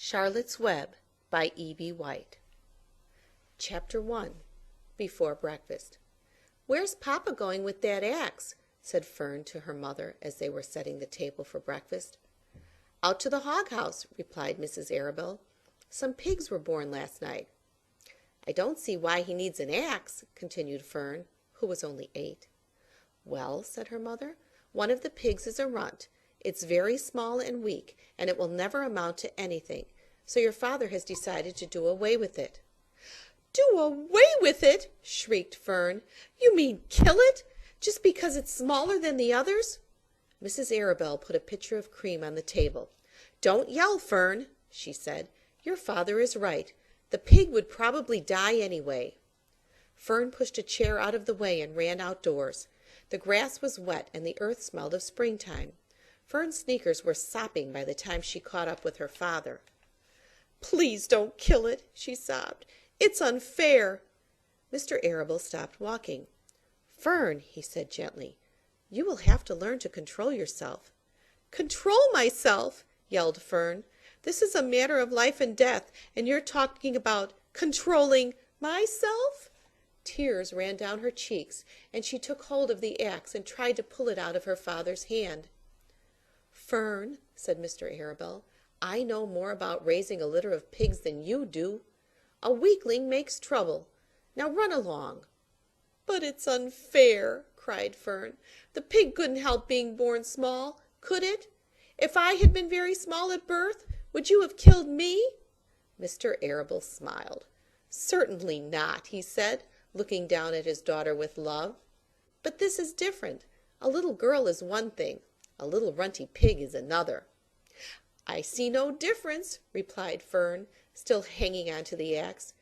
Charlotte's Web by E.B. White. Chapter 1. Before Breakfast. "Where's Papa going with that axe?" said Fern to her mother as they were setting the table for breakfast. "Out to the hog house," replied Mrs. Arabelle. "Some pigs were born last night." "I don't see why he needs an axe," continued Fern, who was only 8. "Well," said her mother, "one of the pigs is a runt. It's very small and weak, and it will never amount to anything, so your father has decided to do away with it." "Do away with it!" shrieked Fern. "You mean kill it, just because it's smaller than the others?" Mrs. Arabelle put a pitcher of cream on the table. "Don't yell, Fern," she said. "Your father is right. The pig would probably die anyway." Fern pushed a chair out of the way and ran outdoors. The grass was wet and the earth smelled of springtime. Fern's sneakers were sopping by the time she caught up with her father. "Please don't kill it," she sobbed. "It's unfair." Mr. Arabelle stopped walking. "Fern," he said gently, "you will have to learn to control yourself." "Control myself!" yelled Fern. "This is a matter of life and death, and you're talking about controlling myself?" Tears ran down her cheeks, and she took hold of the axe and tried to pull it out of her father's hand. "Fern," said Mr. Arabelle, "I know more about raising a litter of pigs than you do. A weakling makes trouble. Now run along." "But it's unfair," cried Fern. "The pig couldn't help being born small, could it? If I had been very small at birth, would you have killed me?" Mr. Arabelle smiled. "Certainly not," he said, looking down at his daughter with love. "But this is different. A little girl is one thing. A little runty pig is another." "I see no difference," replied Fern, still hanging on to the axe.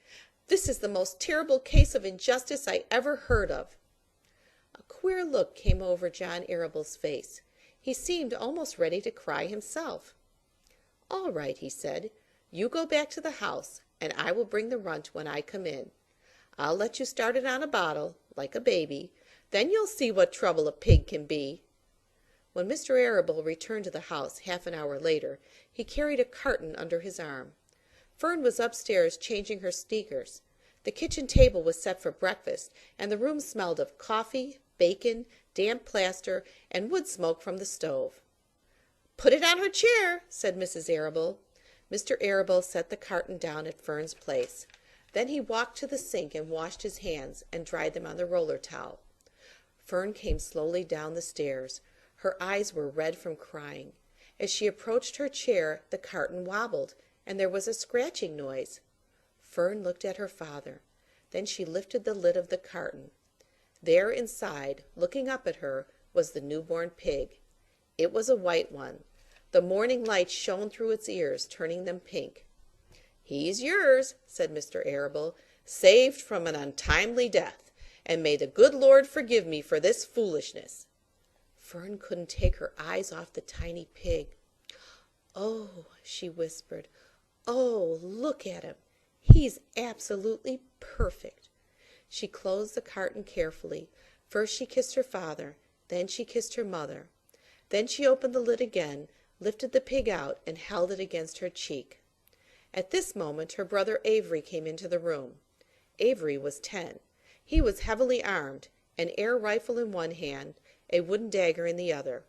"This is the most terrible case of injustice I ever heard of." A queer look came over John Arabelle's face. He seemed almost ready to cry himself. "All right," he said. "You go back to the house, and I will bring the runt when I come in. I'll let you start it on a bottle, like a baby. Then you'll see what trouble a pig can be." When Mr. Arabelle returned to the house half an hour later, he carried a carton under his arm. Fern was upstairs changing her sneakers. The kitchen table was set for breakfast, and the room smelled of coffee, bacon, damp plaster, and wood smoke from the stove. "Put it on her chair," said Mrs. Arabelle. Mr. Arabelle set the carton down at Fern's place. Then he walked to the sink and washed his hands and dried them on the roller towel. Fern came slowly down the stairs. Her eyes were red from crying. As she approached her chair, the carton wobbled, and there was a scratching noise. Fern looked at her father. Then she lifted the lid of the carton. There inside, looking up at her, was the newborn pig. It was a white one. The morning light shone through its ears, turning them pink. "He's yours," said Mr. Arabelle, "saved from an untimely death, and may the good Lord forgive me for this foolishness." Fern couldn't take her eyes off the tiny pig. "Oh," she whispered, "oh, look at him. He's absolutely perfect." She closed the carton carefully. First she kissed her father, then she kissed her mother. Then she opened the lid again, lifted the pig out, and held it against her cheek. At this moment her brother Avery came into the room. Avery was 10. He was heavily armed, an air rifle in one hand, a wooden dagger in the other.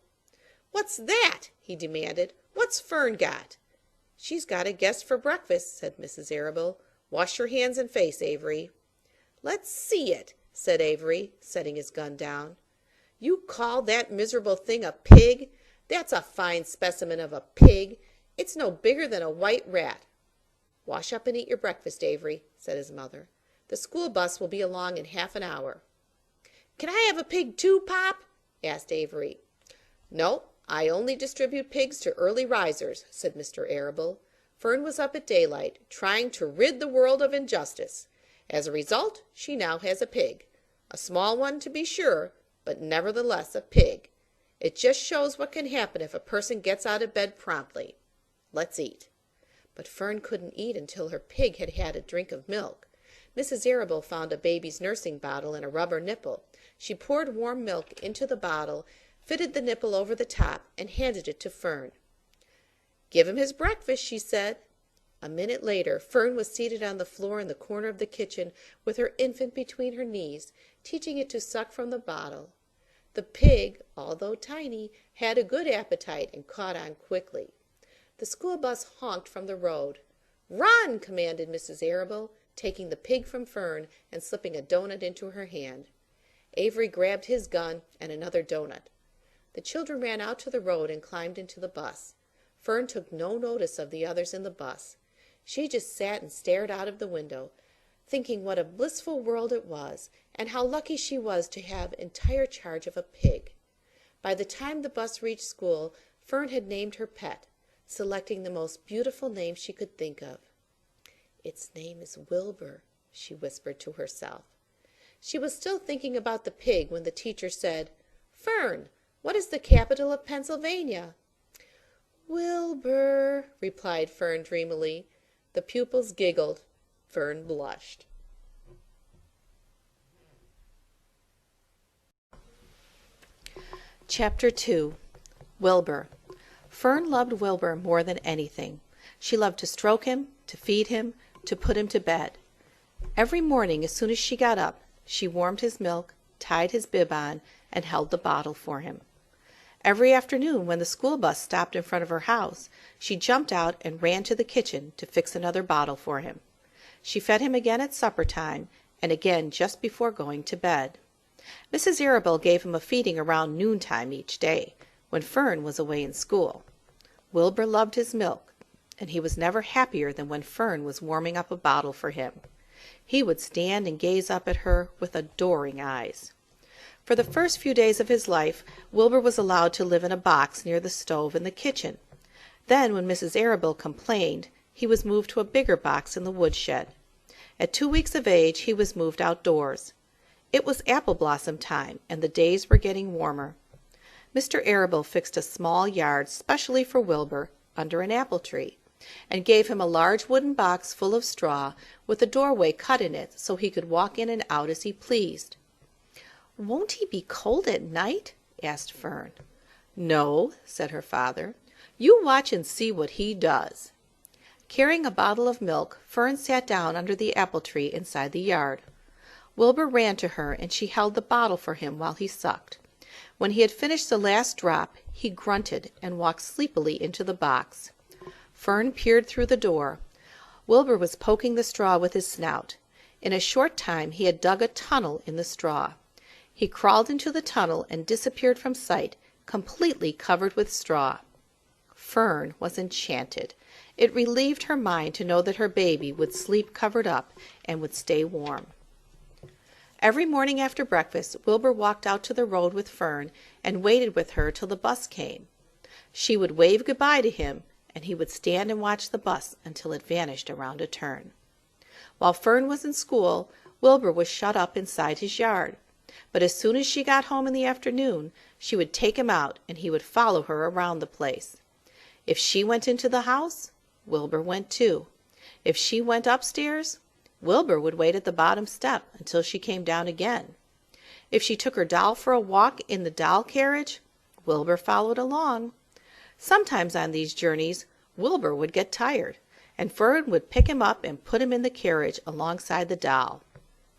"What's that?" he demanded. "What's Fern got?" "She's got a guest for breakfast," said Mrs. Arabelle. "Wash your hands and face, Avery." "Let's see it," said Avery, setting his gun down. "You call that miserable thing a pig? That's a fine specimen of a pig. It's no bigger than a white rat." "Wash up and eat your breakfast, Avery," said his mother. "The school bus will be along in half an hour." "Can I have a pig too, Pop?" asked Avery. "No, I only distribute pigs to early risers," said Mr. Arabelle. Fern was up at daylight, trying to rid the world of injustice. As a result, she now has a pig. A small one, to be sure, but nevertheless a pig. It just shows what can happen if a person gets out of bed promptly. Let's eat." But Fern couldn't eat until her pig had had a drink of milk. Mrs. Arabelle found a baby's nursing bottle and a rubber nipple. She poured warm milk into the bottle, fitted the nipple over the top, and handed it to Fern. "Give him his breakfast," she said. A minute later, Fern was seated on the floor in the corner of the kitchen with her infant between her knees, teaching it to suck from the bottle. The pig, although tiny, had a good appetite and caught on quickly. The school bus honked from the road. "Run!" commanded Mrs. Arable, taking the pig from Fern and slipping a doughnut into her hand. Avery grabbed his gun and another doughnut. The children ran out to the road and climbed into the bus. Fern took no notice of the others in the bus. She just sat and stared out of the window, thinking what a blissful world it was, and how lucky she was to have entire charge of a pig. By the time the bus reached school, Fern had named her pet, selecting the most beautiful name she could think of. "Its name is Wilbur," she whispered to herself. She was still thinking about the pig when the teacher said, "Fern, what is the capital of Pennsylvania?" "Wilbur," replied Fern dreamily. The pupils giggled. Fern blushed. Chapter 2. Wilbur. Fern loved Wilbur more than anything. She loved to stroke him, to feed him, to put him to bed. Every morning, as soon as she got up, she warmed his milk, tied his bib on, and held the bottle for him. Every afternoon, when the school bus stopped in front of her house, she jumped out and ran to the kitchen to fix another bottle for him. She fed him again at supper time, and again just before going to bed. Mrs. Arable gave him a feeding around noontime each day, when Fern was away in school. Wilbur loved his milk, and he was never happier than when Fern was warming up a bottle for him. He would stand and gaze up at her with adoring eyes. For the first few days of his life, Wilbur was allowed to live in a box near the stove in the kitchen. Then, when Mrs. Arable complained, he was moved to a bigger box in the woodshed. At 2 weeks of age, he was moved outdoors. It was apple blossom time, and the days were getting warmer. Mr. Arable fixed a small yard specially for Wilbur under an apple tree, and gave him a large wooden box full of straw with a doorway cut in it so he could walk in and out as he pleased. "Won't he be cold at night?" asked Fern. "No," said her father. "You watch and see what he does." Carrying a bottle of milk, Fern sat down under the apple tree inside the yard. Wilbur ran to her, and she held the bottle for him while he sucked. When he had finished the last drop, he grunted and walked sleepily into the box. Fern peered through the door. Wilbur was poking the straw with his snout. In a short time he had dug a tunnel in the straw. He crawled into the tunnel and disappeared from sight, completely covered with straw. Fern was enchanted. It relieved her mind to know that her baby would sleep covered up and would stay warm. Every morning after breakfast, Wilbur walked out to the road with Fern and waited with her till the bus came. She would wave goodbye to him, and he would stand and watch the bus until it vanished around a turn. While Fern was in school, Wilbur was shut up inside his yard. But as soon as she got home in the afternoon, she would take him out, and he would follow her around the place. If she went into the house, Wilbur went too. If she went upstairs, Wilbur would wait at the bottom step until she came down again. If she took her doll for a walk in the doll carriage, Wilbur followed along. Sometimes on these journeys, Wilbur would get tired, and Fern would pick him up and put him in the carriage alongside the doll.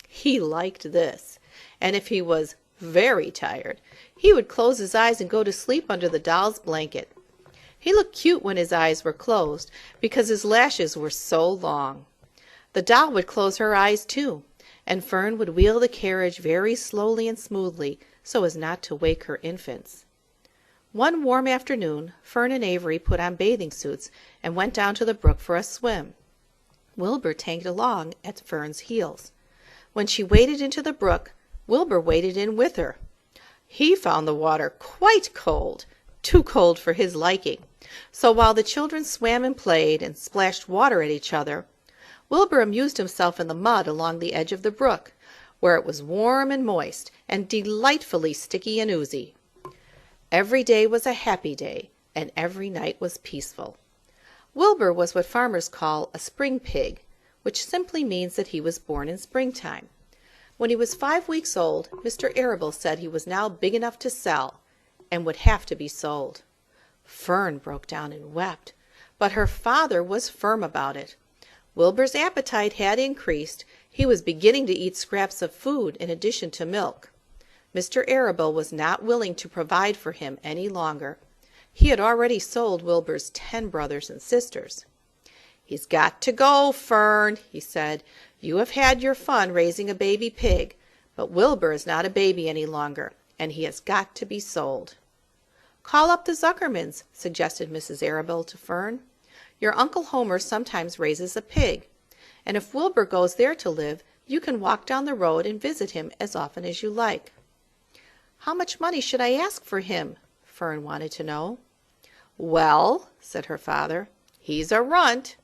He liked this, and if he was very tired, he would close his eyes and go to sleep under the doll's blanket. He looked cute when his eyes were closed because his lashes were so long. The doll would close her eyes too, and Fern would wheel the carriage very slowly and smoothly so as not to wake her infants. One warm afternoon, Fern and Avery put on bathing suits and went down to the brook for a swim. Wilbur tagged along at Fern's heels. When she waded into the brook, Wilbur waded in with her. He found the water quite cold, too cold for his liking. So while the children swam and played and splashed water at each other, Wilbur amused himself in the mud along the edge of the brook, where it was warm and moist and delightfully sticky and oozy. Every day was a happy day, and every night was peaceful. Wilbur was what farmers call a spring pig, which simply means that he was born in springtime. When he was 5 weeks old, Mr. Arable said he was now big enough to sell, and would have to be sold. Fern broke down and wept, But her father was firm about it. Wilbur's appetite had increased. He was beginning to eat scraps of food in addition to milk. Mr. Arable was not willing to provide for him any longer. He had already sold Wilbur's 10 brothers and sisters. "He's got to go, Fern," he said. "You have had your fun raising a baby pig, but Wilbur is not a baby any longer, and he has got to be sold." "Call up the Zuckermans," suggested Mrs. Arable to Fern. "Your Uncle Homer sometimes raises a pig, and if Wilbur goes there to live, you can walk down the road and visit him as often as you like." "How much money should I ask for him?" Fern wanted to know. "Well," said her father, "he's a runt.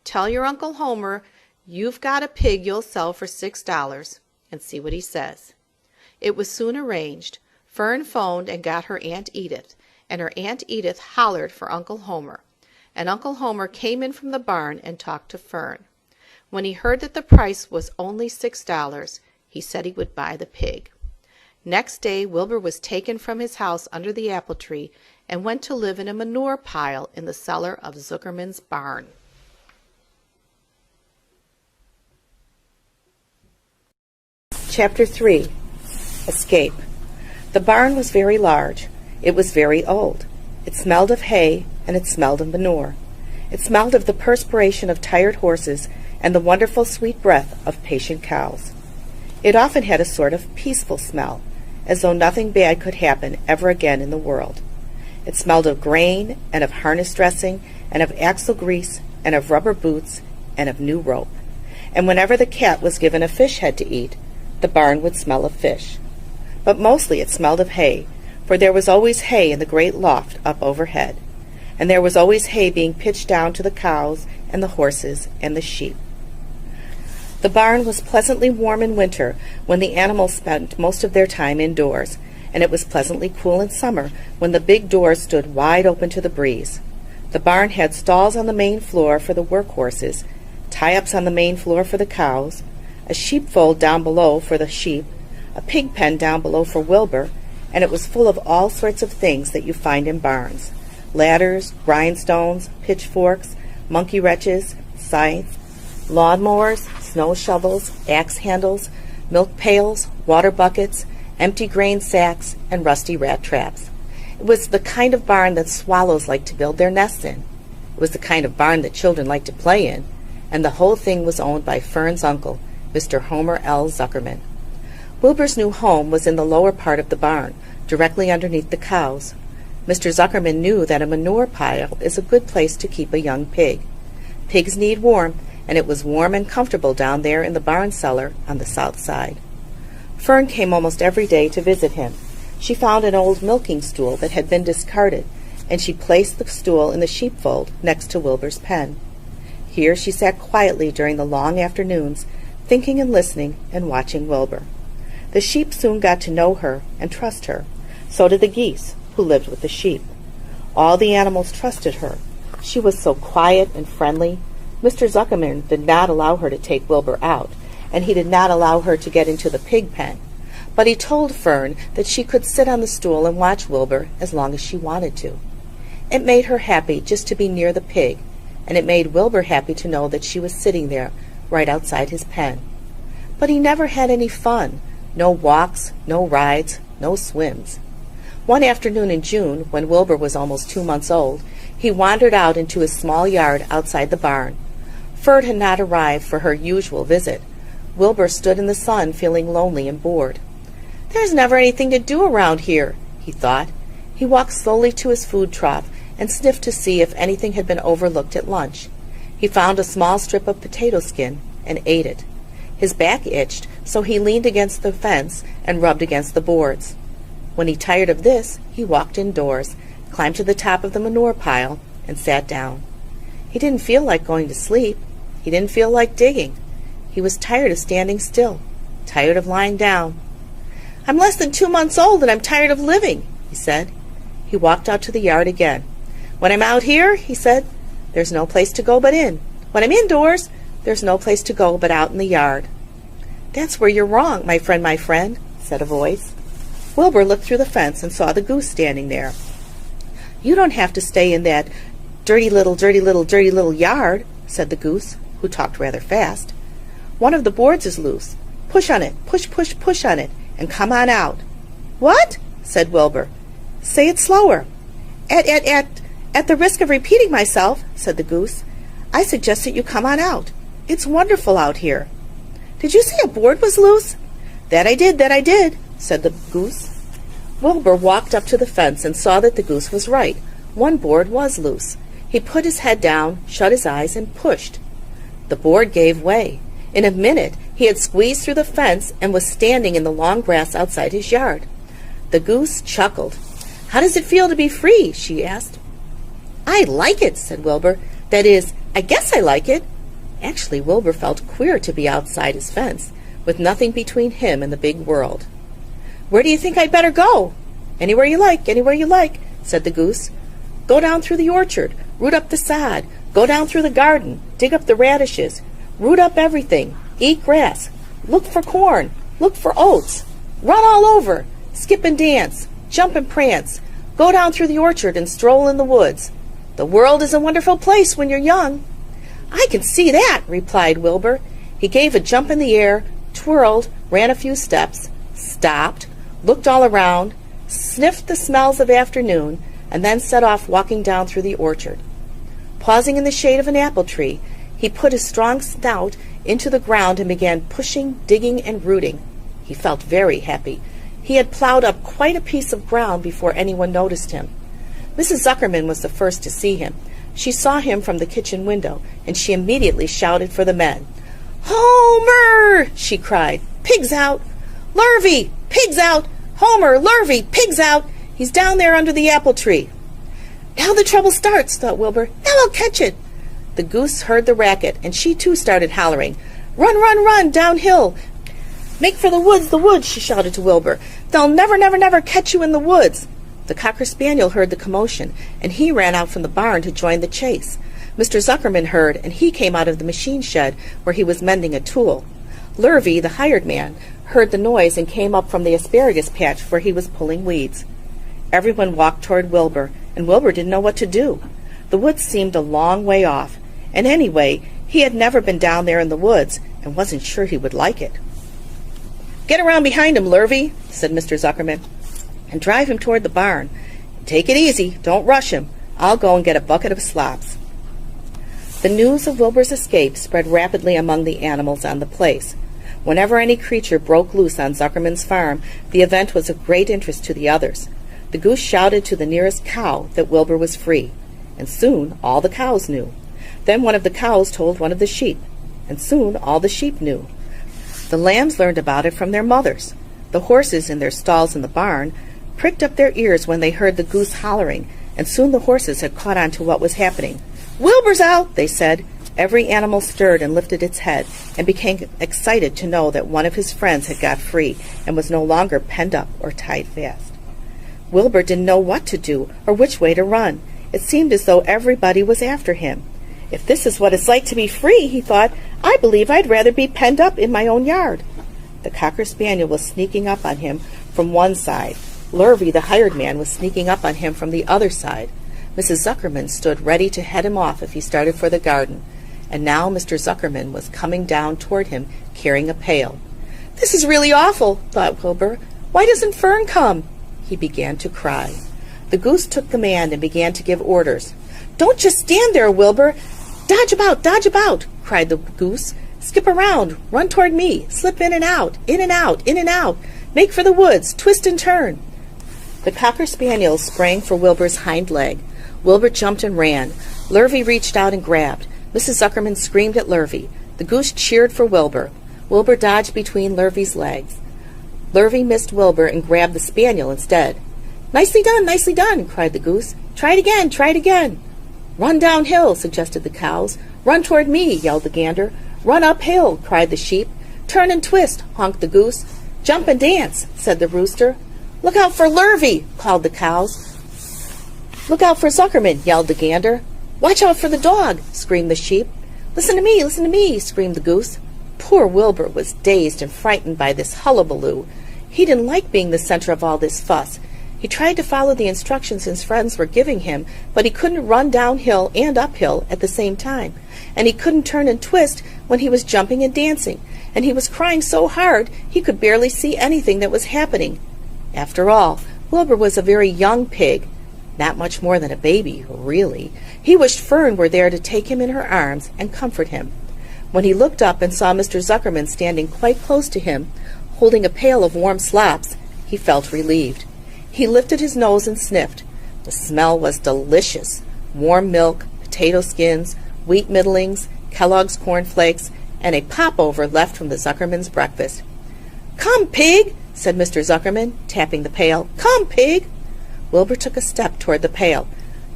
Tell your Uncle Homer you've got a pig you'll sell for $6, and see what he says." It was soon arranged. Fern phoned and got her Aunt Edith, and her Aunt Edith hollered for Uncle Homer, and Uncle Homer came in from the barn and talked to Fern. When he heard that the price was only $6, he said he would buy the pig. Next day Wilbur was taken from his house under the apple tree and went to live in a manure pile in the cellar of Zuckerman's barn. Chapter 3. Escape. The barn was very large. It was very old. It smelled of hay, and it smelled of manure. It smelled of the perspiration of tired horses and the wonderful sweet breath of patient cows. It often had a sort of peaceful smell, as though nothing bad could happen ever again in the world. It smelled of grain, and of harness dressing, and of axle grease, and of rubber boots, and of new rope. And whenever the cat was given a fish head to eat, the barn would smell of fish. But mostly it smelled of hay, for there was always hay in the great loft up overhead, and there was always hay being pitched down to the cows and the horses and the sheep. The barn was pleasantly warm in winter, when the animals spent most of their time indoors, and it was pleasantly cool in summer, when the big doors stood wide open to the breeze. The barn had stalls on the main floor for the work horses, tie-ups on the main floor for the cows, a sheepfold down below for the sheep, a pig pen down below for Wilbur, and it was full of all sorts of things that you find in barns: ladders, grindstones, pitchforks, monkey wrenches, scythes, lawnmowers, snow shovels, axe handles, milk pails, water buckets, empty grain sacks, and rusty rat traps. It was the kind of barn that swallows like to build their nests in. It was the kind of barn that children like to play in, and the whole thing was owned by Fern's uncle, Mr. Homer L. Zuckerman. Wilbur's new home was in the lower part of the barn, directly underneath the cows. Mr. Zuckerman knew that a manure pile is a good place to keep a young pig. Pigs need warmth, and it was warm and comfortable down there in the barn cellar on the south side. Fern came almost every day to visit him. She found an old milking stool that had been discarded, and she placed the stool in the sheepfold next to Wilbur's pen. Here she sat quietly during the long afternoons, thinking and listening and watching Wilbur. The sheep soon got to know her and trust her. So did the geese, who lived with the sheep. All the animals trusted her. She was so quiet and friendly. Mr. Zuckerman did not allow her to take Wilbur out, and he did not allow her to get into the pig pen. But he told Fern that she could sit on the stool and watch Wilbur as long as she wanted to. It made her happy just to be near the pig, and it made Wilbur happy to know that she was sitting there right outside his pen. But he never had any fun. No walks, no rides, no swims. One afternoon in June, when Wilbur was almost 2 months old, he wandered out into his small yard outside the barn. Fern had not arrived for her usual visit. Wilbur stood in the sun, feeling lonely and bored. "There's never anything to do around here," he thought. He walked slowly to his food trough and sniffed to see if anything had been overlooked at lunch. He found a small strip of potato skin and ate it. His back itched, so he leaned against the fence and rubbed against the boards. When he tired of this, he walked indoors, climbed to the top of the manure pile, and sat down. He didn't feel like going to sleep. He didn't feel like digging. He was tired of standing still, tired of lying down. "I'm less than 2 months old, and I'm tired of living," he said. He walked out to the yard again. "When I'm out here," he said, "there's no place to go but in. When I'm indoors, there's no place to go but out in the yard." "That's where you're wrong, my friend," said a voice. Wilbur looked through the fence and saw the goose standing there. "You don't have to stay in that Dirty little yard," said the goose, who talked rather fast. "One of the boards is loose. Push on it, push on it, and come on out." "What?" said Wilbur. "Say it slower." At the risk of repeating myself," said the goose, "I suggest that you come on out. It's wonderful out here." "Did you say a board was loose?" That I did," said the goose. Wilbur walked up to the fence and saw that the goose was right. One board was loose. He put his head down, shut his eyes, and pushed. The board gave way. In a minute he had squeezed through the fence and was standing in the long grass outside his yard. The goose chuckled. "How does it feel to be free?" she asked. "I like it," said Wilbur. "That is, I guess I like it." Actually, Wilbur felt queer to be outside his fence, with nothing between him and the big world. "Where do you think I'd better go?" Anywhere you like," said the goose. "Go down through the orchard, root up the sod, go down through the garden, dig up the radishes, root up everything, eat grass, look for corn, look for oats, run all over, skip and dance, jump and prance, go down through the orchard and stroll in the woods. The world is a wonderful place when you're young." "I can see that," replied Wilbur. He gave a jump in the air, twirled, ran a few steps, stopped, looked all around, sniffed the smells of afternoon, and then set off walking down through the orchard. Pausing in the shade of an apple tree, he put his strong snout into the ground and began pushing, digging, and rooting. He felt very happy. He had plowed up quite a piece of ground before anyone noticed him. Mrs. Zuckerman was the first to see him. She saw him from the kitchen window, and she immediately shouted for the men. "Homer!" she cried. "Pigs out! Lurvy! Pigs out! Homer! Lurvy! Pigs out! He's down there under the apple tree." "Now the trouble starts," thought Wilbur. "Now I'll catch it." The goose heard the racket, and she too started hollering. Run, downhill! Make for the woods, she shouted to Wilbur. "They'll never catch you in the woods." The Cocker Spaniel heard the commotion, and he ran out from the barn to join the chase. Mr. Zuckerman heard, and he came out of the machine shed where he was mending a tool. Lurvy, the hired man, heard the noise and came up from the asparagus patch where he was pulling weeds. Everyone walked toward Wilbur, and Wilbur didn't know what to do. The woods seemed a long way off, and anyway, he had never been down there in the woods and wasn't sure he would like it. "Get around behind him, Lurvy," said Mr. Zuckerman, "and drive him toward the barn. Take it easy, don't rush him. I'll go and get a bucket of slops." The news of Wilbur's escape spread rapidly among the animals on the place. Whenever any creature broke loose on Zuckerman's farm, the event was of great interest to the others. The goose shouted to the nearest cow that Wilbur was free, and soon all the cows knew. Then one of the cows told one of the sheep, and soon all the sheep knew. The lambs learned about it from their mothers. The horses in their stalls in the barn pricked up their ears when they heard the goose hollering, and soon the horses had caught on to what was happening. "Wilbur's out," they said. Every animal stirred and lifted its head, and became excited to know that one of his friends had got free and was no longer penned up or tied fast. Wilbur didn't know what to do or which way to run. It seemed as though everybody was after him. "If this is what it's like to be free," he thought, "I believe I'd rather be penned up in my own yard." The Cocker Spaniel was sneaking up on him from one side. Lurvy, the hired man, was sneaking up on him from the other side. Mrs. Zuckerman stood ready to head him off if he started for the garden, and now Mr. Zuckerman was coming down toward him carrying a pail. "This is really awful," thought Wilbur. "Why doesn't Fern come?" He began to cry. The goose took command and began to give orders. "Don't just stand there, Wilbur. Dodge about, cried the goose. "Skip around, run toward me, slip in and out, in and out, in and out. Make for the woods, twist and turn." The Cocker Spaniel sprang for Wilbur's hind leg. Wilbur jumped and ran. Lurvy reached out and grabbed. Mrs. Zuckerman screamed at Lurvy. The goose cheered for Wilbur. Wilbur dodged between Lurvy's legs. Lurvy missed Wilbur and grabbed the spaniel instead. Nicely done, cried the goose. Try it again. Run downhill, suggested the cows. Run toward me, yelled the gander. Run uphill, cried the sheep. Turn and twist, honked the goose. Jump and dance, said the rooster. Look out for Lurvy, called the cows. Look out for Zuckerman, yelled the gander. Watch out for the dog, screamed the sheep. Listen to me, screamed the goose. Poor Wilbur was dazed and frightened by this hullabaloo. He didn't like being the center of all this fuss, He tried to follow the instructions his friends were giving him, but he couldn't run downhill and uphill at the same time, and he couldn't turn and twist when he was jumping and dancing, and he was crying so hard he could barely see anything that was happening. After all, Wilbur was a very young pig, not much more than a baby, really. He wished Fern were there to take him in her arms and comfort him. When he looked up and saw Mr. Zuckerman standing quite close to him, holding a pail of warm slops, he felt relieved. He lifted his nose and sniffed. The smell was delicious. Warm milk, potato skins, wheat middlings, Kellogg's cornflakes, and a popover left from the Zuckerman's breakfast. "Come, Pig," said Mr. Zuckerman, tapping the pail. "Come, Pig." Wilbur took a step toward the pail.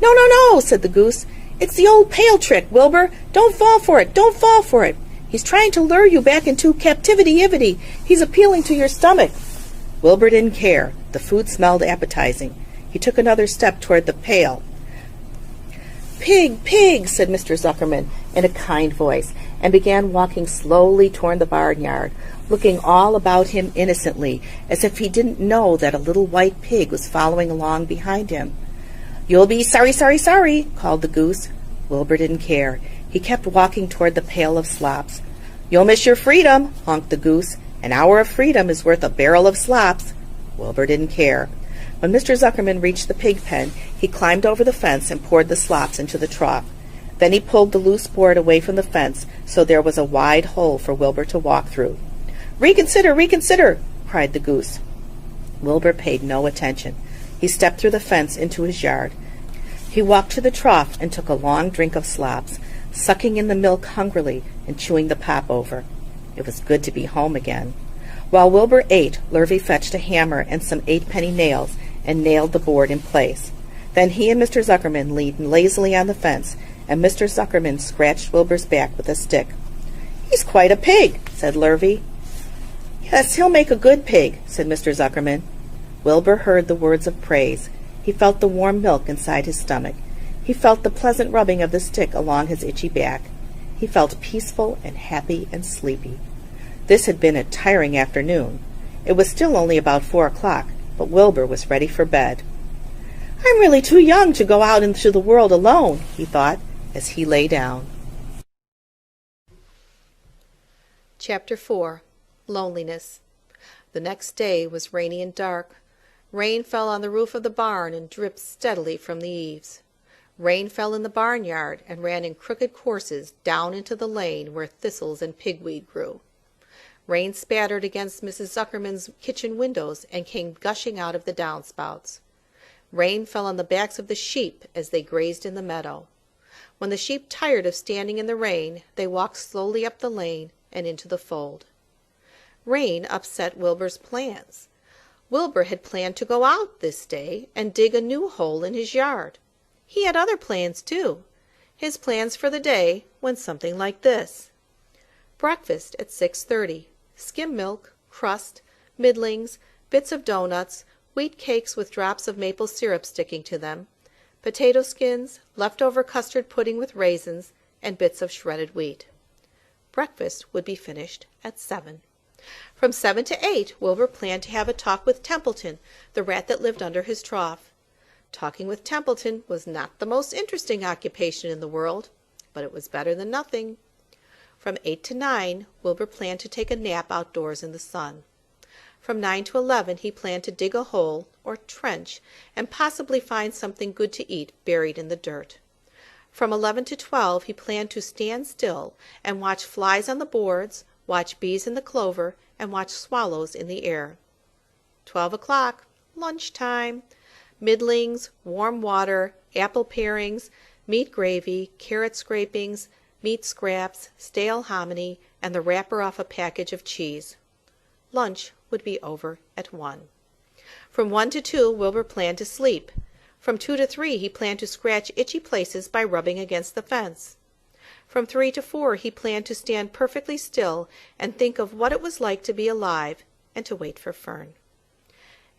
"No, no, no," said the goose. "It's the old pail trick, Wilbur. Don't fall for it. Don't fall for it. He's trying to lure you back into captivity-ivity. He's appealing to your stomach." Wilbur didn't care. The food smelled appetizing. He took another step toward the pail. "Pig, Pig," said Mr. Zuckerman in a kind voice, and began walking slowly toward the barnyard, looking all about him innocently, as if he didn't know that a little white pig was following along behind him. "You'll be sorry, sorry, sorry," called the goose. Wilbur didn't care. He kept walking toward the pail of slops. "You'll miss your freedom," honked the goose. "An hour of freedom is worth a barrel of slops." Wilbur didn't care. When Mr. Zuckerman reached the pig pen, he climbed over the fence and poured the slops into the trough. Then he pulled the loose board away from the fence so there was a wide hole for Wilbur to walk through. "Reconsider, reconsider!" cried the goose. Wilbur paid no attention. He stepped through the fence into his yard. He walked to the trough and took a long drink of slops, sucking in the milk hungrily and chewing the popover. It was good to be home again. While Wilbur ate, Lurvy fetched a hammer and some 8-penny nails and nailed the board in place. Then he and Mr. Zuckerman leaned lazily on the fence, and Mr. Zuckerman scratched Wilbur's back with a stick. "He's quite a pig," said Lurvy. "Yes, he'll make a good pig," said Mr. Zuckerman. Wilbur heard the words of praise. He felt the warm milk inside his stomach. He felt the pleasant rubbing of the stick along his itchy back. He felt peaceful and happy and sleepy. This had been a tiring afternoon. It was still only about 4 o'clock, but Wilbur was ready for bed. "I'm really too young to go out into the world alone," he thought, as he lay down. Chapter 4. Loneliness. The next day was rainy and dark. Rain fell on the roof of the barn and dripped steadily from the eaves. Rain fell in the barnyard and ran in crooked courses down into the lane where thistles and pigweed grew. Rain spattered against Mrs. Zuckerman's kitchen windows and came gushing out of the downspouts. Rain fell on the backs of the sheep as they grazed in the meadow. When the sheep tired of standing in the rain, they walked slowly up the lane and into the fold. Rain upset Wilbur's plans. Wilbur had planned to go out this day and dig a new hole in his yard. He had other plans, too. His plans for the day went something like this. Breakfast at 6:30. Skim milk, crust, middlings, bits of doughnuts, wheat cakes with drops of maple syrup sticking to them, potato skins, leftover custard pudding with raisins, and bits of shredded wheat. Breakfast would be finished at 7. From 7 to 8, Wilbur planned to have a talk with Templeton, the rat that lived under his trough. Talking with Templeton was not the most interesting occupation in the world, but it was better than nothing. From 8 to 9, Wilbur planned to take a nap outdoors in the sun. From 9 to 11, he planned to dig a hole, or trench, and possibly find something good to eat buried in the dirt. From 11 to 12, he planned to stand still and watch flies on the boards, watch bees in the clover, and watch swallows in the air. 12 o'clock, lunchtime. Middlings, warm water, apple parings, meat gravy, carrot scrapings, meat scraps, stale hominy, and the wrapper off a package of cheese. Lunch would be over at 1. From 1 to 2, Wilbur planned to sleep. From 2 to 3, he planned to scratch itchy places by rubbing against the fence. From 3 to 4, he planned to stand perfectly still and think of what it was like to be alive and to wait for Fern.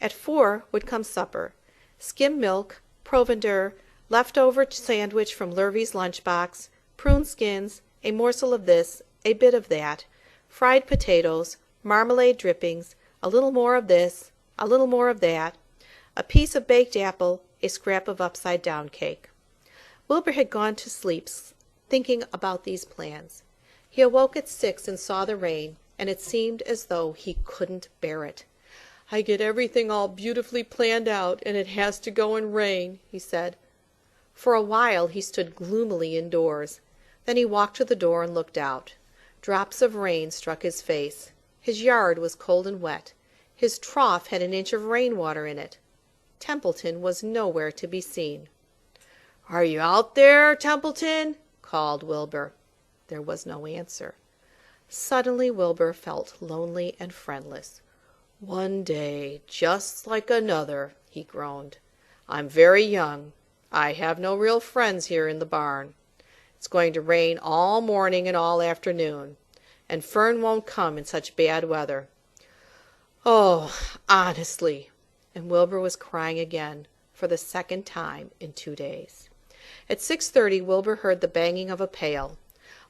At 4 would come supper. Skim milk, provender, leftover sandwich from Lurvy's lunchbox, prune skins, a morsel of this, a bit of that, fried potatoes, marmalade drippings, a little more of this, a little more of that, a piece of baked apple, a scrap of upside-down cake. Wilbur had gone to sleep thinking about these plans. He awoke at 6 and saw the rain, and it seemed as though he couldn't bear it. "I get everything all beautifully planned out, and it has to go and rain," he said. For a while he stood gloomily indoors. Then he walked to the door and looked out. Drops of rain struck his face. His yard was cold and wet. His trough had an inch of rainwater in it. Templeton was nowhere to be seen. "Are you out there, Templeton?" called Wilbur. There was no answer. Suddenly Wilbur felt lonely and friendless. "One day, just like another," he groaned. "I'm very young. I have no real friends here in the barn. It's going to rain all morning and all afternoon, and Fern won't come in such bad weather. Oh, honestly." And Wilbur was crying again, for the second time in 2 days. At 6:30 Wilbur heard the banging of a pail.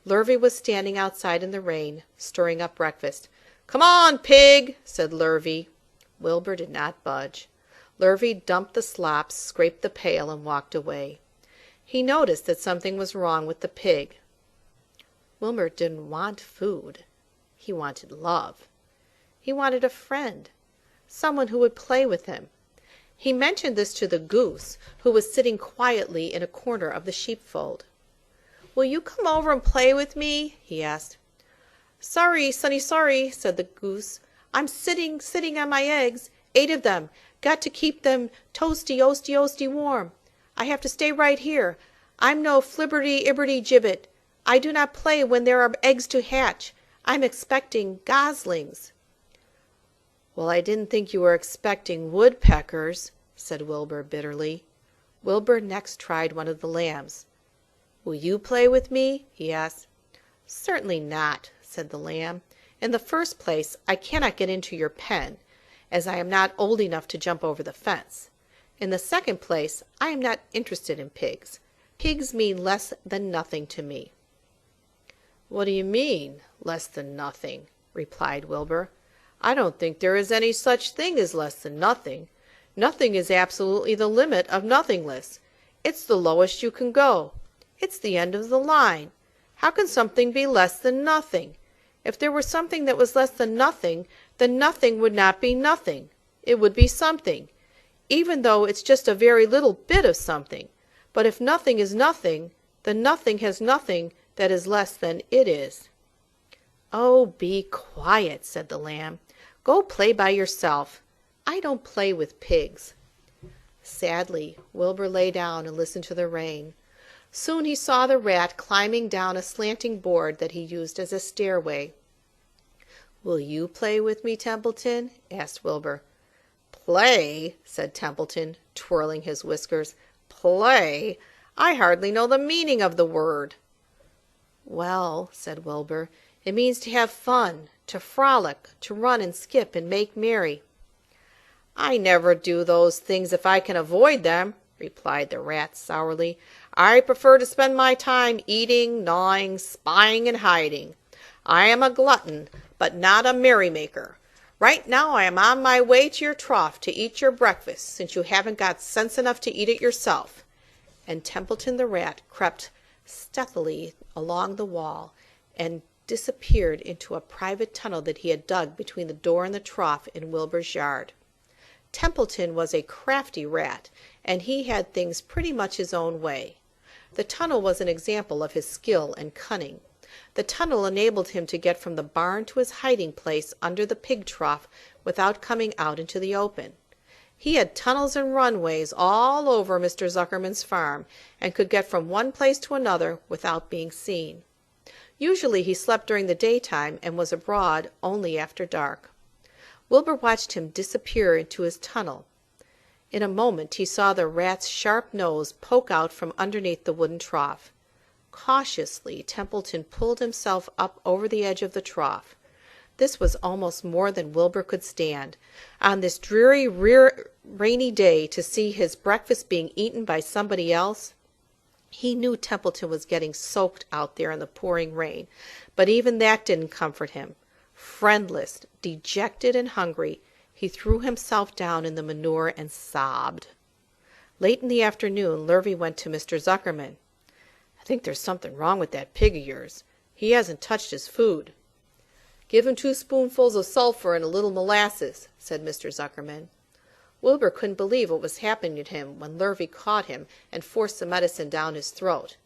Lurvy was standing outside in the rain, stirring up breakfast. "Come on, pig," said Lurvy. Wilbur did not budge. Lurvy dumped the slops, scraped the pail, and walked away. He noticed that something was wrong with the pig. Wilbur didn't want food. He wanted love. He wanted a friend, someone who would play with him. He mentioned this to the goose, who was sitting quietly in a corner of the sheepfold. "Will you come over and play with me?" he asked. "Sorry, sonny, sorry," said the goose. "I'm sitting on my eggs, 8 of them. Got to keep them toasty warm. I have to stay right here. I'm no flibberty-ibberty-gibbet. I do not play when there are eggs to hatch. I'm expecting goslings." "Well, I didn't think you were expecting woodpeckers," said Wilbur bitterly. Wilbur next tried one of the lambs. "Will you play with me?" he asked. "Certainly not," said the lamb. "In the first place, I cannot get into your pen, as I am not old enough to jump over the fence. In the second place, I am not interested in pigs. Pigs mean less than nothing to me." "What do you mean, less than nothing?" replied Wilbur. "I don't think there is any such thing as less than nothing. Nothing is absolutely the limit of nothingness. It's the lowest you can go. It's the end of the line. How can something be less than nothing? If there were something that was less than nothing, then nothing would not be nothing. It would be something, even though it's just a very little bit of something. But if nothing is nothing, then nothing has nothing that is less than it is." "Oh, be quiet," said the lamb. "Go play by yourself. I don't play with pigs." Sadly, Wilbur lay down and listened to the rain. Soon he saw the rat climbing down a slanting board that he used as a stairway. "Will you play with me, Templeton?" asked Wilbur. "Play?" said Templeton, twirling his whiskers. "Play? I hardly know the meaning of the word." "Well," said Wilbur, "it means to have fun, to frolic, to run and skip and make merry." "I never do those things if I can avoid them," replied the rat sourly. "I prefer to spend my time eating, gnawing, spying, and hiding. I am a glutton, but not a merrymaker. Right now I am on my way to your trough to eat your breakfast, since you haven't got sense enough to eat it yourself." And Templeton the rat crept stealthily along the wall and disappeared into a private tunnel that he had dug between the door and the trough in Wilbur's yard. Templeton was a crafty rat, and he had things pretty much his own way. The tunnel was an example of his skill and cunning. The tunnel enabled him to get from the barn to his hiding place under the pig trough without coming out into the open. He had tunnels and runways all over Mr. Zuckerman's farm, and could get from one place to another without being seen. Usually he slept during the daytime and was abroad only after dark. Wilbur watched him disappear into his tunnel. In a moment he saw the rat's sharp nose poke out from underneath the wooden trough. Cautiously Templeton pulled himself up over the edge of the trough. This was almost more than Wilbur could stand. On this dreary, rainy day, to see his breakfast being eaten by somebody else. He knew Templeton was getting soaked out there in the pouring rain, but even that didn't comfort him. Friendless, dejected, and hungry, He threw himself down in the manure and sobbed. Late in the afternoon, Lurvy went to Mr. Zuckerman. "I think there's something wrong with that pig of yours. He hasn't touched his food." "Give him 2 spoonfuls of sulphur and a little molasses," said Mr. Zuckerman. Wilbur couldn't believe what was happening to him when Lurvy caught him and forced the medicine down his throat.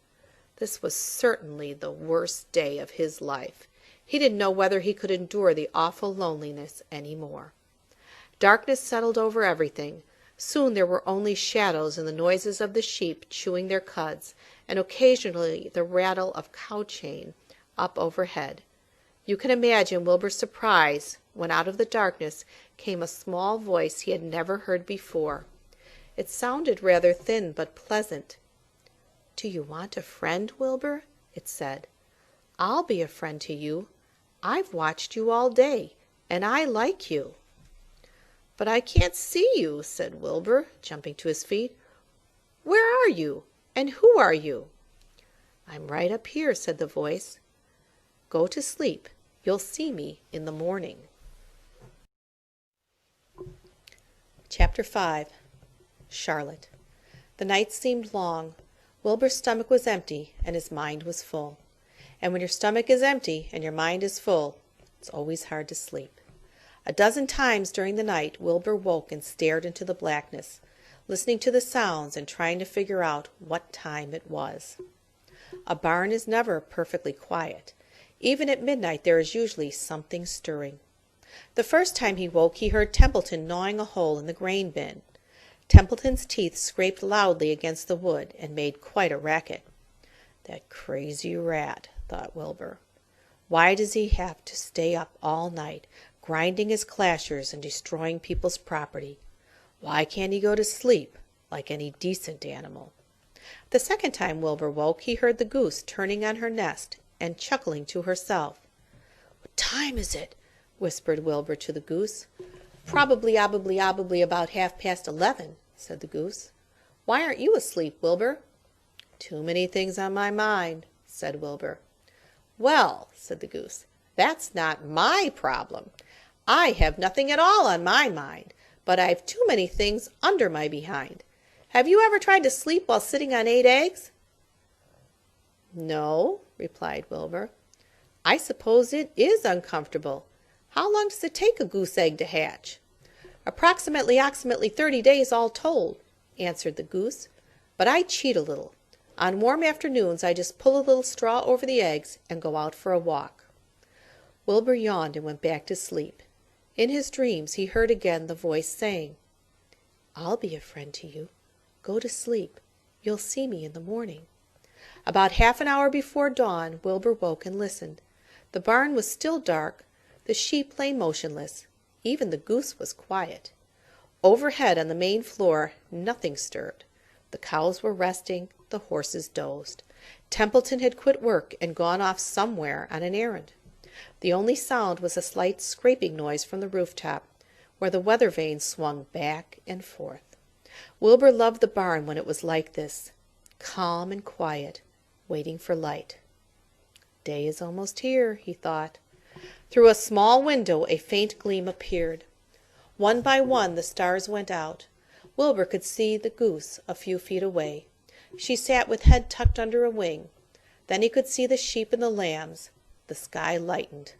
This was certainly the worst day of his life. He didn't know whether he could endure the awful loneliness any more. Darkness settled over everything. Soon there were only shadows and the noises of the sheep chewing their cuds, and occasionally the rattle of cow chain up overhead. You can imagine Wilbur's surprise when out of the darkness came a small voice he had never heard before. It sounded rather thin but pleasant. "Do you want a friend, Wilbur?" it said. "I'll be a friend to you. I've watched you all day, and I like you." "But I can't see you," said Wilbur, jumping to his feet. "Where are you, and who are you?" "I'm right up here," said the voice. "Go to sleep. You'll see me in the morning." Chapter 5. Charlotte. The night seemed long. Wilbur's stomach was empty, and his mind was full. And when your stomach is empty and your mind is full, it's always hard to sleep. A dozen times during the night Wilbur woke and stared into the blackness, listening to the sounds and trying to figure out what time it was. A barn is never perfectly quiet. Even at midnight there is usually something stirring. The first time he woke he heard Templeton gnawing a hole in the grain bin. Templeton's teeth scraped loudly against the wood and made quite a racket. "That crazy rat," thought Wilbur. "Why does he have to stay up all night, grinding his clashers and destroying people's property? Why can't he go to sleep like any decent animal?" The second time Wilbur woke he heard the goose turning on her nest and chuckling to herself. "What time is it?" whispered Wilbur to the goose. "Probably about 11:30, said the goose. "Why aren't you asleep, Wilbur?" "Too many things on my mind," said Wilbur. "Well," said the goose, "that's not my problem. I have nothing at all on my mind, but I've too many things under my behind. Have you ever tried to sleep while sitting on 8 eggs?" "No," replied Wilbur. "I suppose it is uncomfortable. How long does it take a goose egg to hatch?" Approximately 30 days all told," answered the goose. "But I cheat a little. On warm afternoons I just pull a little straw over the eggs and go out for a walk." Wilbur yawned and went back to sleep. In his dreams he heard again the voice saying, "I'll be a friend to you. Go to sleep. You'll see me in the morning." About half an hour before dawn Wilbur woke and listened. The barn was still dark. The sheep lay motionless. Even the goose was quiet. Overhead on the main floor nothing stirred. The cows were resting, the horses dozed. Templeton had quit work and gone off somewhere on an errand. The only sound was a slight scraping noise from the rooftop, where the weather vane swung back and forth. Wilbur loved the barn when it was like this, calm and quiet, waiting for light. "Day is almost here," he thought. Through a small window a faint gleam appeared. One by one the stars went out. Wilbur could see the goose a few feet away. She sat with head tucked under a wing. Then he could see the sheep and the lambs. The sky lightened.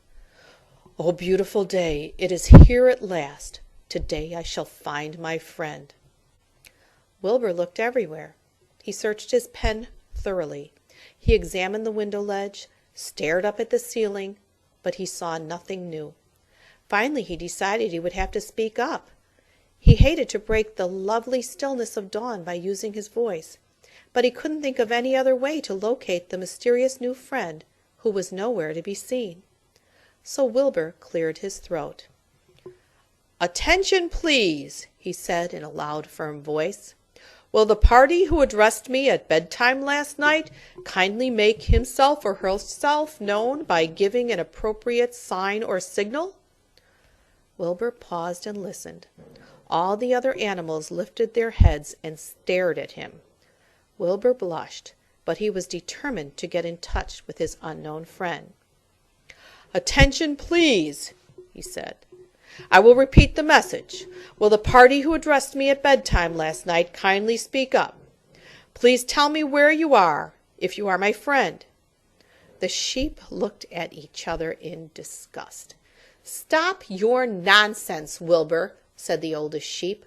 "Oh, beautiful day! It is here at last. Today I shall find my friend." Wilbur looked everywhere. He searched his pen thoroughly. He examined the window ledge, stared up at the ceiling, but he saw nothing new. Finally he decided he would have to speak up. He hated to break the lovely stillness of dawn by using his voice, but he couldn't think of any other way to locate the mysterious new friend who was nowhere to be seen. So Wilbur cleared his throat. "Attention, please," he said in a loud, firm voice. "Will the party who addressed me at bedtime last night kindly make himself or herself known by giving an appropriate sign or signal?" Wilbur paused and listened. All the other animals lifted their heads and stared at him. Wilbur blushed, but he was determined to get in touch with his unknown friend. "Attention, please," he said. I will repeat the message. Will the party who addressed me at bedtime last night kindly speak up? Please tell me where you are, if you are my friend." The sheep looked at each other in disgust. "Stop your nonsense, Wilbur," said the oldest sheep.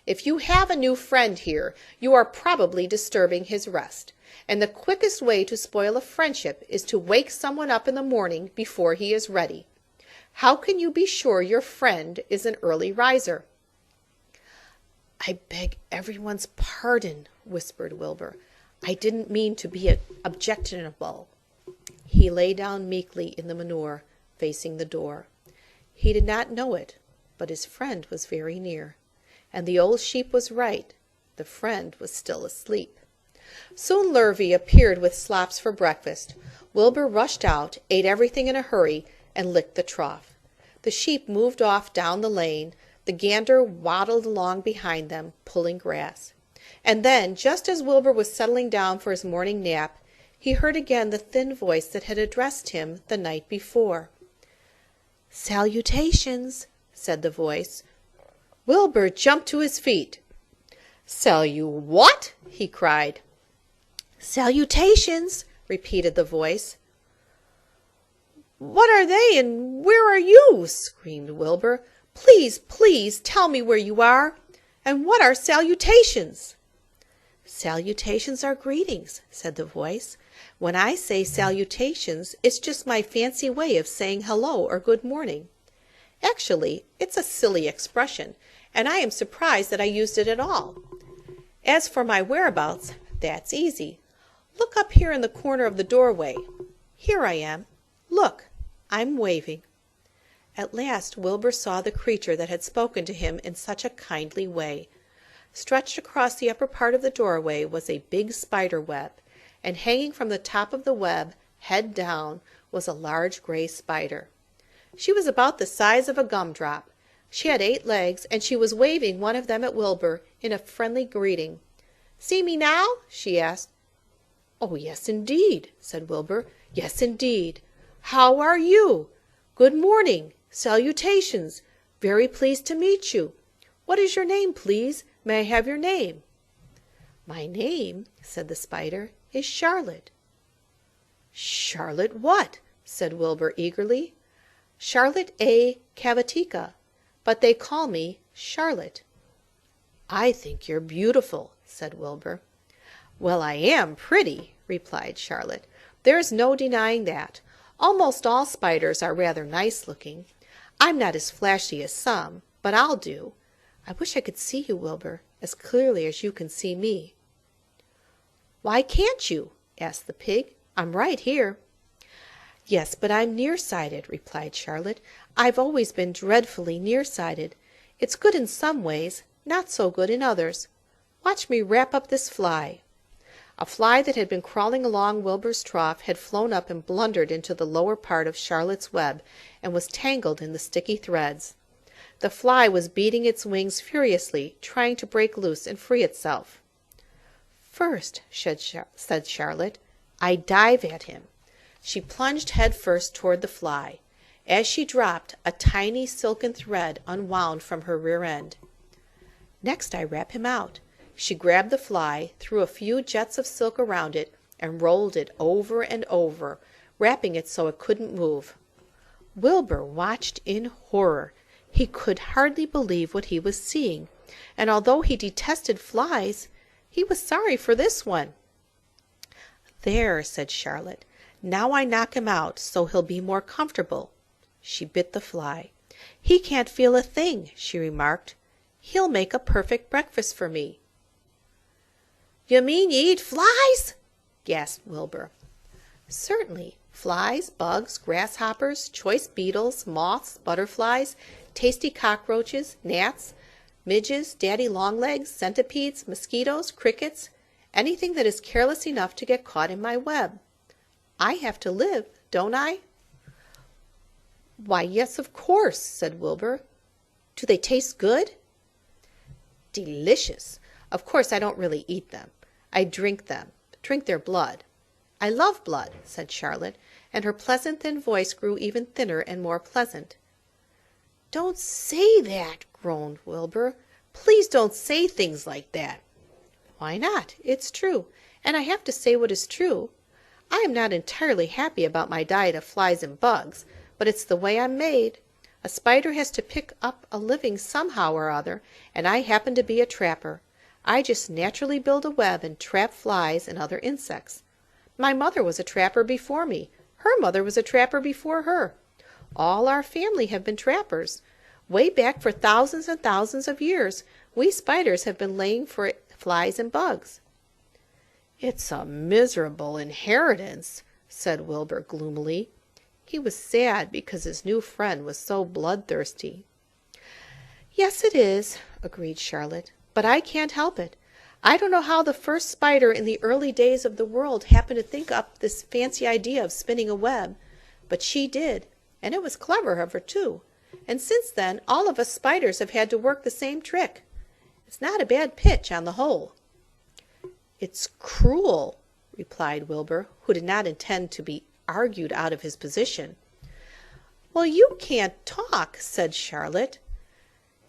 "If you have a new friend here, you are probably disturbing his rest. And the quickest way to spoil a friendship is to wake someone up in the morning before he is ready. How can you be sure your friend is an early riser?" "I beg everyone's pardon," whispered Wilbur. "I didn't mean to be objectionable." He lay down meekly in the manure, facing the door. He did not know it, but his friend was very near. And the old sheep was right. The friend was still asleep. Soon Lurvy appeared with slops for breakfast. Wilbur rushed out, ate everything in a hurry, and licked the trough. The sheep moved off down the lane. The gander waddled along behind them, pulling grass. And then, just as Wilbur was settling down for his morning nap, he heard again the thin voice that had addressed him the night before. "Salutations," said the voice. Wilbur jumped to his feet. "What?" he cried. "Salutations," repeated the voice. "What are they, and where are you?" screamed Wilbur. "Please, please tell me where you are, and what are salutations?" "Salutations are greetings," said the voice. "When I say salutations, it's just my fancy way of saying hello or good morning. Actually, it's a silly expression, and I am surprised that I used it at all. As for my whereabouts, that's easy. Look up here in the corner of the doorway. Here I am. Look, I'm waving." At last Wilbur saw the creature that had spoken to him in such a kindly way. Stretched across the upper part of the doorway was a big spider web, and hanging from the top of the web, head down, was a large gray spider. She was about the size of a gumdrop. She had 8 legs, and she was waving one of them at Wilbur in a friendly greeting. "See me now?" she asked. "Oh, yes, indeed," said Wilbur. "Yes, indeed. How are you? Good morning. Salutations. Very pleased to meet you. What is your name, please? May I have your name?" "My name," said the spider, "is Charlotte." "Charlotte what?" said Wilbur eagerly. "Charlotte A. Cavatica, but they call me Charlotte." "I think you're beautiful," said Wilbur. "Well, I am pretty," replied Charlotte. "There's no denying that. Almost all spiders are rather nice looking. I'm not as flashy as some, but I'll do. I wish I could see you, Wilbur, as clearly as you can see me." "Why can't you?" asked the pig. "I'm right here." "Yes, but I'm nearsighted," replied Charlotte. "I've always been dreadfully nearsighted. It's good in some ways, not so good in others. Watch me wrap up this fly." A fly that had been crawling along Wilbur's trough had flown up and blundered into the lower part of Charlotte's web and was tangled in the sticky threads. The fly was beating its wings furiously, trying to break loose and free itself. "First," said Charlotte, "I dive at him." She plunged head first toward the fly. As she dropped, a tiny silken thread unwound from her rear end. "Next I wrap him out." She grabbed the fly, threw a few jets of silk around it, and rolled it over and over, wrapping it so it couldn't move. Wilbur watched in horror. He could hardly believe what he was seeing, and although he detested flies, he was sorry for this one. "There," said Charlotte. "Now I knock him out so he'll be more comfortable." She bit the fly. "He can't feel a thing," she remarked. "He'll make a perfect breakfast for me." "You mean you eat flies?" gasped Wilbur. "Certainly. Flies, bugs, grasshoppers, choice beetles, moths, butterflies, tasty cockroaches, gnats, midges, daddy-long-legs, centipedes, mosquitoes, crickets, anything that is careless enough to get caught in my web. I have to live, don't I?" "Why, yes, of course," said Wilbur. "Do they taste good?" "Delicious. Of course I don't really eat them. I drink them, drink their blood." "I love blood," said Charlotte, and her pleasant thin voice grew even thinner and more pleasant. "Don't say that," groaned Wilbur. "Please don't say things like that." "Why not? It's true, and I have to say what is true. I am not entirely happy about my diet of flies and bugs, but it's the way I'm made. A spider has to pick up a living somehow or other, and I happen to be a trapper. I just naturally build a web and trap flies and other insects. My mother was a trapper before me. Her mother was a trapper before her. All our family have been trappers. Way back for thousands and thousands of years, we spiders have been laying for flies and bugs." "It's a miserable inheritance," said Wilbur gloomily. He was sad because his new friend was so bloodthirsty. "Yes, it is," agreed Charlotte, "but I can't help it. I don't know how the first spider in the early days of the world happened to think up this fancy idea of spinning a web, but she did, and it was clever of her, too. And since then, all of us spiders have had to work the same trick. It's not a bad pitch on the whole." "It's cruel," replied Wilbur, who did not intend to be argued out of his position. "Well, you can't talk," said Charlotte.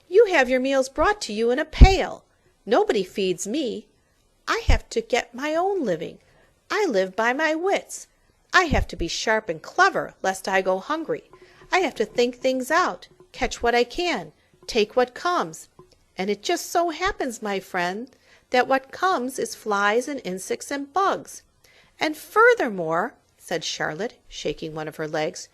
"You have your meals brought to you in a pail. Nobody feeds me. I have to get my own living. I live by my wits. I have to be sharp and clever, lest I go hungry. I have to think things out, catch what I can, take what comes. And it just so happens, my friend, that what comes is flies and insects and bugs. And furthermore," said Charlotte, shaking one of her legs,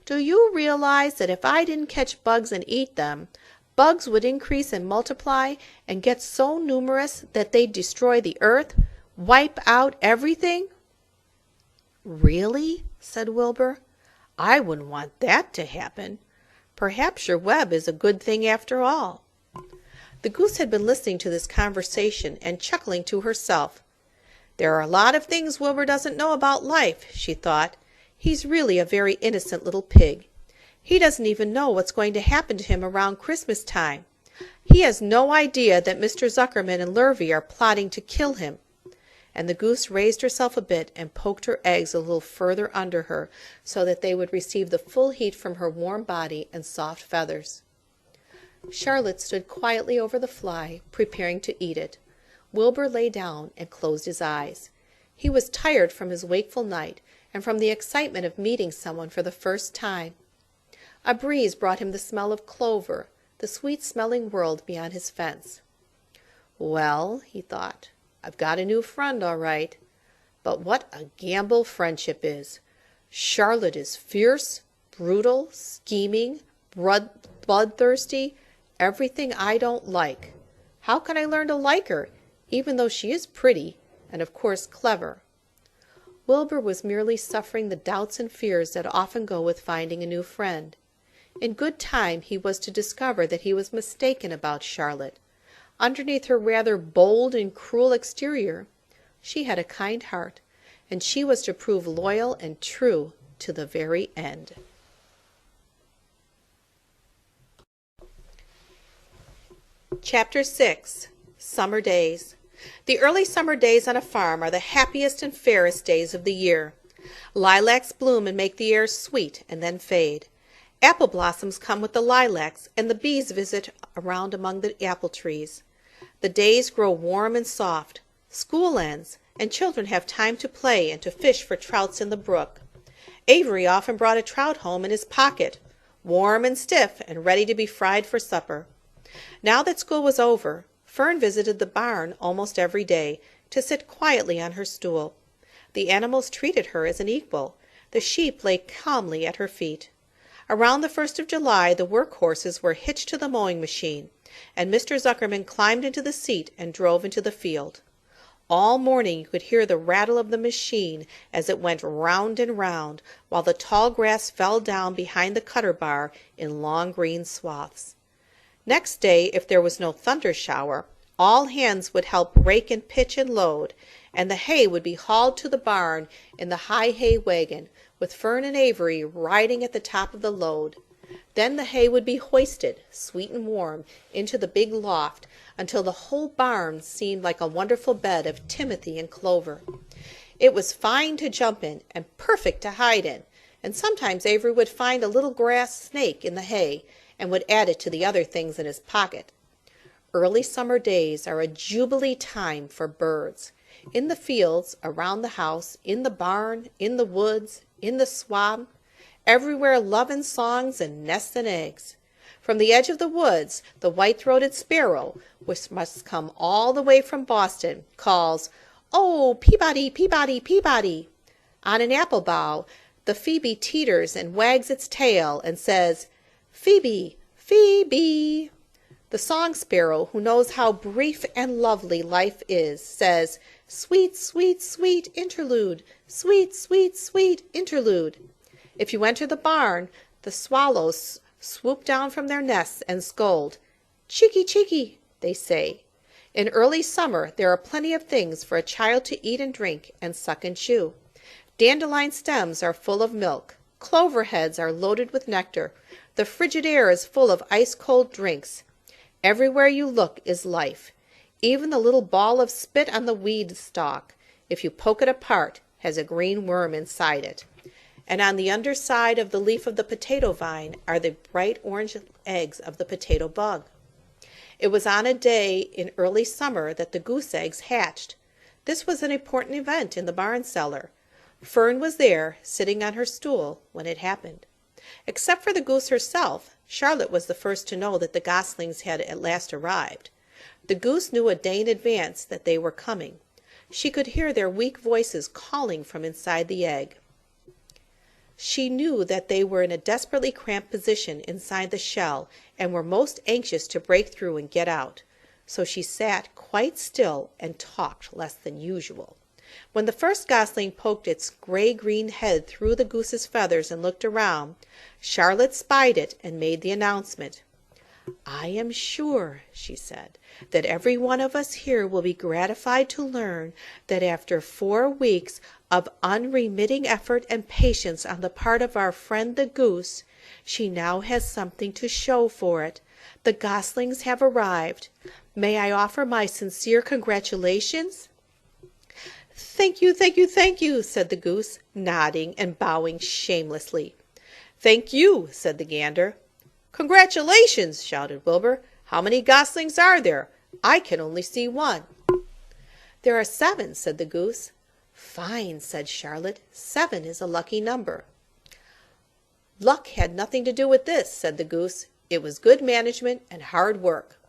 "do you realize that if I didn't catch bugs and eat them, bugs would increase and multiply and get so numerous that they'd destroy the earth, wipe out everything?" "Really?" said Wilbur. "I wouldn't want that to happen. Perhaps your web is a good thing after all." The goose had been listening to this conversation and chuckling to herself. "There are a lot of things Wilbur doesn't know about life," she thought. "He's really a very innocent little pig. He doesn't even know what's going to happen to him around Christmas time. He has no idea that Mr. Zuckerman and Lurvy are plotting to kill him." And the goose raised herself a bit and poked her eggs a little further under her so that they would receive the full heat from her warm body and soft feathers. Charlotte stood quietly over the fly, preparing to eat it. Wilbur lay down and closed his eyes. He was tired from his wakeful night and from the excitement of meeting someone for the first time. A breeze brought him the smell of clover, the sweet-smelling world beyond his fence. "Well," he thought, "I've got a new friend, all right. But what a gamble friendship is! Charlotte is fierce, brutal, scheming, bloodthirsty, everything I don't like. How can I learn to like her, even though she is pretty and, of course, clever?" Wilbur was merely suffering the doubts and fears that often go with finding a new friend. In good time he was to discover that he was mistaken about Charlotte. Underneath her rather bold and cruel exterior, she had a kind heart, and she was to prove loyal and true to the very end. Chapter 6. Summer Days. The early summer days on a farm are the happiest and fairest days of the year. Lilacs bloom and make the air sweet and then fade. Apple blossoms come with the lilacs, and the bees visit around among the apple trees. The days grow warm and soft. School ends, and children have time to play and to fish for trouts in the brook. Avery often brought a trout home in his pocket, warm and stiff and ready to be fried for supper. Now that school was over, Fern visited the barn almost every day to sit quietly on her stool. The animals treated her as an equal. The sheep lay calmly at her feet. Around the 1st of July the work horses were hitched to the mowing machine, and Mr. Zuckerman climbed into the seat and drove into the field. All morning you could hear the rattle of the machine as it went round and round, while the tall grass fell down behind the cutter bar in long green swaths. Next day, if there was no thunder shower, all hands would help rake and pitch and load, and the hay would be hauled to the barn in the high hay wagon, with Fern and Avery riding at the top of the load. Then the hay would be hoisted, sweet and warm, into the big loft, until the whole barn seemed like a wonderful bed of timothy and clover. It was fine to jump in, and perfect to hide in, and sometimes Avery would find a little grass snake in the hay, and would add it to the other things in his pocket. Early summer days are a jubilee time for birds. In the fields, around the house, in the barn, in the woods, in the swamp, everywhere love and songs and nests and eggs. From the edge of the woods, the white-throated sparrow, which must come all the way from Boston, calls, "Oh, Peabody, Peabody, Peabody." On an apple bough, the phoebe teeters and wags its tail and says, "Phoebe, Phoebe." The song sparrow, who knows how brief and lovely life is, says, "Sweet, sweet, sweet interlude, sweet, sweet, sweet interlude." If you enter the barn, the swallows swoop down from their nests and scold. "Cheeky, cheeky," they say. In early summer there are plenty of things for a child to eat and drink and suck and chew. Dandelion stems are full of milk. Clover heads are loaded with nectar. The frigid air is full of ice-cold drinks. Everywhere you look is life. Even the little ball of spit on the weed stalk, if you poke it apart, has a green worm inside it. And on the underside of the leaf of the potato vine are the bright orange eggs of the potato bug. It was on a day in early summer that the goose eggs hatched. This was an important event in the barn cellar. Fern was there, sitting on her stool, when it happened. Except for the goose herself, Charlotte was the first to know that the goslings had at last arrived. The goose knew a day in advance that they were coming. She could hear their weak voices calling from inside the egg. She knew that they were in a desperately cramped position inside the shell and were most anxious to break through and get out. So she sat quite still and talked less than usual. When the first gosling poked its gray-green head through the goose's feathers and looked around, Charlotte spied it and made the announcement. "I am sure," she said, "that every one of us here will be gratified to learn that after 4 weeks of unremitting effort and patience on the part of our friend the goose, she now has something to show for it. The goslings have arrived. May I offer my sincere congratulations?" "Thank you, thank you, thank you," said the goose, nodding and bowing shamelessly. "Thank you," said the gander. "Congratulations!" shouted Wilbur. "How many goslings are there? I can only see one." "There are 7," said the goose. "Fine," said Charlotte. 7 is a lucky number." "Luck had nothing to do with this," said the goose. "It was good management and hard work."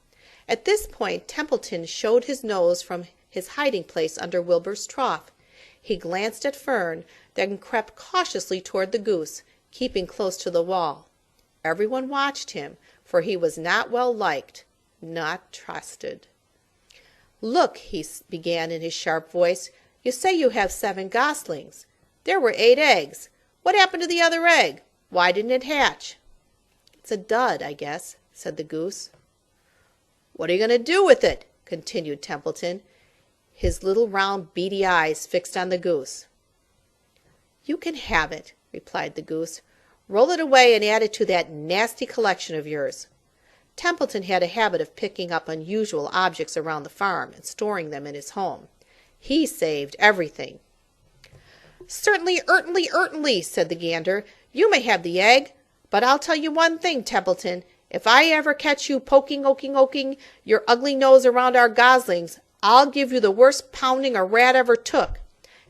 At this point Templeton showed his nose from his hiding place under Wilbur's trough. He glanced at Fern, then crept cautiously toward the goose, keeping close to the wall. Everyone watched him, for he was not well liked, not trusted. "Look," he began in his sharp voice, "you say you have 7 goslings. There were 8 eggs. What happened to the other egg? Why didn't it hatch?" "It's a dud, I guess," said the goose. "What are you going to do with it?" continued Templeton, his little round beady eyes fixed on the goose. "You can have it," replied the goose. "Roll it away and add it to that nasty collection of yours." Templeton had a habit of picking up unusual objects around the farm and storing them in his home. He saved everything. "Certainly, certainly," said the gander. "You may have the egg, but I'll tell you one thing, Templeton. If I ever catch you poking your ugly nose around our goslings, I'll give you the worst pounding a rat ever took."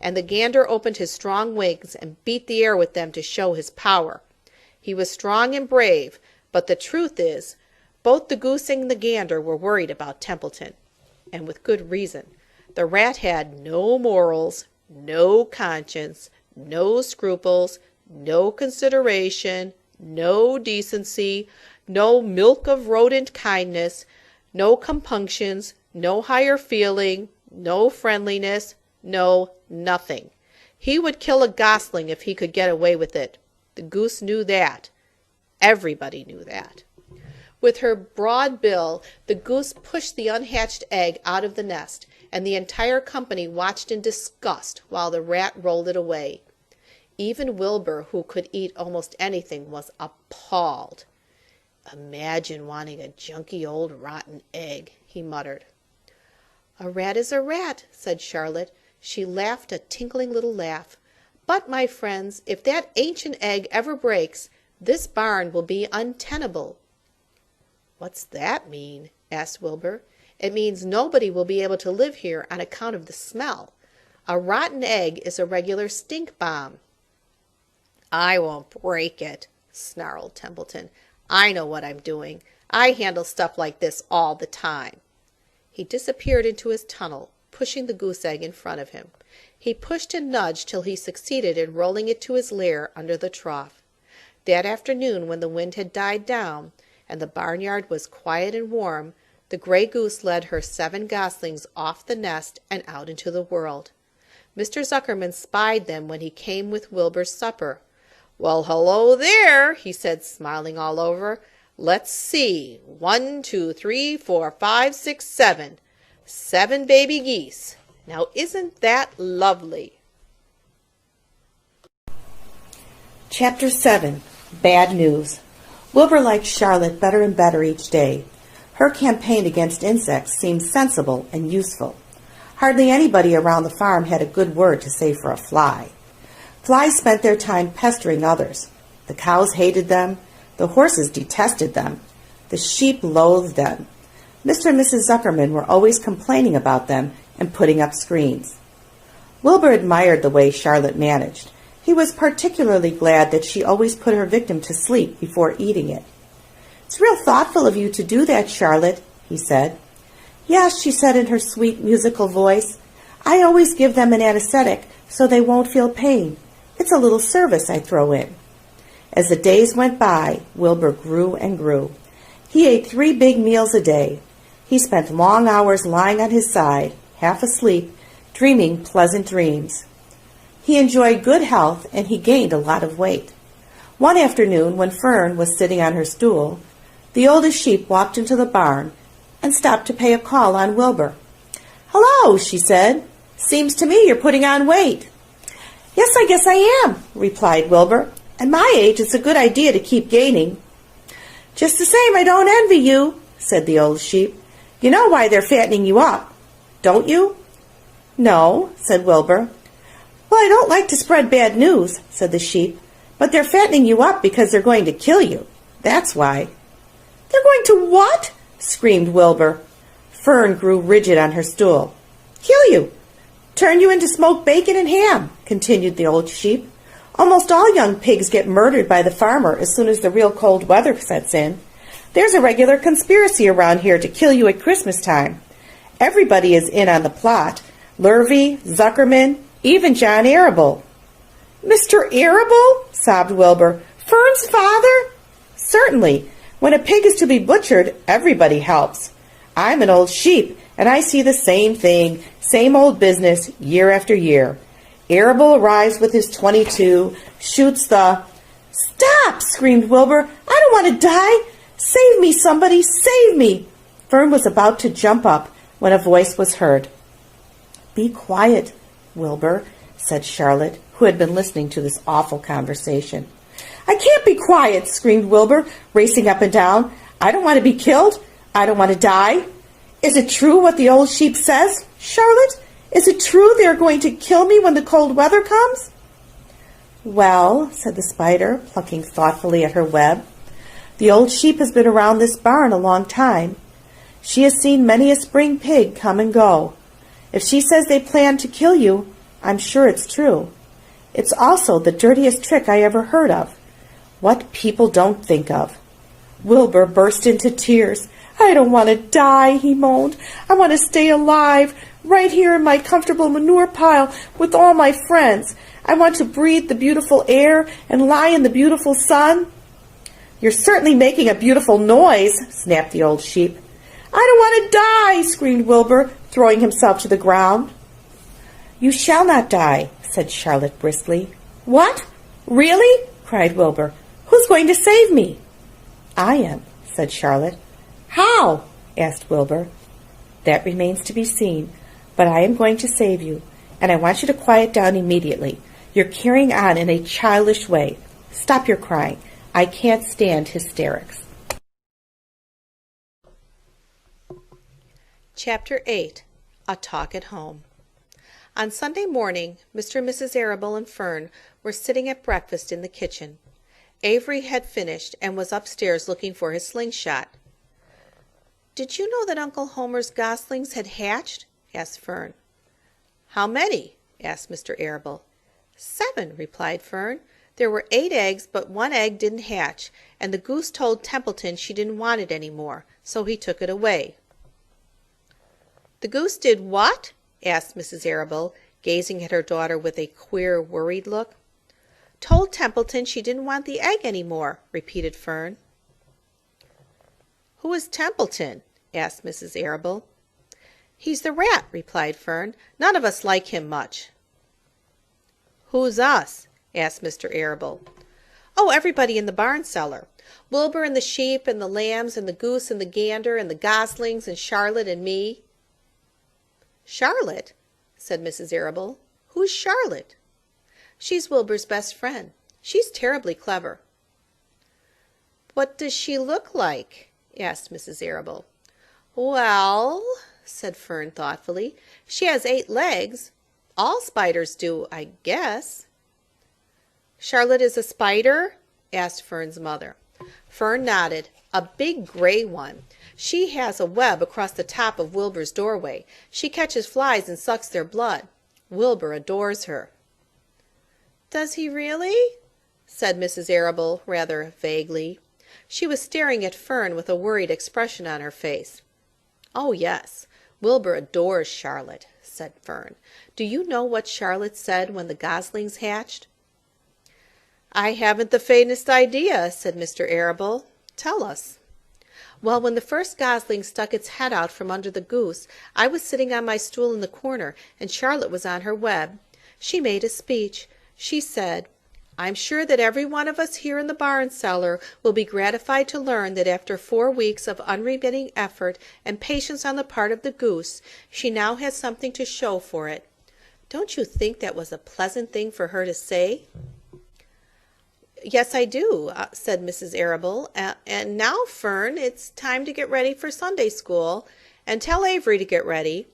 And the gander opened his strong wings and beat the air with them to show his power. He was strong and brave, but the truth is, both the goose and the gander were worried about Templeton, and with good reason. The rat had no morals, no conscience, no scruples, no consideration, no decency, no milk of rodent kindness, no compunctions, no higher feeling, no friendliness, no nothing. He would kill a gosling if he could get away with it. The goose knew that. Everybody knew that. With her broad bill, the goose pushed the unhatched egg out of the nest, and the entire company watched in disgust while the rat rolled it away. Even Wilbur, who could eat almost anything, was appalled. "Imagine wanting a junky old rotten egg," he muttered. "A rat is a rat," said Charlotte. She laughed a tinkling little laugh. "But, my friends, if that ancient egg ever breaks, this barn will be untenable. "What's that mean?" asked Wilbur. "It means nobody will be able to live here on account of the smell. A rotten egg is a regular stink bomb." "I won't break it," snarled Templeton. "I know what I'm doing. I handle stuff like this all the time." He disappeared into his tunnel, pushing the goose egg in front of him. He pushed and nudged till he succeeded in rolling it to his lair under the trough. That afternoon, when the wind had died down, and the barnyard was quiet and warm, the gray goose led her 7 goslings off the nest and out into the world. Mr. Zuckerman spied them when he came with Wilbur's supper. "Well, hello there," he said, smiling all over. "Let's see. 1, 2, 3, 4, 5, 6, 7. 7 baby geese. Now isn't that lovely?" Chapter 7. Bad News. Wilbur liked Charlotte better and better each day. Her campaign against insects seemed sensible and useful. Hardly anybody around the farm had a good word to say for a fly. Flies spent their time pestering others. The cows hated them. The horses detested them. The sheep loathed them. Mr. and Mrs. Zuckerman were always complaining about them and putting up screens. Wilbur admired the way Charlotte managed. He was particularly glad that she always put her victim to sleep before eating it. "It's real thoughtful of you to do that, Charlotte," he said. "Yes," she said in her sweet musical voice. "I always give them an anesthetic so they won't feel pain. It's a little service I throw in." As the days went by, Wilbur grew and grew. He ate 3 big meals a day. He spent long hours lying on his side, half asleep, dreaming pleasant dreams. He enjoyed good health, and he gained a lot of weight. One afternoon, when Fern was sitting on her stool, the oldest sheep walked into the barn and stopped to pay a call on Wilbur. "Hello," she said. "Seems to me you're putting on weight." "Yes, I guess I am," replied Wilbur. "At my age, it's a good idea to keep gaining." "Just the same, I don't envy you," said the old sheep. "You know why they're fattening you up, don't you?" "No," said Wilbur. "Well, I don't like to spread bad news," said the sheep, "but they're fattening you up because they're going to kill you. That's why." "They're going to what?" screamed Wilbur. Fern grew rigid on her stool. "Kill you. Turn you into smoked bacon and ham," continued the old sheep. "Almost all young pigs get murdered by the farmer as soon as the real cold weather sets in. There's a regular conspiracy around here to kill you at Christmas time. Everybody is in on the plot. Lurvy, Zuckerman, even John Arable." "Mr. Arable?" sobbed Wilbur. "Fern's father?" "Certainly. When a pig is to be butchered, everybody helps. I'm an old sheep, and I see the same thing, same old business, year after year. Arable arrives with his .22, shoots the—" "Stop!" screamed Wilbur. "I don't want to die. Save me, somebody, save me!" Fern was about to jump up when a voice was heard. "Be quiet, Wilbur," said Charlotte, who had been listening to this awful conversation. "I can't be quiet," screamed Wilbur, racing up and down. "I don't want to be killed. I don't want to die. Is it true what the old sheep says, Charlotte? Is it true they are going to kill me when the cold weather comes?" "Well," said the spider, plucking thoughtfully at her web, "the old sheep has been around this barn a long time. She has seen many a spring pig come and go. If she says they plan to kill you, I'm sure it's true. It's also the dirtiest trick I ever heard of. What people don't think of." Wilbur burst into tears. "I don't want to die," he moaned. "I want to stay alive, right here in my comfortable manure pile with all my friends. I want to breathe the beautiful air and lie in the beautiful sun." "You're certainly making a beautiful noise," snapped the old sheep. "I don't want to die," screamed Wilbur, throwing himself to the ground. "You shall not die," said Charlotte briskly. "What? Really?" cried Wilbur. "Who's going to save me?" "I am," said Charlotte. "How?" asked Wilbur. "That remains to be seen, but I am going to save you, and I want you to quiet down immediately. You're carrying on in a childish way. Stop your crying. I can't stand hysterics." Chapter 8. A Talk at Home. On Sunday morning, Mr. and Mrs. Arable and Fern were sitting at breakfast in the kitchen. Avery had finished and was upstairs looking for his slingshot. Did you know that Uncle Homer's goslings had hatched? Asked Fern. How many? Asked Mr. Arable. 7, replied Fern. There were 8 eggs, but 1 egg didn't hatch, and the goose told Templeton she didn't want it any more, so he took it away. The goose did what? Asked Mrs. Arable, gazing at her daughter with a queer, worried look. Told Templeton she didn't want the egg any more, repeated Fern. Who is Templeton? Asked Mrs. Arable. He's the rat, replied Fern. None of us like him much. Who's us? Asked Mr. Arable. Oh, everybody in the barn cellar. Wilbur and the sheep and the lambs and the goose and the gander and the goslings and Charlotte and me. Charlotte? Said Mrs. Arable. Who's Charlotte? She's Wilbur's best friend. She's terribly clever. What does she look like? Asked Mrs. Arable. Well, said Fern thoughtfully, she has 8 legs. All spiders do, I guess. Charlotte is a spider? Asked Fern's mother. Fern nodded. A big gray one. She has a web across the top of Wilbur's doorway. She catches flies and sucks their blood. Wilbur adores her. Does he really? Said Mrs. Arable rather vaguely. She was staring at Fern with a worried expression on her face. Oh, yes, Wilbur adores Charlotte, said Fern. Do you know what Charlotte said when the goslings hatched? I haven't the faintest idea, said Mr. Arable. Tell us. Well, when the first gosling stuck its head out from under the goose, I was sitting on my stool in the corner, and Charlotte was on her web. She made a speech. She said, I'm sure that every one of us here in the barn cellar will be gratified to learn that after 4 weeks of unremitting effort and patience on the part of the goose, she now has something to show for it. Don't you think that was a pleasant thing for her to say? Yes, I do, said Mrs. Arable. And now, Fern, it's time to get ready for Sunday school, and tell Avery to get ready.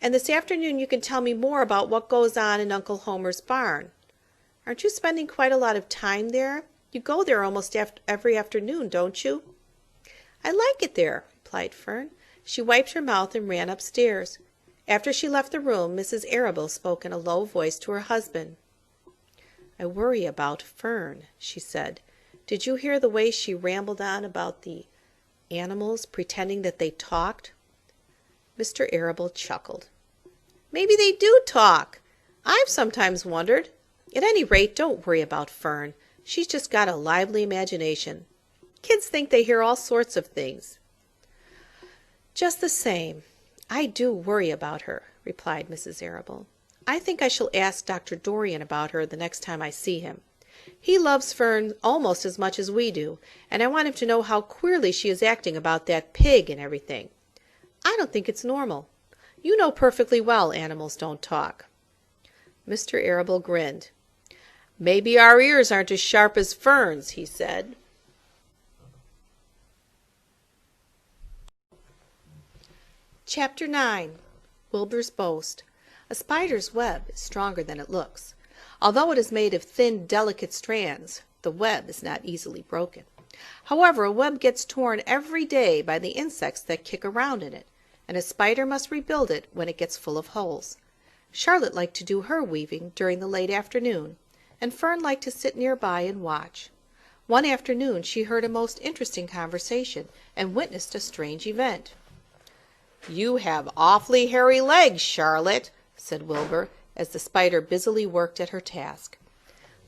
And this afternoon you can tell me more about what goes on in Uncle Homer's barn. Aren't you spending quite a lot of time there? You go there almost every afternoon, don't you? I like it there, replied Fern. She wiped her mouth and ran upstairs. After she left the room, Mrs. Arable spoke in a low voice to her husband. I worry about Fern, she said. Did you hear the way she rambled on about the animals, pretending that they talked? Mr. Arable chuckled. Maybe they do talk. I've sometimes wondered. At any rate, don't worry about Fern. She's just got a lively imagination. Kids think they hear all sorts of things. Just the same, I do worry about her, replied Mrs. Arable. I think I shall ask Dr. Dorian about her the next time I see him. He loves Fern almost as much as we do, and I want him to know how queerly she is acting about that pig and everything. I don't think it's normal. You know perfectly well animals don't talk. Mr. Arable grinned. Maybe our ears aren't as sharp as Fern's, he said. Chapter 9. Wilbur's Boast. A spider's web is stronger than it looks. Although it is made of thin, delicate strands, the web is not easily broken. However, a web gets torn every day by the insects that kick around in it, and a spider must rebuild it when it gets full of holes. Charlotte liked to do her weaving during the late afternoon, and Fern liked to sit nearby and watch. One afternoon she heard a most interesting conversation and witnessed a strange event. You have awfully hairy legs, Charlotte, said Wilbur, as the spider busily worked at her task.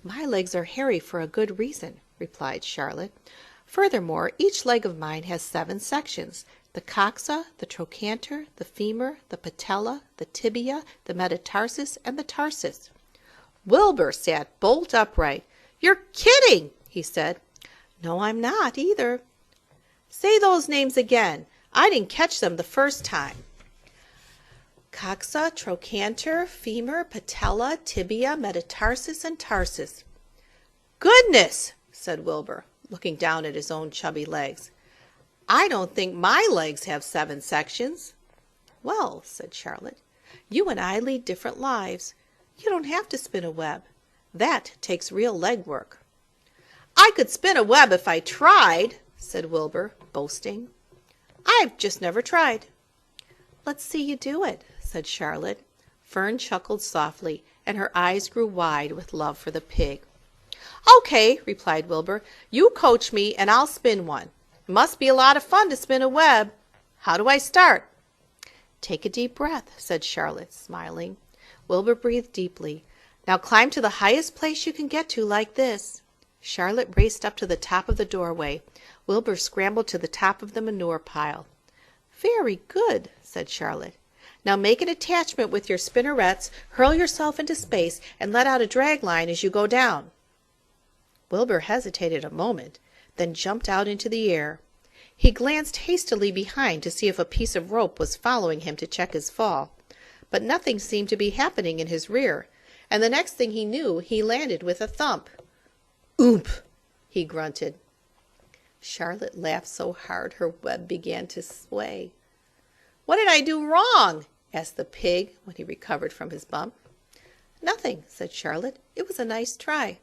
My legs are hairy for a good reason, replied Charlotte. Furthermore, each leg of mine has 7 sections, the coxa, the trochanter, the femur, the patella, the tibia, the metatarsus, and the tarsus. Wilbur sat bolt upright. You're kidding, he said. No, I'm not either. Say those names again. I didn't catch them the first time. Coxa, trochanter, femur, patella, tibia, metatarsus, and tarsus. Goodness, said Wilbur, looking down at his own chubby legs. I don't think my legs have 7 sections. Well, said Charlotte, you and I lead different lives. You don't have to spin a web. That takes real leg work. I could spin a web if I tried, said Wilbur, boasting. I've just never tried." "Let's see you do it," said Charlotte. Fern chuckled softly, and her eyes grew wide with love for the pig. "Okay," replied Wilbur. "You coach me, and I'll spin one. It must be a lot of fun to spin a web. How do I start?" "Take a deep breath," said Charlotte, smiling. Wilbur breathed deeply. "Now climb to the highest place you can get to, like this." Charlotte raced up to the top of the doorway. Wilbur scrambled to the top of the manure pile. "Very good," said Charlotte. "Now make an attachment with your spinnerets, hurl yourself into space, and let out a drag line as you go down." Wilbur hesitated a moment, then jumped out into the air. He glanced hastily behind to see if a piece of rope was following him to check his fall, but nothing seemed to be happening in his rear, and the next thing he knew he landed with a thump. "Oomp!" he grunted. Charlotte laughed so hard her web began to sway. "What did I do wrong?" asked the pig when he recovered from his bump. "Nothing," said Charlotte. "It was a nice try."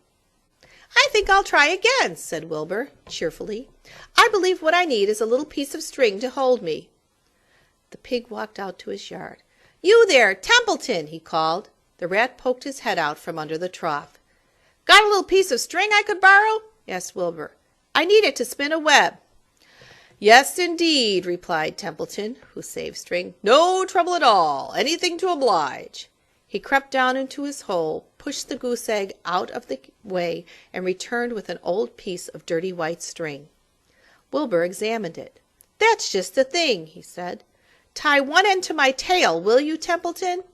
"I think I'll try again," said Wilbur cheerfully. "I believe what I need is a little piece of string to hold me." The pig walked out to his yard. "You there, Templeton!" he called. The rat poked his head out from under the trough. "Got a little piece of string I could borrow?" asked Wilbur. "I need it to spin a web." "Yes, indeed," replied Templeton, who saved string. "No trouble at all. Anything to oblige." He crept down into his hole, pushed the goose egg out of the way, and returned with an old piece of dirty white string. Wilbur examined it. "That's just the thing," he said. "Tie one end to my tail, will you, Templeton?"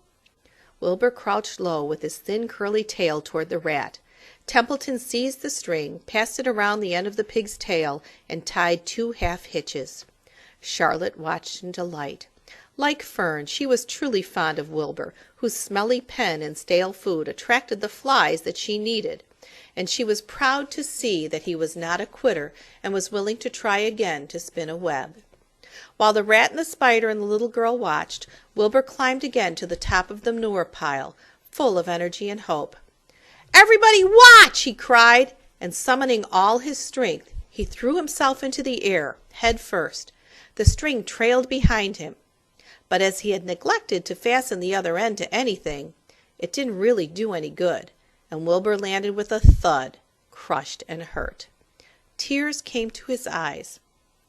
Wilbur crouched low with his thin curly tail toward the rat. Templeton seized the string, passed it around the end of the pig's tail, and tied 2 half hitches. Charlotte watched in delight. Like Fern, she was truly fond of Wilbur, whose smelly pen and stale food attracted the flies that she needed, and she was proud to see that he was not a quitter and was willing to try again to spin a web. While the rat and the spider and the little girl watched, Wilbur climbed again to the top of the manure pile, full of energy and hope. "Everybody watch!" he cried, and summoning all his strength, he threw himself into the air, head first. The string trailed behind him. But as he had neglected to fasten the other end to anything, it didn't really do any good, and Wilbur landed with a thud, crushed and hurt. Tears came to his eyes.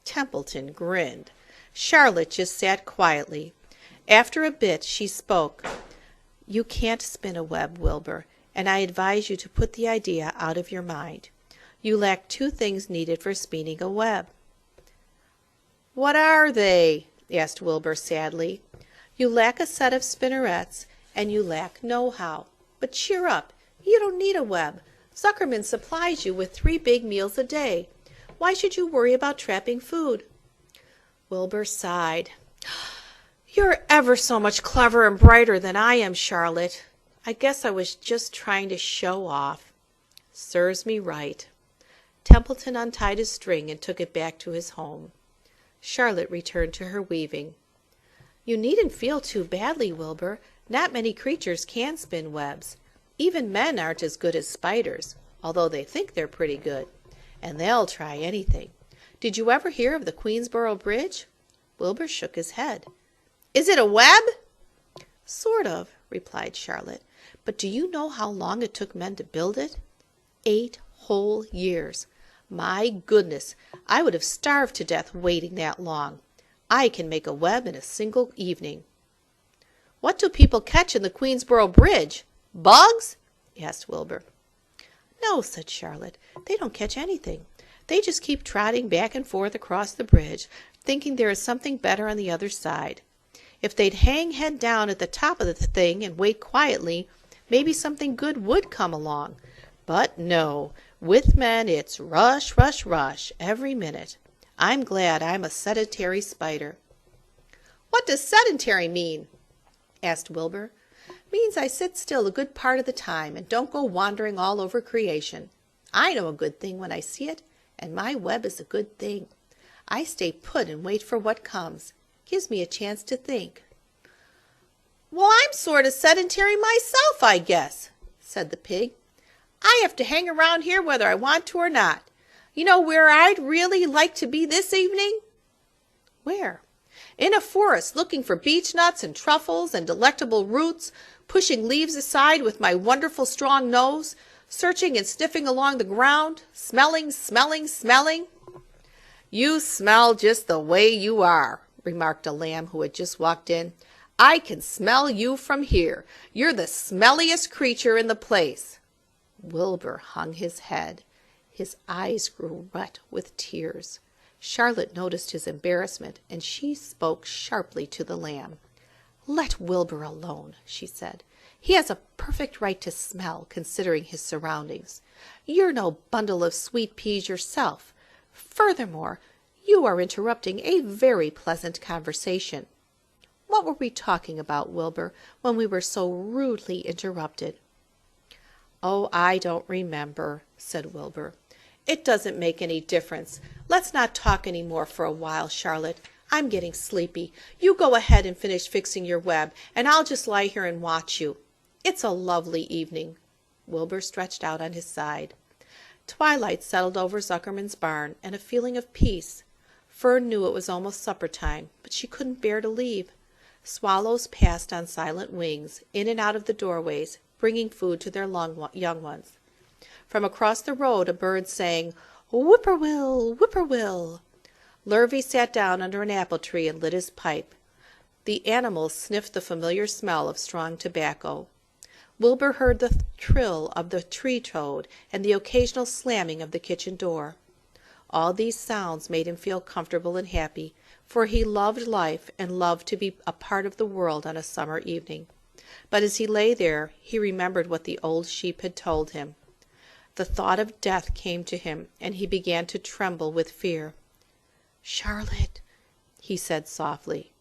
Templeton grinned. Charlotte just sat quietly. After a bit she spoke. "You can't spin a web, Wilbur, and I advise you to put the idea out of your mind. You lack 2 things needed for spinning a web." "What are they?" asked Wilbur sadly. "You lack a set of spinnerets, and you lack know-how. But cheer up, you don't need a web. Zuckerman supplies you with 3 big meals a day. Why should you worry about trapping food?" Wilbur sighed. "You're ever so much cleverer and brighter than I am, Charlotte. I guess I was just trying to show off." "Serves me right." Templeton untied his string and took it back to his home. Charlotte returned to her weaving. "You needn't feel too badly, Wilbur. Not many creatures can spin webs. Even men aren't as good as spiders, although they think they're pretty good. And they'll try anything. Did you ever hear of the Queensboro Bridge?" Wilbur shook his head. "Is it a web?" "Sort of," replied Charlotte. "But do you know how long it took men to build it? 8 whole years. My goodness, I would have starved to death waiting that long. I can make a web in a single evening." "What do people catch in the Queensboro Bridge? Bugs?" asked Wilbur. "No," said Charlotte. "They don't catch anything. They just keep trotting back and forth across the bridge, thinking there is something better on the other side. If they'd hang head down at the top of the thing and wait quietly, maybe something good would come along. But no, with men it's rush, rush, rush every minute. I'm glad I'm a sedentary spider." "What does sedentary mean?" asked Wilbur. "Means I sit still a good part of the time and don't go wandering all over creation. I know a good thing when I see it, and my web is a good thing. I stay put and wait for what comes. Gives me a chance to think." "Well, I'm sort of sedentary myself, I guess," said the pig. "I have to hang around here whether I want to or not. You know where I'd really like to be this evening?" Where? In a forest, looking for beech nuts and truffles and delectable roots, pushing leaves aside with my wonderful strong nose, searching and sniffing along the ground, smelling, smelling, smelling. You smell just the way you are, remarked a lamb who had just walked in. I can smell you from here. You're the smelliest creature in the place. Wilbur hung his head. His eyes grew wet with tears. Charlotte noticed his embarrassment, and she spoke sharply to the lamb. Let Wilbur alone, she said. He has a perfect right to smell, considering his surroundings. You're no bundle of sweet peas yourself. Furthermore, you are interrupting a very pleasant conversation. What were we talking about, Wilbur, when we were so rudely interrupted? Oh, I don't remember, said Wilbur. It doesn't make any difference. Let's not talk any more for a while, Charlotte. I'm getting sleepy. You go ahead and finish fixing your web, and I'll just lie here and watch you. It's a lovely evening. Wilbur stretched out on his side. Twilight settled over Zuckerman's barn, and a feeling of peace. Fern knew it was almost supper time, but she couldn't bear to leave. Swallows passed on silent wings, in and out of the doorways, bringing food to their young ones. From across the road a bird sang, "Whippoorwill, whippoorwill." Lurvy sat down under an apple tree and lit his pipe. The animals sniffed the familiar smell of strong tobacco. Wilbur heard the trill of the tree toad and the occasional slamming of the kitchen door. All these sounds made him feel comfortable and happy, for he loved life and loved to be a part of the world on a summer evening. But as he lay there, he remembered what the old sheep had told him. The thought of death came to him, and he began to tremble with fear. "Charlotte," he said softly.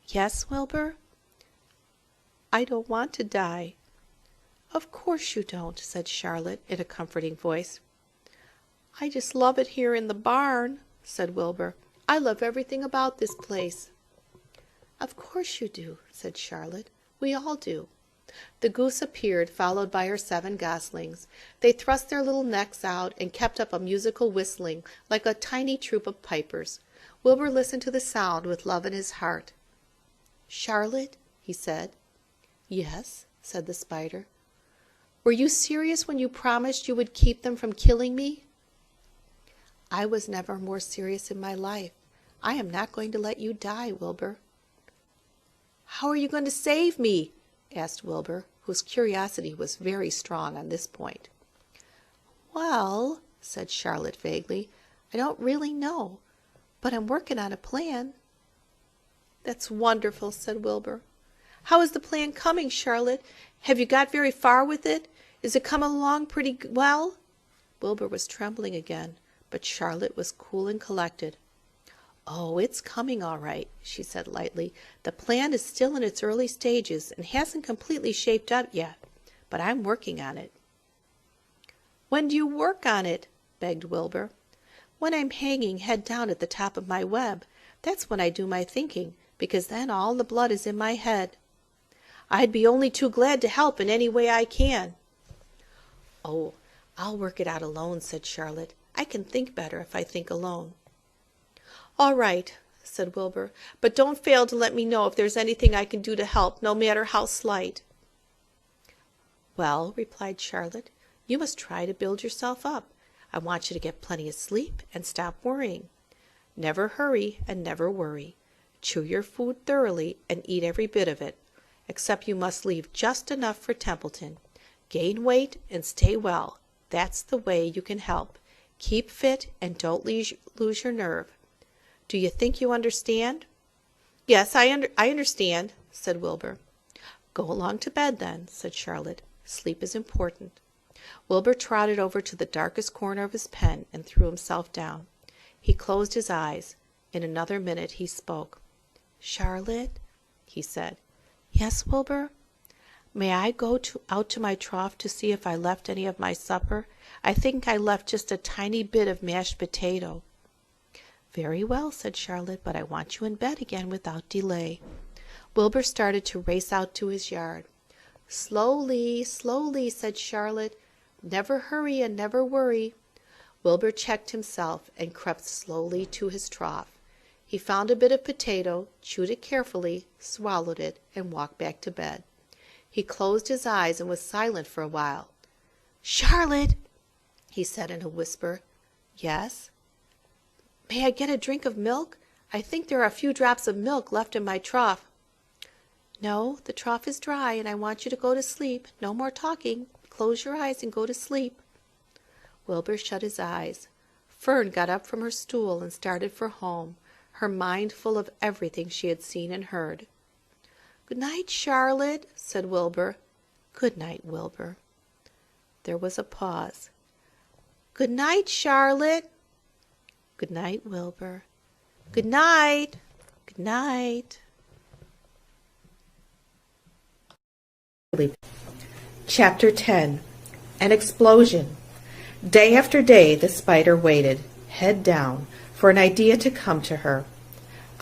"Yes, Wilbur?" "I don't want to die." "Of course you don't," said Charlotte in a comforting voice. "I just love it here in the barn," said Wilbur. "I love everything about this place." "Of course you do," said Charlotte. "We all do." The goose appeared, followed by her 7 goslings. They thrust their little necks out and kept up a musical whistling like a tiny troop of pipers. Wilbur listened to the sound with love in his heart. "Charlotte," he said. "Yes," said the spider. "Were you serious when you promised you would keep them from killing me?" "I was never more serious in my life. I am not going to let you die, Wilbur." "How are you going to save me?" asked Wilbur, whose curiosity was very strong on this point. "Well," said Charlotte vaguely, "I don't really know, but I'm working on a plan." "That's wonderful," said Wilbur. "How is the plan coming, Charlotte? Have you got very far with it? Is it coming along pretty well?" Wilbur was trembling again, but Charlotte was cool and collected. "Oh, it's coming all right," she said lightly. "The plan is still in its early stages and hasn't completely shaped up yet, but I'm working on it." "When do you work on it?" begged Wilbur. "When I'm hanging head down at the top of my web. That's when I do my thinking, because then all the blood is in my head." "I'd be only too glad to help in any way I can." "Oh, I'll work it out alone," said Charlotte. "I can think better if I think alone." "All right," said Wilbur, "but don't fail to let me know if there's anything I can do to help, no matter how slight." "Well," replied Charlotte, "you must try to build yourself up. I want you to get plenty of sleep and stop worrying. Never hurry and never worry. Chew your food thoroughly and eat every bit of it, except you must leave just enough for Templeton. Gain weight and stay well. That's the way you can help. Keep fit and don't lose your nerve. Do you think you understand?" "Yes, I understand," said Wilbur. "Go along to bed then," said Charlotte. "Sleep is important." Wilbur trotted over to the darkest corner of his pen and threw himself down. He closed his eyes. In another minute he spoke. "Charlotte," he said. "Yes, Wilbur?" "May I go out to my trough to see if I left any of my supper? I think I left just a tiny bit of mashed potato." "Very well," said Charlotte, "but I want you in bed again without delay." Wilbur started to race out to his yard. "Slowly, slowly," said Charlotte. "Never hurry and never worry." Wilbur checked himself and crept slowly to his trough. He found a bit of potato, chewed it carefully, swallowed it, and walked back to bed. He closed his eyes and was silent for a while. "Charlotte," he said in a whisper. "Yes?" "May I get a drink of milk? I think there are a few drops of milk left in my trough." "No, the trough is dry, and I want you to go to sleep. No more talking. Close your eyes and go to sleep." Wilbur shut his eyes. Fern got up from her stool and started for home, her mind full of everything she had seen and heard. "Good night, Charlotte," said Wilbur. "Good night, Wilbur." There was a pause. "Good night, Charlotte." "Good night, Wilbur." "Good night. Good night." Chapter 10. An Explosion. Day after day the spider waited, head down, for an idea to come to her.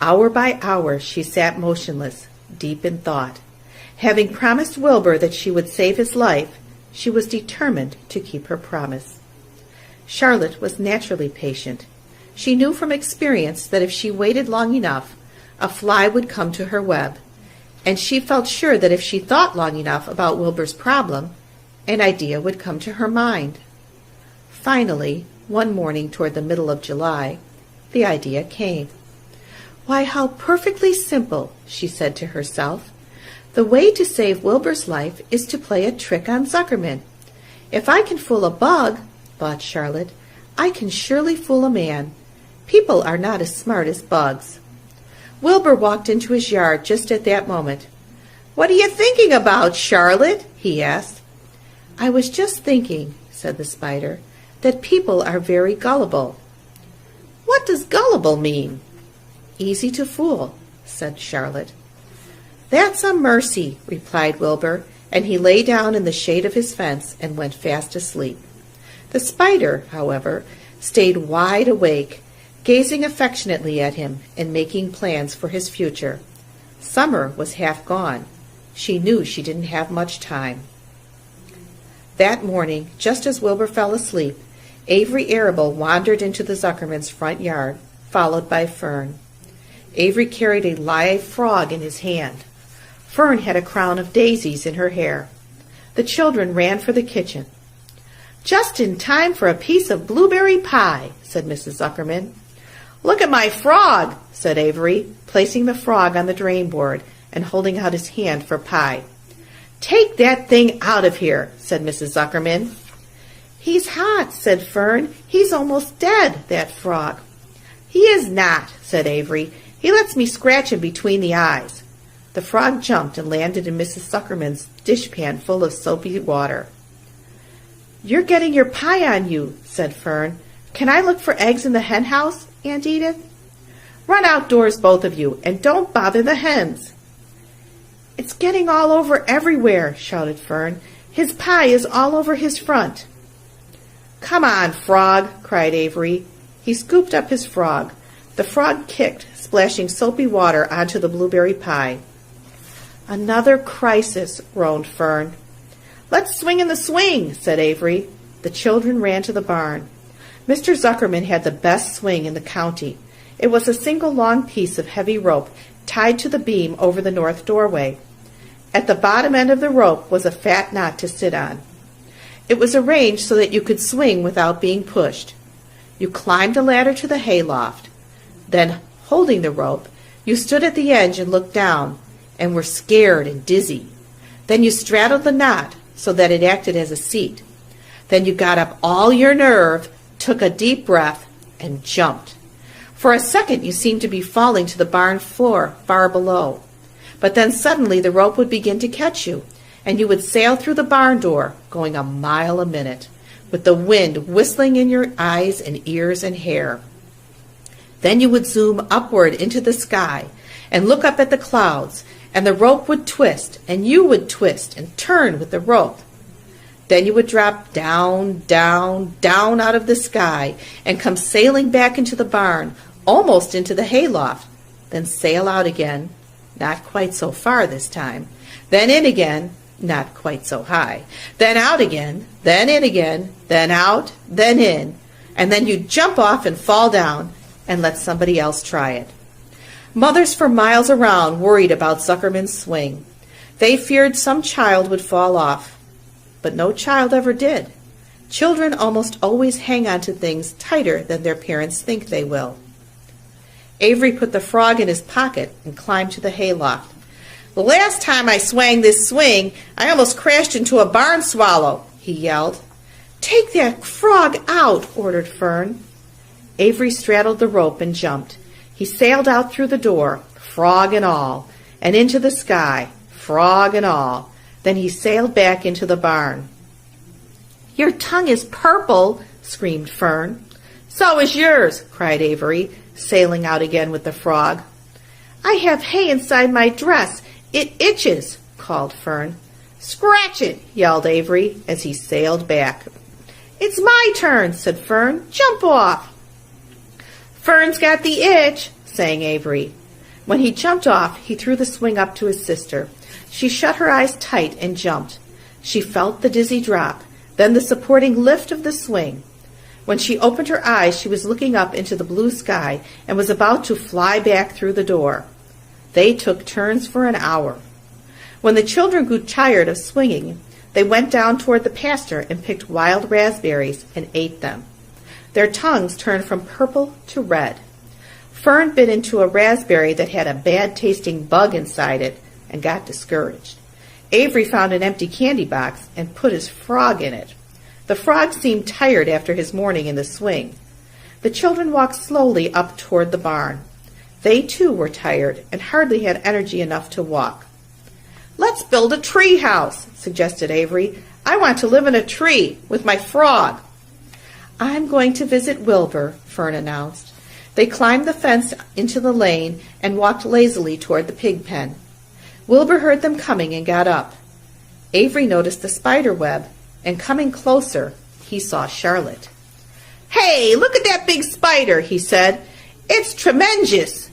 Hour by hour she sat motionless, deep in thought. Having promised Wilbur that she would save his life, she was determined to keep her promise. Charlotte was naturally patient. She knew from experience that if she waited long enough, a fly would come to her web, and she felt sure that if she thought long enough about Wilbur's problem, an idea would come to her mind. Finally, one morning toward the middle of July, the idea came. "Why, how perfectly simple," she said to herself. "The way to save Wilbur's life is to play a trick on Zuckerman. If I can fool a bug," thought Charlotte, "I can surely fool a man. People are not as smart as bugs." Wilbur walked into his yard just at that moment. "What are you thinking about, Charlotte?" he asked. "I was just thinking," said the spider, "that people are very gullible." "What does gullible mean?" "Easy to fool," said Charlotte. "That's a mercy," replied Wilbur, and he lay down in the shade of his fence and went fast asleep. The spider, however, stayed wide awake, gazing affectionately at him and making plans for his future. Summer was half gone. She knew she didn't have much time. That morning, just as Wilbur fell asleep, Avery Arable wandered into the Zuckermans' front yard, followed by Fern. Avery carried a live frog in his hand. Fern had a crown of daisies in her hair. The children ran for the kitchen. "Just in time for a piece of blueberry pie," said Mrs. Zuckerman. "Look at my frog," said Avery, placing the frog on the drain board and holding out his hand for pie. "Take that thing out of here," said Mrs. Zuckerman. "He's hot," said Fern. "He's almost dead, that frog." "He is not," said Avery. "He lets me scratch him between the eyes." The frog jumped and landed in Mrs. Zuckerman's dishpan full of soapy water. "You're getting your pie on you," said Fern. "Can I look for eggs in the hen house, Aunt Edith?" "Run outdoors, both of you, and don't bother the hens." "It's getting all over everywhere," shouted Fern. "His pie is all over his front." "Come on, frog," cried Avery. He scooped up his frog. The frog kicked, splashing soapy water onto the blueberry pie. "Another crisis," groaned Fern. "Let's swing in the swing," said Avery. The children ran to the barn. Mr. Zuckerman had the best swing in the county. It was a single long piece of heavy rope tied to the beam over the north doorway. At the bottom end of the rope was a fat knot to sit on. It was arranged so that you could swing without being pushed. You climbed the ladder to the hayloft. Then, holding the rope, you stood at the edge and looked down, and were scared and dizzy. Then you straddled the knot so that it acted as a seat. Then you got up all your nerve, took a deep breath, and jumped. For a second you seemed to be falling to the barn floor far below. But then suddenly the rope would begin to catch you, and you would sail through the barn door, going a mile a minute, with the wind whistling in your eyes and ears and hair. Then you would zoom upward into the sky and look up at the clouds, and the rope would twist, and you would twist and turn with the rope. Then you would drop down, down, down out of the sky and come sailing back into the barn, almost into the hayloft, then sail out again, not quite so far this time, then in again, not quite so high, then out again, then in again, then out, then in, and then you jump off and fall down and let somebody else try it. Mothers for miles around worried about Zuckerman's swing. They feared some child would fall off, but no child ever did. Children almost always hang on to things tighter than their parents think they will. Avery put the frog in his pocket and climbed to the hayloft. "The last time I swang this swing, I almost crashed into a barn swallow," he yelled. "Take that frog out," ordered Fern. Avery straddled the rope and jumped. He sailed out through the door, frog and all, and into the sky, frog and all. Then he sailed back into the barn. "Your tongue is purple," screamed Fern. "So is yours," cried Avery, sailing out again with the frog. "I have hay inside my dress. It itches," called Fern. "Scratch it," yelled Avery as he sailed back. "It's my turn," said Fern. "Jump off." "Fern's got the itch," sang Avery. When he jumped off, he threw the swing up to his sister. She shut her eyes tight and jumped. She felt the dizzy drop, then the supporting lift of the swing. When she opened her eyes, she was looking up into the blue sky and was about to fly back through the door. They took turns for an hour. When the children grew tired of swinging, they went down toward the pasture and picked wild raspberries and ate them. Their tongues turned from purple to red. Fern bit into a raspberry that had a bad-tasting bug inside it and got discouraged. Avery found an empty candy box and put his frog in it. The frog seemed tired after his morning in the swing. The children walked slowly up toward the barn. They, too, were tired and hardly had energy enough to walk. "Let's build a tree house," suggested Avery. "I want to live in a tree with my frog." "I'm going to visit Wilbur," Fern announced. They climbed the fence into the lane and walked lazily toward the pig pen. Wilbur heard them coming and got up. Avery noticed the spider web, and coming closer, he saw Charlotte. "Hey, look at that big spider," he said. "It's tremendous."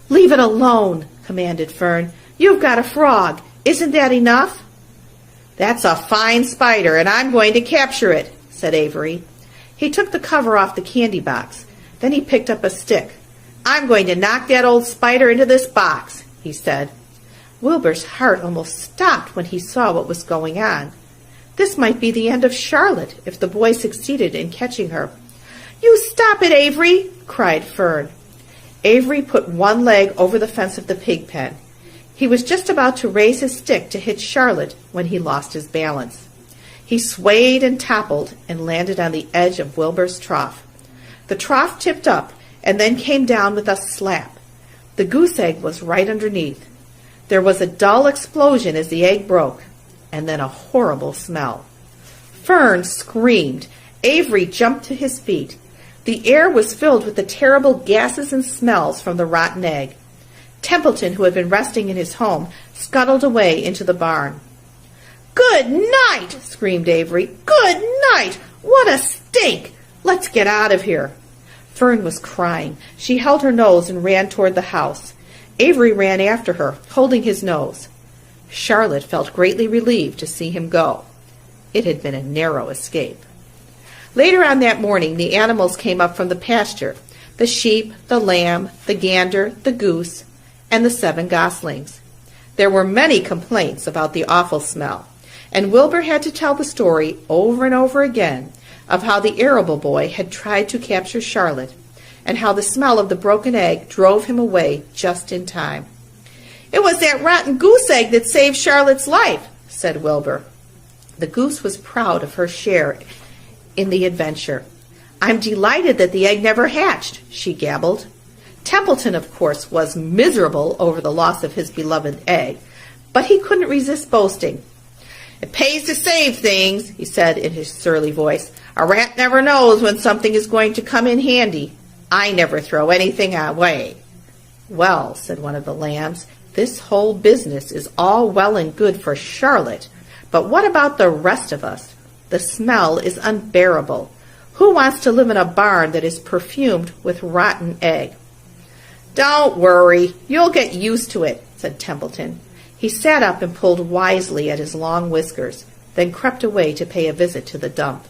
"Leave it alone," commanded Fern. "You've got a frog. Isn't that enough?" "That's a fine spider, and I'm going to capture it," said Avery. He took the cover off the candy box. Then he picked up a stick. "I'm going to knock that old spider into this box," he said. Wilbur's heart almost stopped when he saw what was going on. This might be the end of Charlotte if the boy succeeded in catching her. "You stop it, Avery!" cried Fern. Avery put one leg over the fence of the pig pen. He was just about to raise his stick to hit Charlotte when he lost his balance. He swayed and toppled and landed on the edge of Wilbur's trough. The trough tipped up and then came down with a slap. The goose egg was right underneath. There was a dull explosion as the egg broke, and then a horrible smell. Fern screamed. Avery jumped to his feet. The air was filled with the terrible gases and smells from the rotten egg. Templeton, who had been resting in his home, scuttled away into the barn. "Good night!" screamed Avery. "Good night! What a stink! Let's get out of here." Fern was crying. She held her nose and ran toward the house. Avery ran after her, holding his nose. Charlotte felt greatly relieved to see him go. It had been a narrow escape. Later on that morning, the animals came up from the pasture, the sheep, the lamb, the gander, the goose, and the 7 goslings. There were many complaints about the awful smell, and Wilbur had to tell the story over and over again of how the arable boy had tried to capture Charlotte, and how the smell of the broken egg drove him away just in time. "It was that rotten goose egg that saved Charlotte's life," said Wilbur. The goose was proud of her share in the adventure. "I'm delighted that the egg never hatched," she gabbled. Templeton, of course, was miserable over the loss of his beloved egg, but he couldn't resist boasting. "It pays to save things," he said in his surly voice. "A rat never knows when something is going to come in handy. I never throw anything away." "Well," said one of the lambs, "this whole business is all well and good for Charlotte, but what about the rest of us? The smell is unbearable. Who wants to live in a barn that is perfumed with rotten egg?" "Don't worry, you'll get used to it," said Templeton. He sat up and pulled wisely at his long whiskers, then crept away to pay a visit to the dump.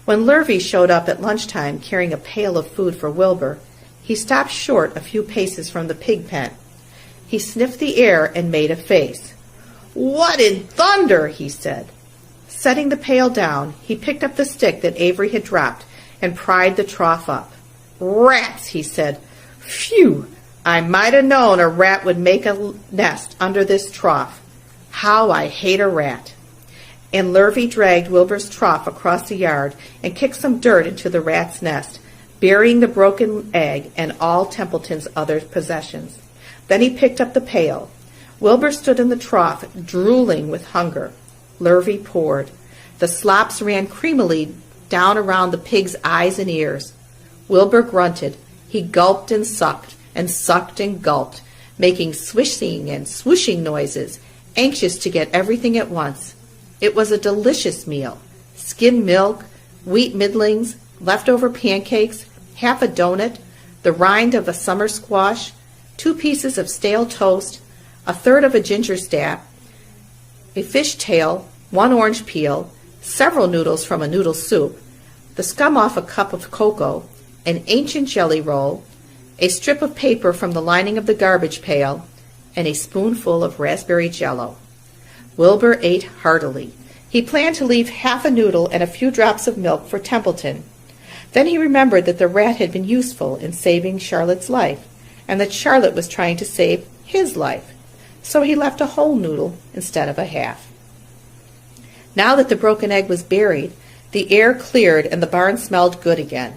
When Lurvy showed up at lunchtime carrying a pail of food for Wilbur, He stopped short a few paces from the pig pen. He sniffed the air and made a face. "What in thunder?" he said. Setting the pail down, he picked up the stick that Avery had dropped and pried the trough up. "Rats," he said. "Phew! I might have known a rat would make a nest under this trough. How I hate a rat." And Lurvy dragged Wilbur's trough across the yard and kicked some dirt into the rat's nest, burying the broken egg and all Templeton's other possessions. Then he picked up the pail. Wilbur stood in the trough, drooling with hunger. Lurvy poured. The slops ran creamily down around the pig's eyes and ears. Wilbur grunted. He gulped and sucked and gulped, making swishing and swooshing noises, anxious to get everything at once. It was a delicious meal. Skimmed milk, wheat middlings, leftover pancakes, half a donut, the rind of a summer squash, 2 pieces of stale toast, a third of a ginger snap, a fish tail, 1 orange peel, several noodles from a noodle soup, the scum off a cup of cocoa, an ancient jelly roll, a strip of paper from the lining of the garbage pail, and a spoonful of raspberry jello. Wilbur ate heartily. He planned to leave half a noodle and a few drops of milk for Templeton. Then he remembered that the rat had been useful in saving Charlotte's life, and that Charlotte was trying to save his life. So he left a whole noodle instead of a half. Now that the broken egg was buried, the air cleared and the barn smelled good again.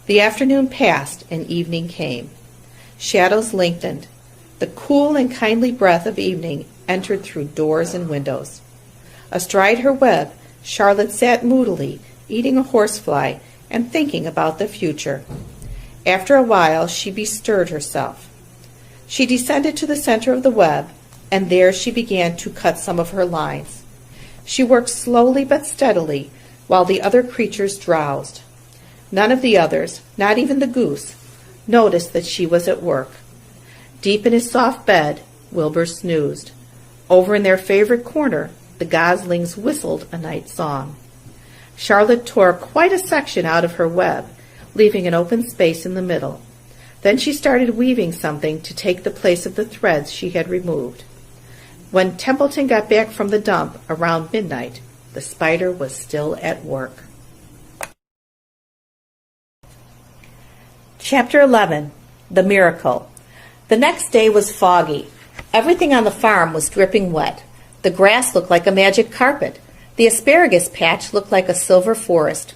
The afternoon passed and evening came. Shadows lengthened. The cool and kindly breath of evening entered through doors and windows. Astride her web, Charlotte sat moodily, eating a horsefly and thinking about the future. After a while, she bestirred herself. She descended to the center of the web, and there she began to cut some of her lines. She worked slowly but steadily, while the other creatures drowsed. None of the others, not even the goose, noticed that she was at work. Deep in his soft bed, Wilbur snoozed. Over in their favorite corner, the goslings whistled a night song. Charlotte tore quite a section out of her web, leaving an open space in the middle. Then she started weaving something to take the place of the threads she had removed. When Templeton got back from the dump around midnight, the spider was still at work. Chapter 11. The Miracle. The next day was foggy. Everything on the farm was dripping wet. The grass looked like a magic carpet. The asparagus patch looked like a silver forest.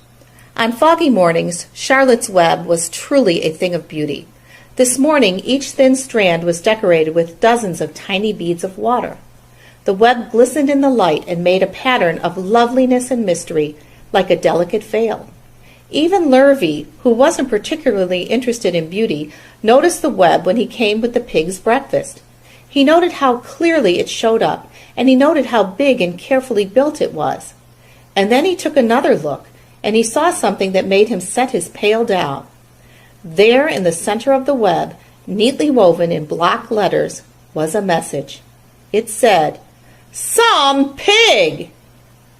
On foggy mornings, Charlotte's web was truly a thing of beauty. This morning, each thin strand was decorated with dozens of tiny beads of water. The web glistened in the light and made a pattern of loveliness and mystery, like a delicate veil. Even Lurvy, who wasn't particularly interested in beauty, noticed the web when he came with the pig's breakfast. He noted how clearly it showed up, and he noted how big and carefully built it was. And then he took another look, and he saw something that made him set his pail down. There in the center of the web, neatly woven in block letters, was a message. It said, "Some pig!"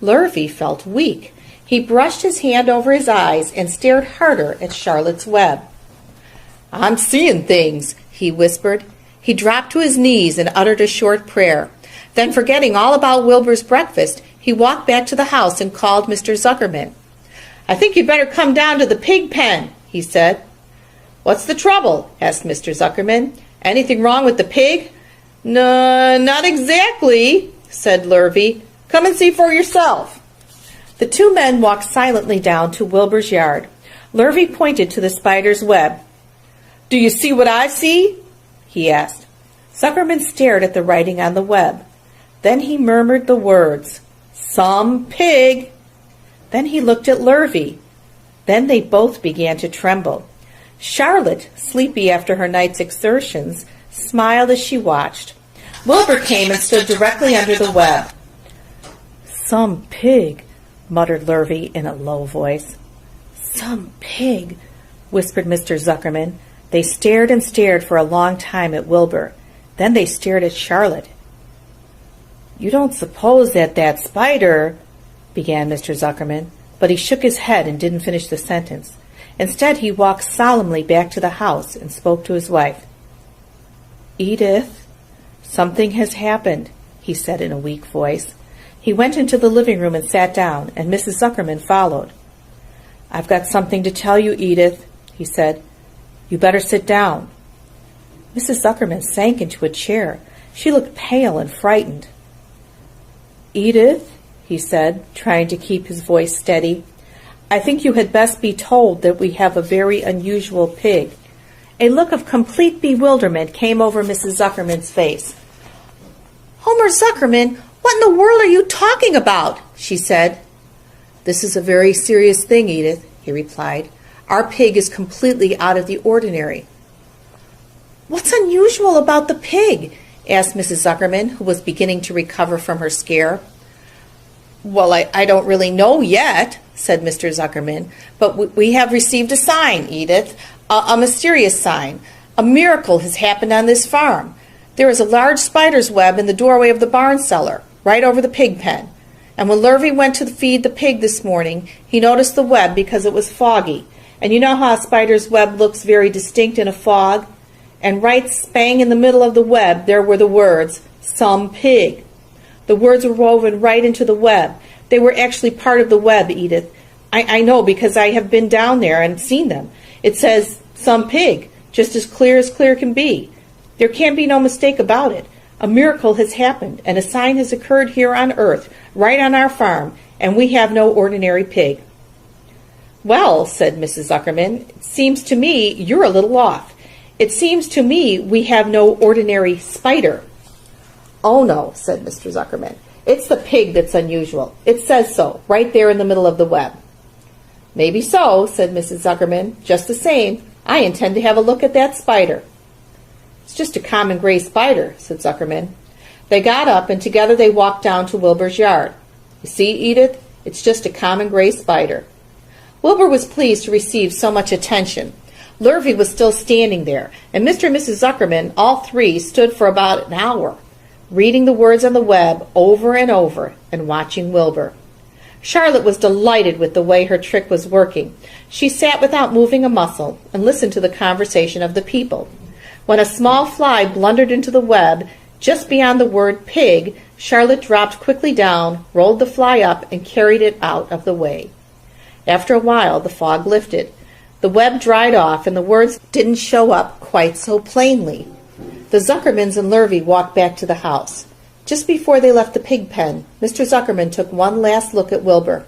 Lurvy felt weak. He brushed his hand over his eyes and stared harder at Charlotte's web. "I'm seeing things," he whispered. He dropped to his knees and uttered a short prayer. Then, forgetting all about Wilbur's breakfast, he walked back to the house and called Mr. Zuckerman. "I think you'd better come down to the pig pen," he said. "What's the trouble?" asked Mr. Zuckerman. "Anything wrong with the pig?" "No, not exactly," said Lurvy. "Come and see for yourself." The two men walked silently down to Wilbur's yard. Lurvy pointed to the spider's web. "Do you see what I see?" he asked. Zuckerman stared at the writing on the web. Then he murmured the words, "Some pig." Then he looked at Lurvy. Then they both began to tremble. Charlotte, sleepy after her night's exertions, smiled as she watched. Wilbur came and stood directly under the web. "Some pig," muttered Lurvy in a low voice. "Some pig," whispered Mr. Zuckerman. They stared and stared for a long time at Wilbur. Then they stared at Charlotte. "You don't suppose that spider—" began Mr. Zuckerman, but he shook his head and didn't finish the sentence. Instead, he walked solemnly back to the house and spoke to his wife. "Edith, something has happened," he said in a weak voice. He went into the living room and sat down, and Mrs. Zuckerman followed. "I've got something to tell you, Edith," he said. "You better sit down." Mrs. Zuckerman sank into a chair. She looked pale and frightened. "Edith," he said, trying to keep his voice steady, "I think you had best be told that we have a very unusual pig." A look of complete bewilderment came over Mrs. Zuckerman's face. "Homer Zuckerman, what in the world are you talking about?" she said. "This is a very serious thing, Edith," he replied. "Our pig is completely out of the ordinary." "What's unusual about the pig?" asked Mrs. Zuckerman, who was beginning to recover from her scare. "Well, I don't really know yet," said Mr. Zuckerman, "but we have received a sign, Edith, a mysterious sign. A miracle has happened on this farm. There is a large spider's web in the doorway of the barn cellar, right over the pig pen. And when Lurvy went to feed the pig this morning, he noticed the web because it was foggy. And you know how a spider's web looks very distinct in a fog? And right spang in the middle of the web there were the words, 'Some pig.' The words were woven right into the web. They were actually part of the web, Edith. I know because I have been down there and seen them. It says, 'Some pig,' just as clear can be. There can be no mistake about it. A miracle has happened, and a sign has occurred here on earth, right on our farm, and we have no ordinary pig." "Well," said Mrs. Zuckerman, "it seems to me you're a little off. It seems to me we have no ordinary spider." "Oh, no," said Mr. Zuckerman. "It's the pig that's unusual. It says so, right there in the middle of the web." "Maybe so," said Mrs. Zuckerman. "Just the same, I intend to have a look at that spider." "It's just a common gray spider," said Zuckerman. They got up, and together they walked down to Wilbur's yard. "You see, Edith, it's just a common gray spider." Wilbur was pleased to receive so much attention. Lurvy was still standing there, and Mr. and Mrs. Zuckerman, all three, stood for about an hour, reading the words on the web over and over and watching Wilbur. Charlotte was delighted with the way her trick was working. She sat without moving a muscle and listened to the conversation of the people. When a small fly blundered into the web just beyond the word pig, Charlotte dropped quickly down, rolled the fly up, and carried it out of the way. After a while, the fog lifted. The web dried off, and the words didn't show up quite so plainly. The Zuckermans and Lurvy walked back to the house. Just before they left the pig pen, Mr. Zuckerman took one last look at Wilbur.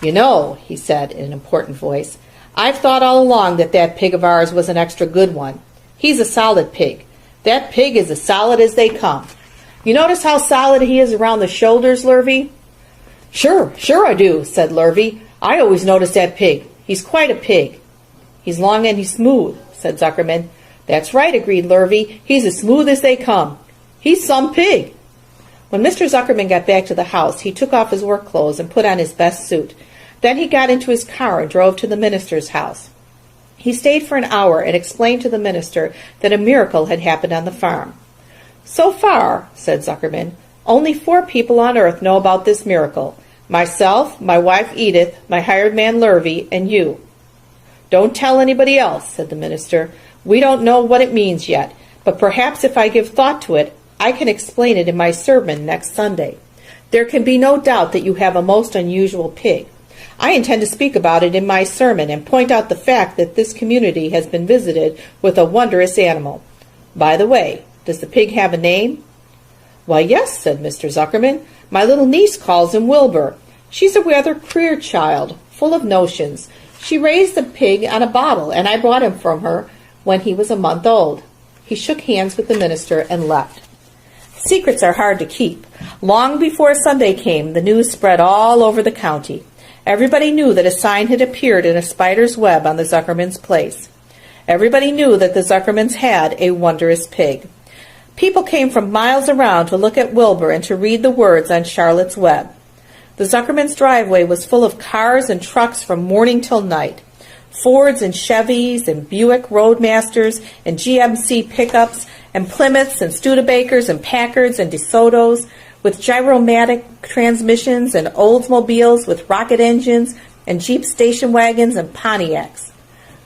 "You know," he said in an important voice, "I've thought all along that pig of ours was an extra good one. He's a solid pig. That pig is as solid as they come. You notice how solid he is around the shoulders, Lurvy?" Sure I do," said Lurvy. "I always notice that pig. He's quite a pig." "He's long and he's smooth," said Zuckerman. "That's right," agreed Lurvy. "He's as smooth as they come. He's some pig." When Mr. Zuckerman got back to the house, he took off his work clothes and put on his best suit. Then he got into his car and drove to the minister's house. He stayed for an hour and explained to the minister that a miracle had happened on the farm. "So far," said Zuckerman, "only 4 people on earth know about this miracle. Myself, my wife Edith, my hired man Lurvy, and you." "Don't tell anybody else," said the minister. "We don't know what it means yet, but perhaps if I give thought to it, I can explain it in my sermon next Sunday. There can be no doubt that you have a most unusual pig. I intend to speak about it in my sermon and point out the fact that this community has been visited with a wondrous animal. By the way, does the pig have a name?" "Why, yes," said Mr. Zuckerman. "My little niece calls him Wilbur. She's a rather queer child, full of notions. She raised the pig on a bottle, and I brought him from her when he was a month old." He shook hands with the minister and left. Secrets are hard to keep. Long before Sunday came, the news spread all over the county. Everybody knew that a sign had appeared in a spider's web on the Zuckermans' place. Everybody knew that the Zuckermans had a wondrous pig. People came from miles around to look at Wilbur and to read the words on Charlotte's web. The Zuckermans' driveway was full of cars and trucks from morning till night. Fords and Chevys and Buick Roadmasters and GMC pickups and Plymouths and Studebakers and Packards and DeSotos with gyromatic transmissions and Oldsmobiles with rocket engines and Jeep station wagons and Pontiacs.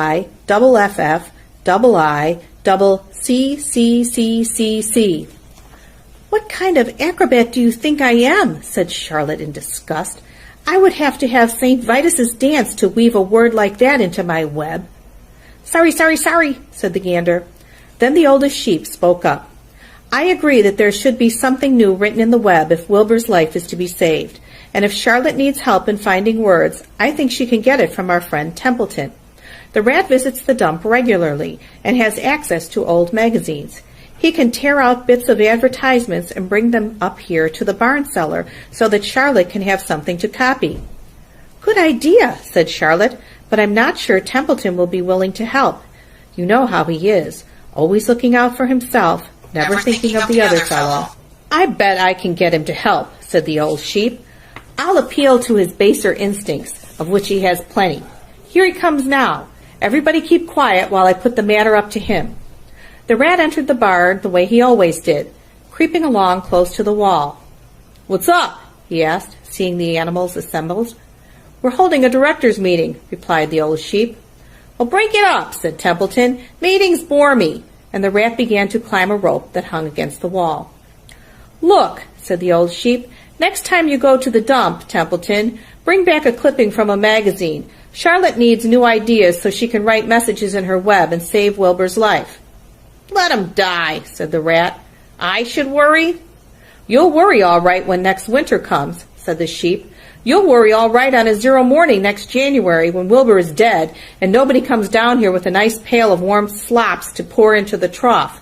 I, double FF, double I, double CCCCC. "What kind of acrobat do you think I am?" said Charlotte in disgust. "I would have to have St. Vitus's dance to weave a word like that into my web." "Sorry, sorry, sorry," said the gander. Then the oldest sheep spoke up. "I agree that there should be something new written in the web if Wilbur's life is to be saved, and if Charlotte needs help in finding words, I think she can get it from our friend Templeton. The rat visits the dump regularly and has access to old magazines. He can tear out bits of advertisements and bring them up here to the barn cellar so that Charlotte can have something to copy." "Good idea," said Charlotte, "but I'm not sure Templeton will be willing to help. You know how he is, always looking out for himself, never thinking of the other fellow." "I bet I can get him to help," said the old sheep. "I'll appeal to his baser instincts, of which he has plenty. Here he comes now. Everybody keep quiet while I put the matter up to him." The rat entered the barn the way he always did, creeping along close to the wall. "What's up?" he asked, seeing the animals assembled. "We're holding a directors' meeting," replied the old sheep. "Well, break it up," said Templeton. "Meetings bore me." And the rat began to climb a rope that hung against the wall. "Look," said the old sheep, "next time you go to the dump, Templeton, bring back a clipping from a magazine. Charlotte needs new ideas so she can write messages in her web and save Wilbur's life." "Let him die," said the rat. "I should worry?" "You'll worry all right when next winter comes," said the sheep. "You'll worry all right on a 0 morning next January when Wilbur is dead and nobody comes down here with a nice pail of warm slops to pour into the trough.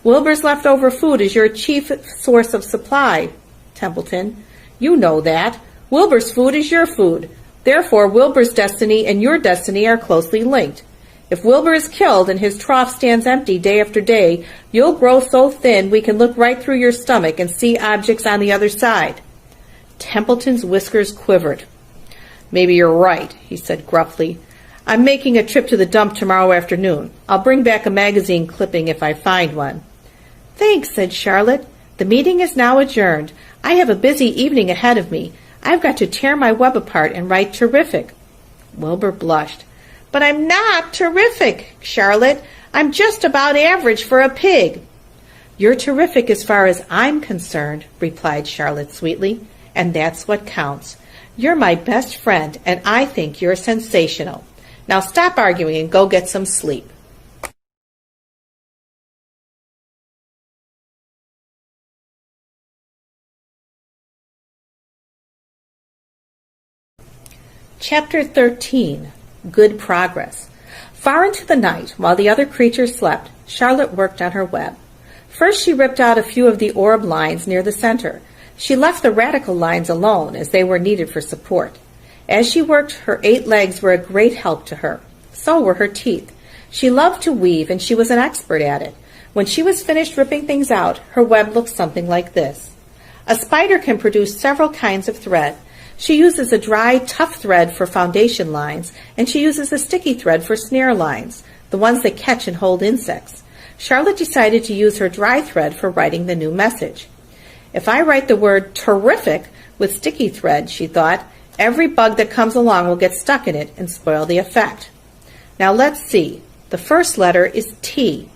Wilbur's leftover food is your chief source of supply, Templeton. You know that. Wilbur's food is your food. Therefore, Wilbur's destiny and your destiny are closely linked. If Wilbur is killed and his trough stands empty day after day, you'll grow so thin we can look right through your stomach and see objects on the other side." Templeton's whiskers quivered. "Maybe you're right," he said gruffly. "I'm making a trip to the dump tomorrow afternoon. I'll bring back a magazine clipping if I find one." "Thanks," said Charlotte. "The meeting is now adjourned. I have a busy evening ahead of me. I've got to tear my web apart and write terrific." Wilbur blushed. "But I'm not terrific, Charlotte. I'm just about average for a pig." "You're terrific as far as I'm concerned," replied Charlotte sweetly, "and that's what counts. You're my best friend, and I think you're sensational. Now stop arguing and go get some sleep." Chapter 13. Good Progress. Far into the night, while the other creatures slept, Charlotte worked on her web. First she ripped out a few of the orb lines near the center. She left the radical lines alone, as they were needed for support. As she worked, her 8 legs were a great help to her. So were her teeth. She loved to weave, and she was an expert at it. When she was finished ripping things out, her web looked something like this. A spider can produce several kinds of thread. She uses a dry, tough thread for foundation lines, and she uses a sticky thread for snare lines, the ones that catch and hold insects. Charlotte decided to use her dry thread for writing the new message. If I write the word terrific with sticky thread, she thought, every bug that comes along will get stuck in it and spoil the effect. Now let's see. The first letter is T.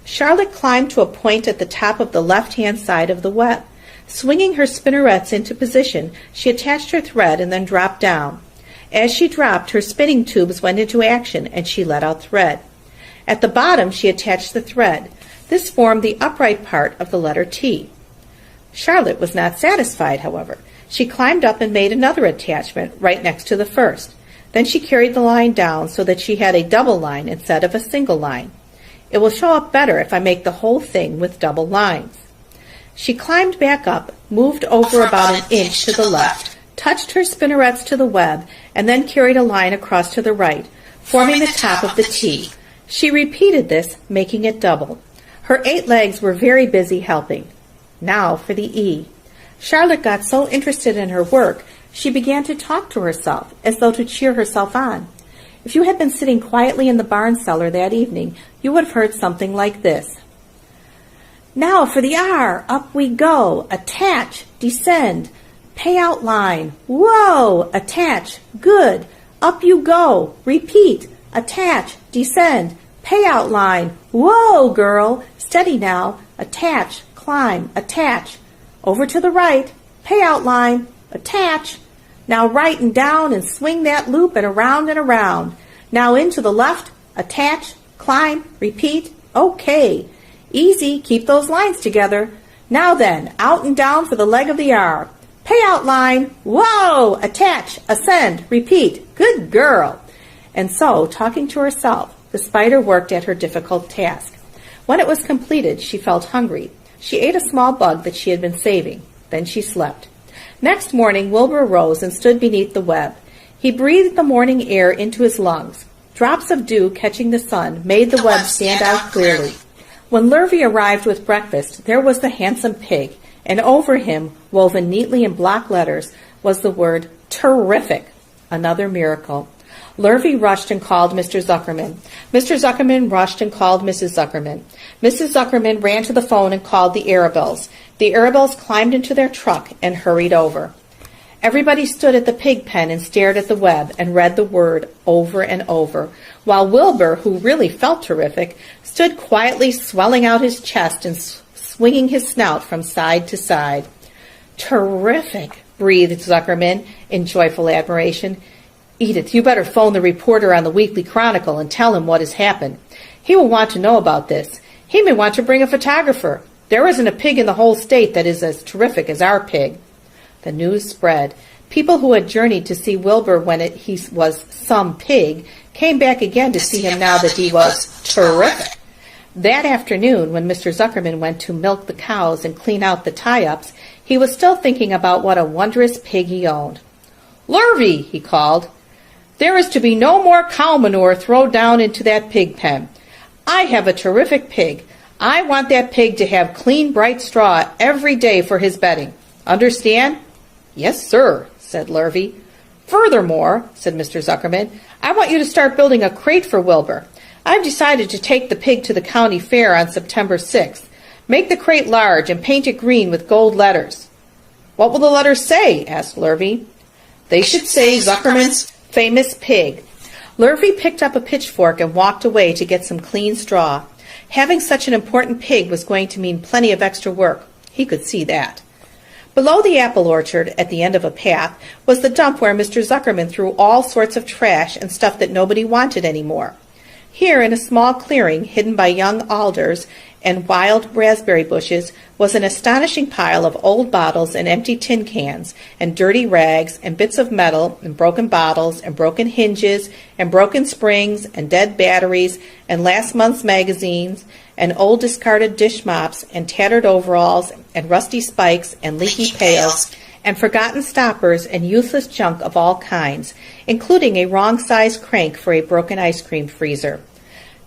Charlotte climbed to a point at the top of the left-hand side of the web. Swinging her spinnerets into position, she attached her thread and then dropped down. As she dropped, her spinning tubes went into action and she let out thread. At the bottom, she attached the thread. This formed the upright part of the letter T. Charlotte was not satisfied, however. She climbed up and made another attachment right next to the first. Then she carried the line down so that she had a double line instead of a single line. It will show up better if I make the whole thing with double lines. She climbed back up, moved over about an inch to the left, touched her spinnerets to the web, and then carried a line across to the right, forming the top of the T. She repeated this, making it double. Her 8 legs were very busy helping. Now for the E. Charlotte got so interested in her work, she began to talk to herself, as though to cheer herself on. If you had been sitting quietly in the barn cellar that evening, you would have heard something like this. Now for the R, up we go, attach, descend, pay out line, whoa, attach, good, up you go, repeat, attach, descend, pay out line, whoa, girl, steady now, attach, climb, attach, over to the right, pay out line, attach, now right and down and swing that loop and around, now into the left, attach, climb, repeat, okay. Easy, keep those lines together. Now then, out and down for the leg of the R. Pay out line, whoa, attach, ascend, repeat, good girl. And so, talking to herself, the spider worked at her difficult task. When it was completed, she felt hungry. She ate a small bug that she had been saving. Then she slept. Next morning, Wilbur arose and stood beneath the web. He breathed the morning air into his lungs. Drops of dew catching the sun made the web stand out clearly. When Lurvy arrived with breakfast, there was the handsome pig, and over him, woven neatly in block letters, was the word terrific. Another miracle. Lurvy rushed and called Mr. Zuckerman. Mr. Zuckerman rushed and called Mrs. Zuckerman. Mrs. Zuckerman ran to the phone and called the Arabelles. The Arabelles climbed into their truck and hurried over. Everybody stood at the pig pen and stared at the web and read the word over and over, while Wilbur, who really felt terrific, stood quietly swelling out his chest and swinging his snout from side to side. Terrific, breathed Zuckerman in joyful admiration. Edith, you better phone the reporter on the Weekly Chronicle and tell him what has happened. He will want to know about this. He may want to bring a photographer. There isn't a pig in the whole state that is as terrific as our pig. The news spread. People who had journeyed to see Wilbur when he was some pig came back again to see him now that he was terrific. That afternoon, when Mr. Zuckerman went to milk the cows and clean out the tie-ups, he was still thinking about what a wondrous pig he owned. "Lurvy," he called, "there is to be no more cow manure thrown down into that pig pen. I have a terrific pig. I want that pig to have clean, bright straw every day for his bedding. Understand?" "Yes, sir," said Lurvy. "Furthermore," said Mr. Zuckerman, "I want you to start building a crate for Wilbur. I've decided to take the pig to the county fair on September 6th. Make the crate large and paint it green with gold letters." "What will the letters say?" asked Lurvy. "They should say Zuckerman's famous pig." Lurvy picked up a pitchfork and walked away to get some clean straw. Having such an important pig was going to mean plenty of extra work. He could see that. Below the apple orchard, at the end of a path, was the dump where Mr. Zuckerman threw all sorts of trash and stuff that nobody wanted any more. Here, in a small clearing hidden by young alders and wild raspberry bushes, was an astonishing pile of old bottles and empty tin cans, and dirty rags, and bits of metal, and broken bottles, and broken hinges, and broken springs, and dead batteries, and last month's magazines, and old discarded dish mops, and tattered overalls, and rusty spikes, and leaky pails, and forgotten stoppers, and useless junk of all kinds, including a wrong-sized crank for a broken ice cream freezer.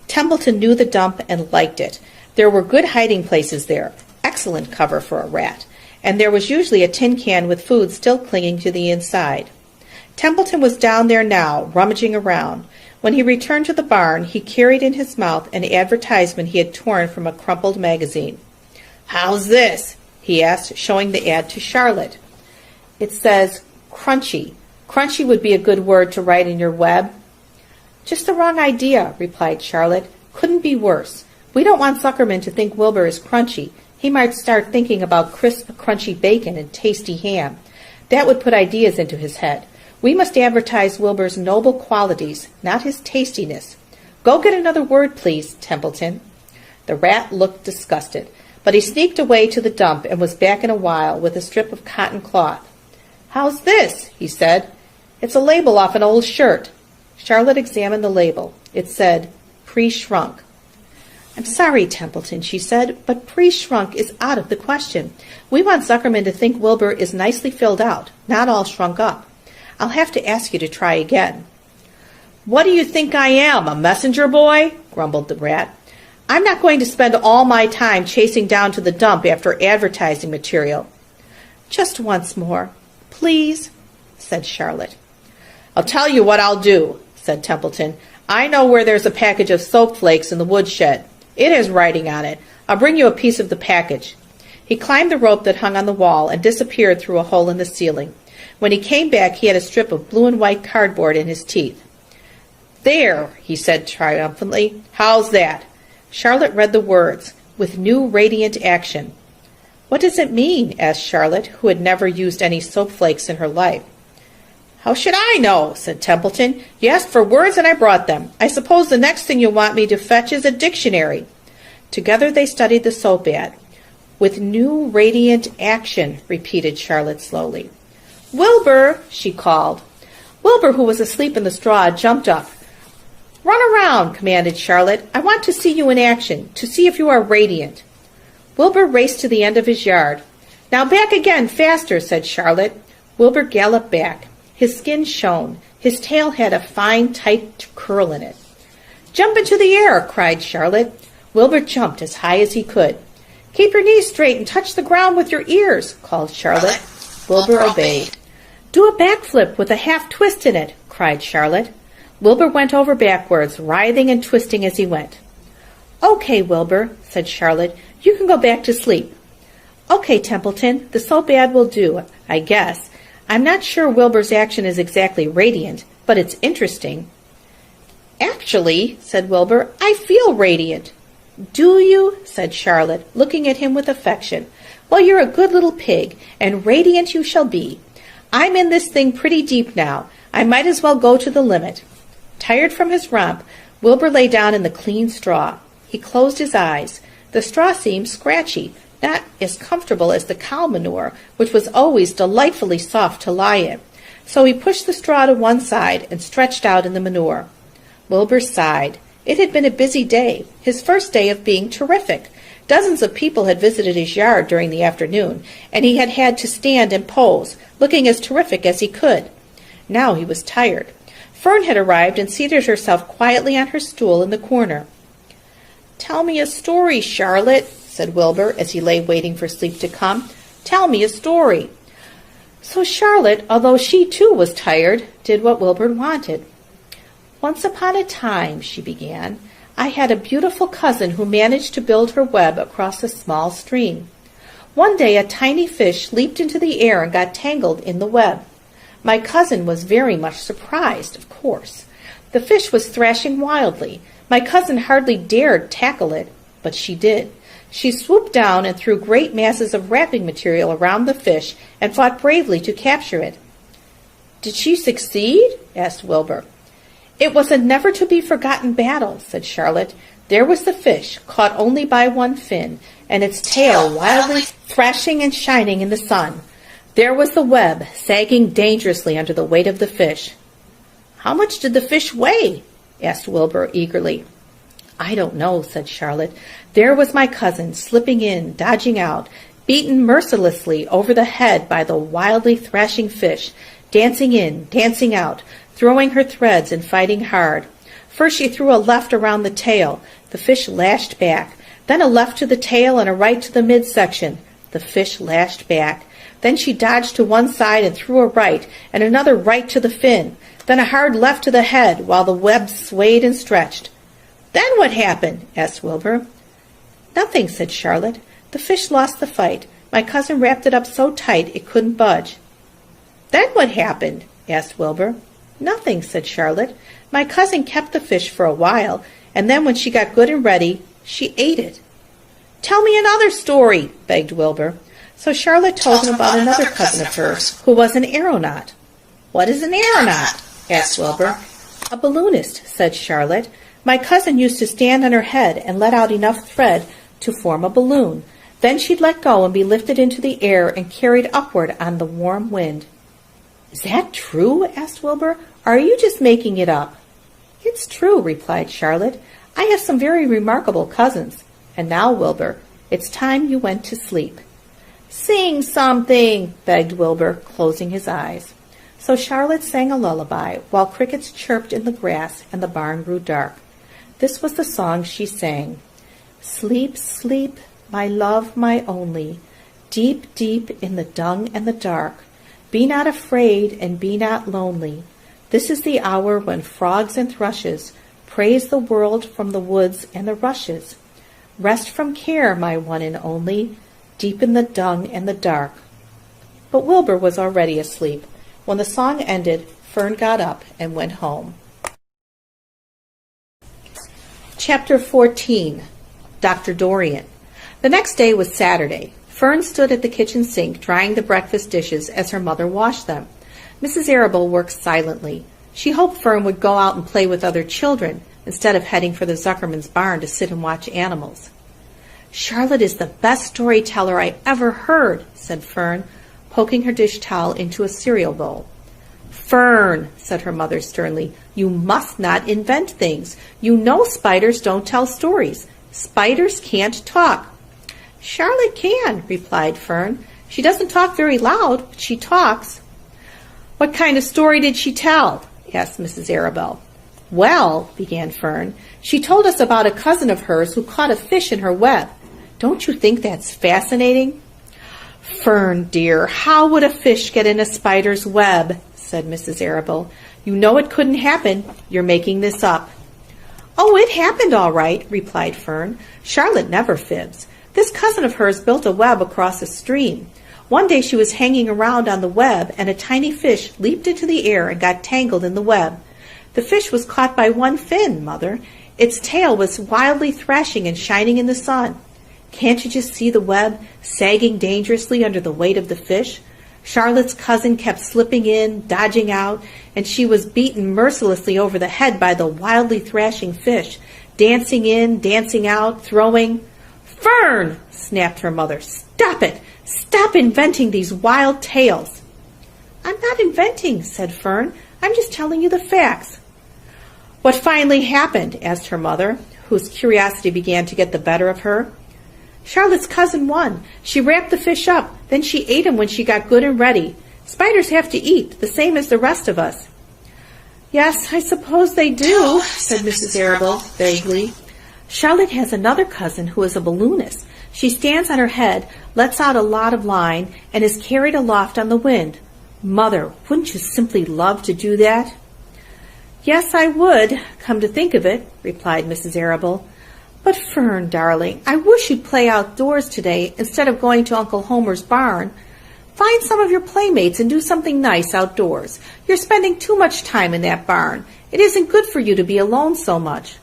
Templeton knew the dump and liked it. There were good hiding places there, excellent cover for a rat, and there was usually a tin can with food still clinging to the inside. Templeton was down there now, rummaging around. When he returned to the barn, he carried in his mouth an advertisement he had torn from a crumpled magazine. "How's this?" he asked, showing the ad to Charlotte. "It says crunchy. Crunchy would be a good word to write in your web." "Just the wrong idea," replied Charlotte. "Couldn't be worse. We don't want Zuckerman to think Wilbur is crunchy. He might start thinking about crisp, crunchy bacon and tasty ham. That would put ideas into his head. We must advertise Wilbur's noble qualities, not his tastiness. Go get another word, please, Templeton." The rat looked disgusted, but he sneaked away to the dump and was back in a while with a strip of cotton cloth. "How's this?" he said. "It's a label off an old shirt." Charlotte examined the label. It said, "Pre-shrunk." "I'm sorry, Templeton," she said, "but pre-shrunk is out of the question. We want Zuckerman to think Wilbur is nicely filled out, not all shrunk up. I'll have to ask you to try again." "What do you think I am, a messenger boy?" grumbled the rat. "I'm not going to spend all my time chasing down to the dump after advertising material." "Just once more, please," said Charlotte. "I'll tell you what I'll do," said Templeton. "I know where there's a package of soap flakes in the woodshed. It has writing on it. I'll bring you a piece of the package." He climbed the rope that hung on the wall and disappeared through a hole in the ceiling. When he came back, he had a strip of blue and white cardboard in his teeth. "There," he said triumphantly. "How's that?" Charlotte read the words, "with new radiant action." "What does it mean?" asked Charlotte, who had never used any soap flakes in her life. "How should I know?" said Templeton. "You asked for words and I brought them. I suppose the next thing you want me to fetch is a dictionary." Together they studied the soap ad. "With new radiant action," repeated Charlotte slowly. "Wilbur!" she called. Wilbur, who was asleep in the straw, jumped up. "Run around down, commanded Charlotte. I want to see you in action, to see if you are radiant. Wilbur raced to the end of his yard. Now back again, faster, said Charlotte. Wilbur galloped back. His skin shone. His tail had a fine, tight curl in it. Jump into the air, cried Charlotte. Wilbur jumped as high as he could. Keep your knees straight and touch the ground with your ears, called Charlotte. Wilbur obeyed. Do a backflip with a half twist in it, cried Charlotte. Wilbur went over backwards, writhing and twisting as he went. Okay, Wilbur, said Charlotte. You can go back to sleep. Okay, Templeton, the soap ad will do, I guess. I'm not sure Wilbur's action is exactly radiant, but it's interesting. Actually, said Wilbur, I feel radiant. Do you? Said Charlotte, looking at him with affection. Well, you're a good little pig, and radiant you shall be. I'm in this thing pretty deep now. I might as well go to the limit. Tired from his romp, Wilbur lay down in the clean straw. He closed his eyes. The straw seemed scratchy, not as comfortable as the cow manure, which was always delightfully soft to lie in. So he pushed the straw to one side and stretched out in the manure. Wilbur sighed. It had been a busy day, his first day of being terrific. Dozens of people had visited his yard during the afternoon, and he had had to stand and pose, looking as terrific as he could. Now he was tired. Fern had arrived and seated herself quietly on her stool in the corner. Tell me a story, Charlotte, said Wilbur, as he lay waiting for sleep to come. Tell me a story. So Charlotte, although she too was tired, did what Wilbur wanted. Once upon a time, she began, I had a beautiful cousin who managed to build her web across a small stream. One day a tiny fish leaped into the air and got tangled in the web. My cousin was very much surprised, of course. The fish was thrashing wildly. My cousin hardly dared tackle it, but she did. She swooped down and threw great masses of wrapping material around the fish and fought bravely to capture it. Did she succeed? Asked Wilbur. It was a never-to-be-forgotten battle, said Charlotte. There was the fish, caught only by one fin, and its tail wildly thrashing and shining in the sun. There was the web, sagging dangerously under the weight of the fish. How much did the fish weigh? Asked Wilbur eagerly. I don't know, said Charlotte. There was my cousin, slipping in, dodging out, beaten mercilessly over the head by the wildly thrashing fish, dancing in, dancing out, throwing her threads and fighting hard. First she threw a left around the tail. The fish lashed back. Then a left to the tail and a right to the midsection. The fish lashed back. Then she dodged to one side and threw a right, and another right to the fin. Then a hard left to the head, while the web swayed and stretched. Then what happened? Asked Wilbur. Nothing, said Charlotte. The fish lost the fight. My cousin wrapped it up so tight it couldn't budge. Then what happened? Asked Wilbur. Nothing, said Charlotte. My cousin kept the fish for a while, and then when she got good and ready, she ate it. Tell me another story, begged Wilbur. So Charlotte told him about another cousin of hers, who was an aeronaut. What is an aeronaut? Asked Wilbur. A balloonist, said Charlotte. My cousin used to stand on her head and let out enough thread to form a balloon. Then she'd let go and be lifted into the air and carried upward on the warm wind. Is that true? Asked Wilbur. Or are you just making it up? It's true, replied Charlotte. I have some very remarkable cousins. And now, Wilbur, it's time you went to sleep. Sing something, begged Wilbur, closing his eyes. So Charlotte sang a lullaby, while crickets chirped in the grass and the barn grew dark. This was the song she sang. Sleep, sleep, my love, my only, deep, deep in the dung and the dark. Be not afraid and be not lonely. This is the hour when frogs and thrushes praise the world from the woods and the rushes. Rest from care, my one and only, deep in the dung and the dark. But Wilbur was already asleep. When the song ended, Fern got up and went home. Chapter 14. Dr. Dorian. The next day was Saturday. Fern stood at the kitchen sink drying the breakfast dishes as her mother washed them. Mrs. Arable worked silently. She hoped Fern would go out and play with other children instead of heading for the Zuckerman's barn to sit and watch animals. Charlotte is the best storyteller I ever heard, said Fern, poking her dish towel into a cereal bowl. Fern, said her mother sternly, you must not invent things. You know spiders don't tell stories. Spiders can't talk. Charlotte can, replied Fern. She doesn't talk very loud, but she talks. What kind of story did she tell? Asked Mrs. Arabelle. Well, began Fern, she told us about a cousin of hers who caught a fish in her web. Don't you think that's fascinating? Fern, dear, how would a fish get in a spider's web? Said Mrs. Arabelle. You know it couldn't happen. You're making this up. Oh, it happened all right, replied Fern. Charlotte never fibs. This cousin of hers built a web across a stream. One day she was hanging around on the web, and a tiny fish leaped into the air and got tangled in the web. The fish was caught by one fin, Mother. Its tail was wildly thrashing and shining in the sun. Can't you just see the web sagging dangerously under the weight of the fish? Charlotte's cousin kept slipping in, dodging out, and she was beaten mercilessly over the head by the wildly thrashing fish, dancing in, dancing out, throwing. Fern! Snapped her mother. Stop it! Stop inventing these wild tales. I'm not inventing, said Fern. I'm just telling you the facts. What finally happened? Asked her mother, whose curiosity began to get the better of her. Charlotte's cousin won. She wrapped the fish up. Then she ate him when she got good and ready. Spiders have to eat, the same as the rest of us. Yes, I suppose they do, said Mrs. Arabelle vaguely. Charlotte has another cousin who is a balloonist. She stands on her head, lets out a lot of line, and is carried aloft on the wind. Mother, wouldn't you simply love to do that? Yes, I would, come to think of it, replied Mrs. Arabelle. But, Fern, darling, I wish you'd play outdoors today instead of going to Uncle Homer's barn. Find some of your playmates and do something nice outdoors. You're spending too much time in that barn. It isn't good for you to be alone so much.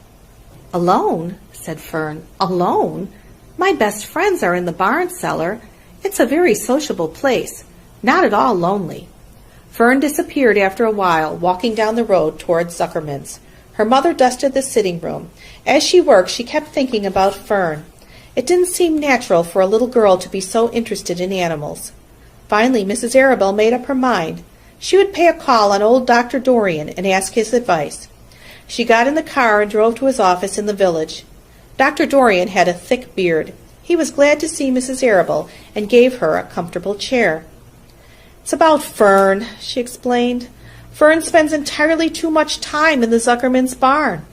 Alone? Said Fern. Alone? My best friends are in the barn cellar. It's a very sociable place. Not at all lonely. Fern disappeared after a while, walking down the road toward Zuckerman's. Her mother dusted the sitting room. As she worked, she kept thinking about Fern. It didn't seem natural for a little girl to be so interested in animals. Finally, Mrs. Arabelle made up her mind. She would pay a call on old Dr. Dorian and ask his advice. She got in the car and drove to his office in the village. Dr. Dorian had a thick beard. He was glad to see Mrs. Arabelle and gave her a comfortable chair. It's about Fern, she explained. Fern spends entirely too much time in the Zuckerman's barn.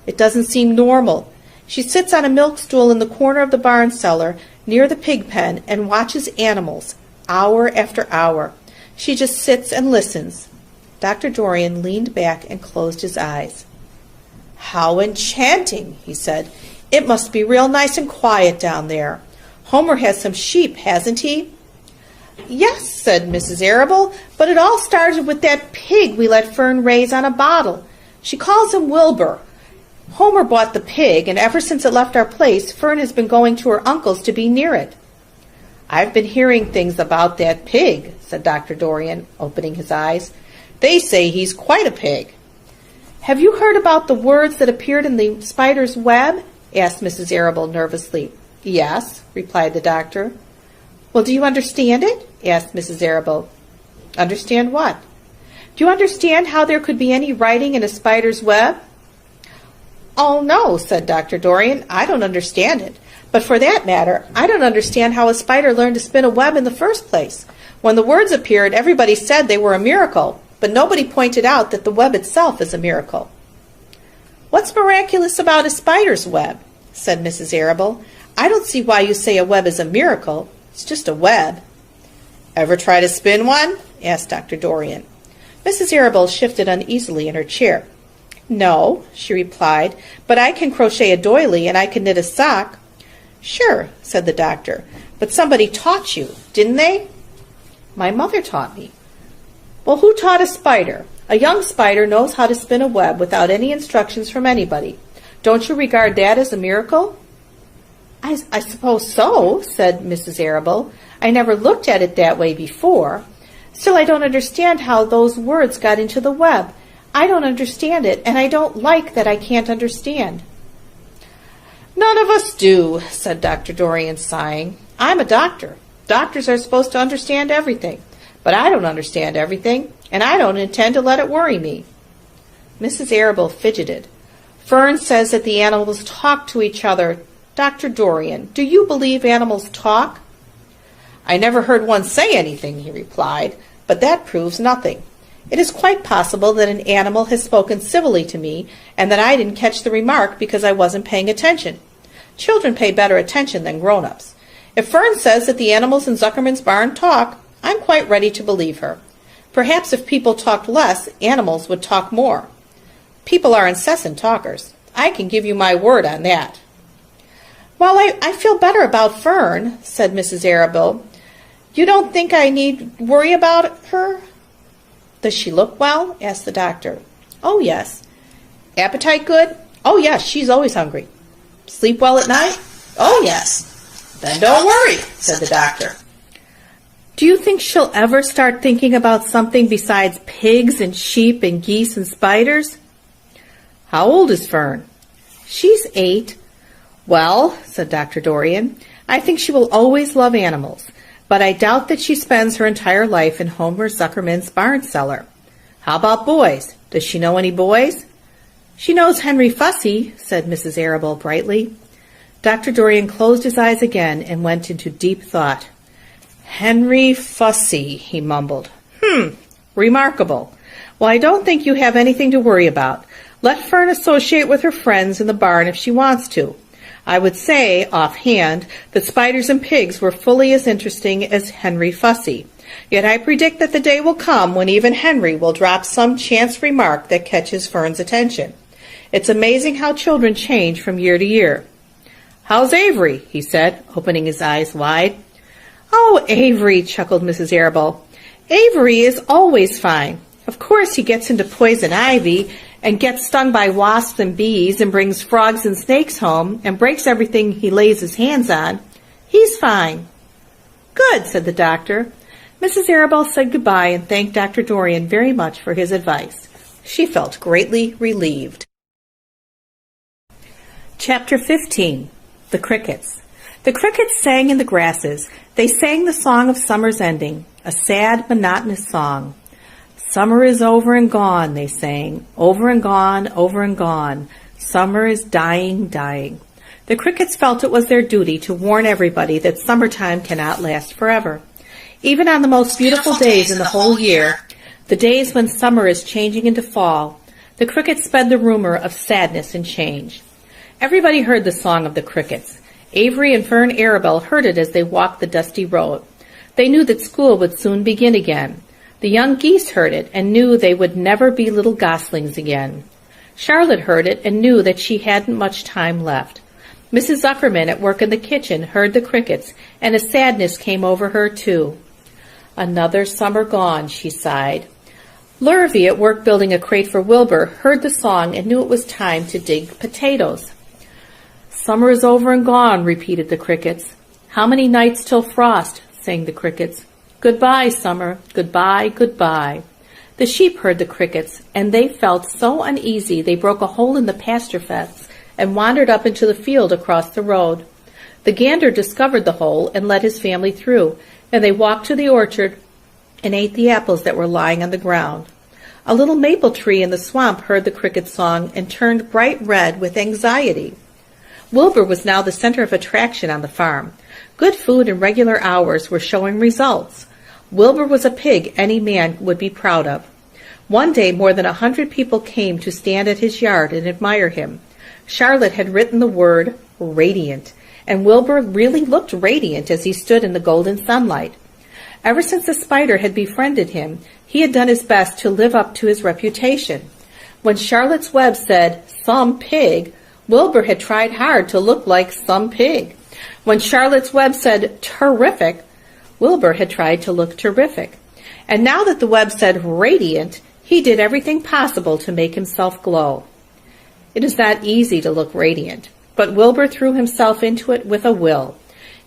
It doesn't seem normal. She sits on a milk stool in the corner of the barn cellar near the pig pen and watches animals, hour after hour. She just sits and listens. Dr. Dorian leaned back and closed his eyes. How enchanting, he said. It must be real nice and quiet down there. Homer has some sheep, hasn't he? Yes, said Mrs. Arabelle, but it all started with that pig we let Fern raise on a bottle. She calls him Wilbur. Homer bought the pig, and ever since it left our place, Fern has been going to her uncle's to be near it. I've been hearing things about that pig, said Dr. Dorian, opening his eyes. They say he's quite a pig. Have you heard about the words that appeared in the spider's web? Asked Mrs. Arabelle nervously. Yes, replied the doctor. Well, do you understand it? Asked Mrs. Arabelle. Understand what? Do you understand how there could be any writing in a spider's web? Oh, no, said Dr. Dorian. I don't understand it. But for that matter, I don't understand how a spider learned to spin a web in the first place. When the words appeared, everybody said they were a miracle, but nobody pointed out that the web itself is a miracle. What's miraculous about a spider's web? Said Mrs. Arabelle. I don't see why you say a web is a miracle. It's just a web. Ever try to spin one? Asked Dr. Dorian. Mrs. Arabelle shifted uneasily in her chair. No, she replied, but I can crochet a doily and I can knit a sock. Sure, said the doctor, but somebody taught you, didn't they? My mother taught me. Well, who taught a spider? A young spider knows how to spin a web without any instructions from anybody. Don't you regard that as a miracle? I suppose so, said Mrs. Arabelle. I never looked at it that way before. Still, I don't understand how those words got into the web. I don't understand it, and I don't like that I can't understand. None of us do, said Dr. Dorian, sighing. I'm a doctor. Doctors are supposed to understand everything. But I don't understand everything. and I don't intend to let it worry me." Mrs. Arable fidgeted. "Fern says that the animals talk to each other. Dr. Dorian, do you believe animals talk?" "I never heard one say anything," he replied, "but that proves nothing. It is quite possible that an animal has spoken civilly to me, and that I didn't catch the remark because I wasn't paying attention. Children pay better attention than grown-ups. If Fern says that the animals in Zuckerman's barn talk, I'm quite ready to believe her. Perhaps if people talked less, animals would talk more. People are incessant talkers. I can give you my word on that." "Well, I feel better about Fern," said Mrs. Arable. "You don't think I need worry about her?" "Does she look well?" asked the doctor. "Oh, yes." "Appetite good?" "Oh, yes, she's always hungry." "Sleep well at night?" "Oh, yes." "Then don't worry," said the doctor. "Do you think she'll ever start thinking about something besides pigs and sheep and geese and spiders?" "How old is Fern?" "She's 8. "Well," said Dr. Dorian, "I think she will always love animals, but I doubt that she spends her entire life in Homer Zuckerman's barn cellar. How about boys? Does she know any boys?" "She knows Henry Fussy," said Mrs. Arable brightly. Dr. Dorian closed his eyes again and went into deep thought. "Henry Fussy," he mumbled. Remarkable. Well, I don't think you have anything to worry about. Let Fern associate with her friends in the barn if she wants to. I would say, offhand, that spiders and pigs were fully as interesting as Henry Fussy. Yet I predict that the day will come when even Henry will drop some chance remark that catches Fern's attention. It's amazing how children change from year to year. "How's Avery?" he said, opening his eyes wide. "Oh, Avery," chuckled Mrs. Arable. "Avery is always fine. Of course he gets into poison ivy and gets stung by wasps and bees and brings frogs and snakes home and breaks everything he lays his hands on. He's fine." "Good," said the doctor. Mrs. Arable said goodbye and thanked Dr. Dorian very much for his advice. She felt greatly relieved. Chapter 15. The Crickets. The crickets sang in the grasses. They sang the song of summer's ending, a sad, monotonous song. "Summer is over and gone," they sang. "Over and gone, over and gone. Summer is dying, dying." The crickets felt it was their duty to warn everybody that summertime cannot last forever. Even on the most beautiful days in the whole year, the days when summer is changing into fall, the crickets spread the rumor of sadness and change. Everybody heard the song of the crickets. Avery and Fern Arable heard it as they walked the dusty road. They knew that school would soon begin again. The young geese heard it and knew they would never be little goslings again. Charlotte heard it and knew that she hadn't much time left. Mrs. Zuckerman, at work in the kitchen, heard the crickets, and a sadness came over her, too. "Another summer gone," she sighed. Lurvy, at work building a crate for Wilbur, heard the song and knew it was time to dig potatoes. "Summer is over and gone," repeated the crickets. "How many nights till frost?" sang the crickets. "Goodbye, summer, goodbye, goodbye." The sheep heard the crickets, and they felt so uneasy they broke a hole in the pasture fence and wandered up into the field across the road. The gander discovered the hole and let his family through, and they walked to the orchard and ate the apples that were lying on the ground. A little maple tree in the swamp heard the cricket song and turned bright red with anxiety. Wilbur was now the center of attraction on the farm. Good food and regular hours were showing results. Wilbur was a pig any man would be proud of. One day more than 100 people came to stand at his yard and admire him. Charlotte had written the word radiant, and Wilbur really looked radiant as he stood in the golden sunlight. Ever since the spider had befriended him, he had done his best to live up to his reputation. When Charlotte's Web said, "some pig," Wilbur had tried hard to look like some pig. When Charlotte's Web said, "terrific," Wilbur had tried to look terrific. And now that the Web said radiant, he did everything possible to make himself glow. It is not easy to look radiant, but Wilbur threw himself into it with a will.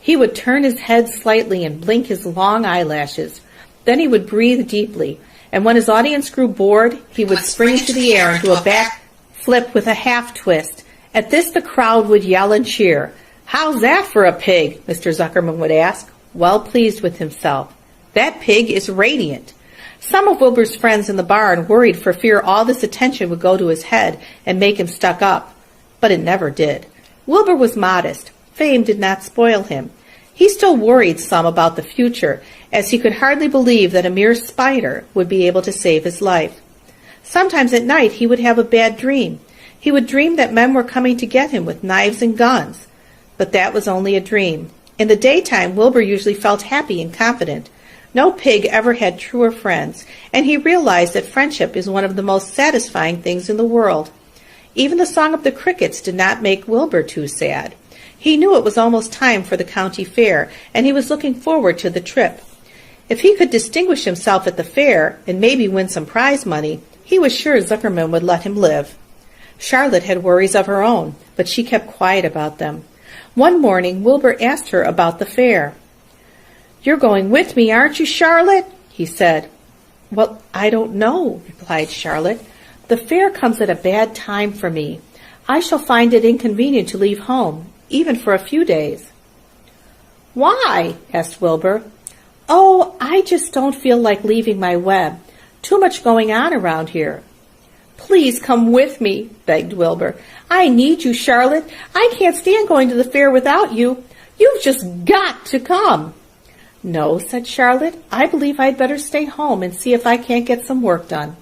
He would turn his head slightly and blink his long eyelashes. Then he would breathe deeply, and when his audience grew bored, he would spring into the air and do a back flip with a half twist. At this the crowd would yell and cheer. "How's that for a pig?" Mr. Zuckerman would ask, well pleased with himself. "That pig is radiant." Some of Wilbur's friends in the barn worried for fear all this attention would go to his head and make him stuck up, but it never did. Wilbur was modest. Fame did not spoil him. He still worried some about the future, as he could hardly believe that a mere spider would be able to save his life. Sometimes at night he would have a bad dream. He would dream that men were coming to get him with knives and guns. But that was only a dream. In the daytime, Wilbur usually felt happy and confident. No pig ever had truer friends, and he realized that friendship is one of the most satisfying things in the world. Even the song of the crickets did not make Wilbur too sad. He knew it was almost time for the county fair, and he was looking forward to the trip. If he could distinguish himself at the fair and maybe win some prize money, he was sure Zuckerman would let him live. Charlotte had worries of her own, but she kept quiet about them. One morning, Wilbur asked her about the fair. "You're going with me, aren't you, Charlotte?" he said. "Well, I don't know," replied Charlotte. "The fair comes at a bad time for me. I shall find it inconvenient to leave home, even for a few days." "Why?" asked Wilbur. "Oh, I just don't feel like leaving my web. Too much going on around here." "Please come with me," begged Wilbur. "I need you, Charlotte. I can't stand going to the fair without you. You've just got to come." "No," said Charlotte. "I believe I'd better stay home and see if I can't get some work done."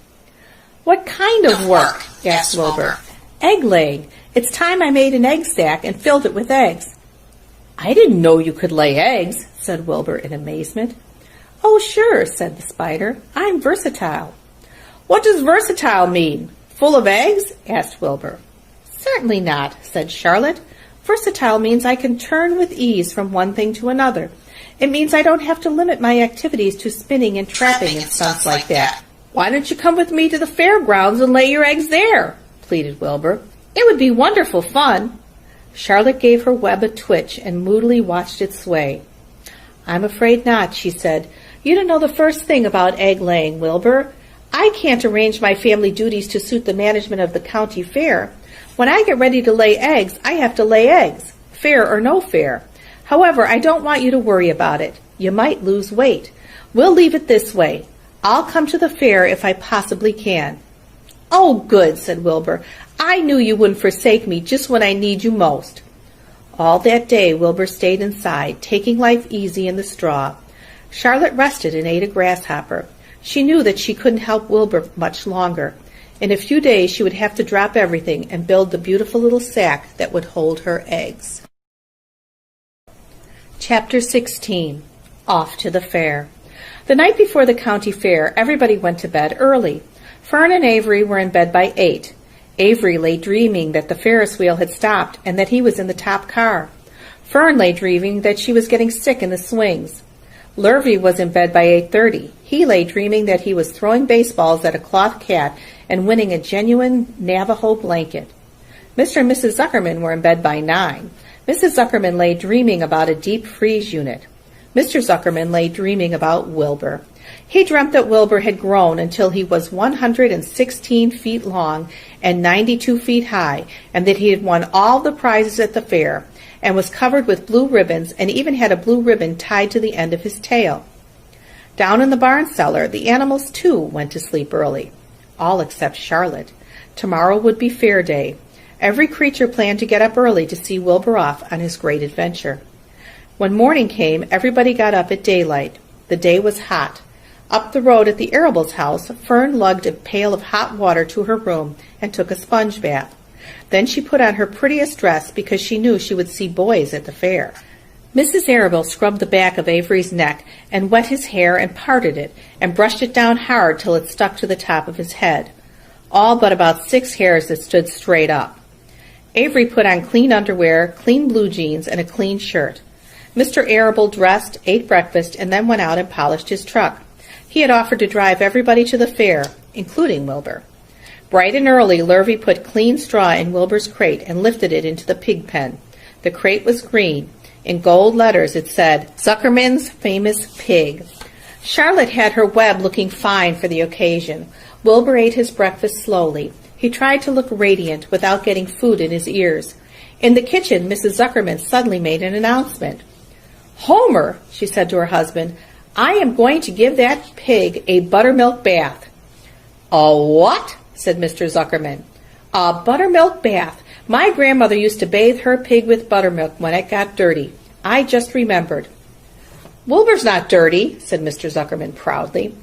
"What kind of work?" asked Wilbur. "Egg laying. It's time I made an egg sack and filled it with eggs." "I didn't know you could lay eggs," said Wilbur in amazement. "Oh, sure," said the spider. "I'm versatile." "What does versatile mean? Full of eggs?" asked Wilbur. "Certainly not," said Charlotte. "Versatile means I can turn with ease from one thing to another. It means I don't have to limit my activities to spinning and trapping and stunts like that." "Why don't you come with me to the fairgrounds and lay your eggs there?" pleaded Wilbur. "It would be wonderful fun." Charlotte gave her web a twitch and moodily watched it sway. "I'm afraid not," she said. "You don't know the first thing about egg-laying, Wilbur. I can't arrange my family duties to suit the management of the county fair. When I get ready to lay eggs, I have to lay eggs, fair or no fair. However, I don't want you to worry about it. You might lose weight. We'll leave it this way. I'll come to the fair if I possibly can." "Oh, good," said Wilbur. "I knew you wouldn't forsake me just when I need you most." All that day Wilbur stayed inside, taking life easy in the straw. Charlotte rested and ate a grasshopper. She knew that she couldn't help Wilbur much longer. In a few days she would have to drop everything and build the beautiful little sack that would hold her eggs. Chapter 16. Off to the Fair. The night before the county fair, everybody went to bed early. Fern and Avery were in bed by 8. Avery lay dreaming that the Ferris wheel had stopped and that he was in the top car. Fern lay dreaming that she was getting sick in the swings. Lurvy was in bed by 8:30. He lay dreaming that he was throwing baseballs at a cloth cat and winning a genuine Navajo blanket. Mr. and Mrs. Zuckerman were in bed by 9. Mrs. Zuckerman lay dreaming about a deep freeze unit. Mr. Zuckerman lay dreaming about Wilbur. He dreamt that Wilbur had grown until he was 116 feet long and 92 feet high, and that he had won all the prizes at the fair, and was covered with blue ribbons, and even had a blue ribbon tied to the end of his tail. Down in the barn cellar, the animals, too, went to sleep early. All except Charlotte. Tomorrow would be fair day. Every creature planned to get up early to see Wilbur off on his great adventure. When morning came, everybody got up at daylight. The day was hot. Up the road at the Arables' house, Fern lugged a pail of hot water to her room and took a sponge bath. Then she put on her prettiest dress because she knew she would see boys at the fair. Mrs. Arable scrubbed the back of Avery's neck and wet his hair and parted it and brushed it down hard till it stuck to the top of his head, all but about 6 hairs that stood straight up. Avery put on clean underwear, clean blue jeans, and a clean shirt. Mr. Arable dressed, ate breakfast, and then went out and polished his truck. He had offered to drive everybody to the fair, including Wilbur. Bright and early, Lurvy put clean straw in Wilbur's crate and lifted it into the pig pen. The crate was green. In gold letters it said, "Zuckerman's Famous Pig." Charlotte had her web looking fine for the occasion. Wilbur ate his breakfast slowly. He tried to look radiant without getting food in his ears. In the kitchen, Mrs. Zuckerman suddenly made an announcement. "Homer," she said to her husband, I am going to give that pig a buttermilk bath." "A what?" said Mr. Zuckerman. "A buttermilk bath. My grandmother used to bathe her pig with buttermilk when it got dirty. I just remembered." "Wilbur's not dirty," said Mr. Zuckerman proudly.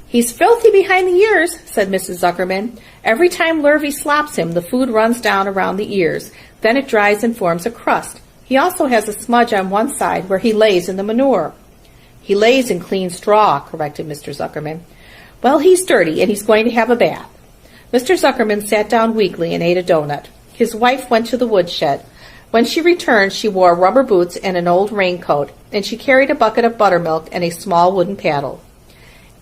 "He's filthy behind the ears," said Mrs. Zuckerman. "Every time Lurvy slops him, the food runs down around the ears. Then it dries and forms a crust. He also has a smudge on one side where he lays in the manure." "He lays in clean straw," corrected Mr. Zuckerman. "Well, he's dirty, and he's going to have a bath." Mr. Zuckerman sat down weakly and ate a donut. His wife went to the woodshed. When she returned, she wore rubber boots and an old raincoat, and she carried a bucket of buttermilk and a small wooden paddle.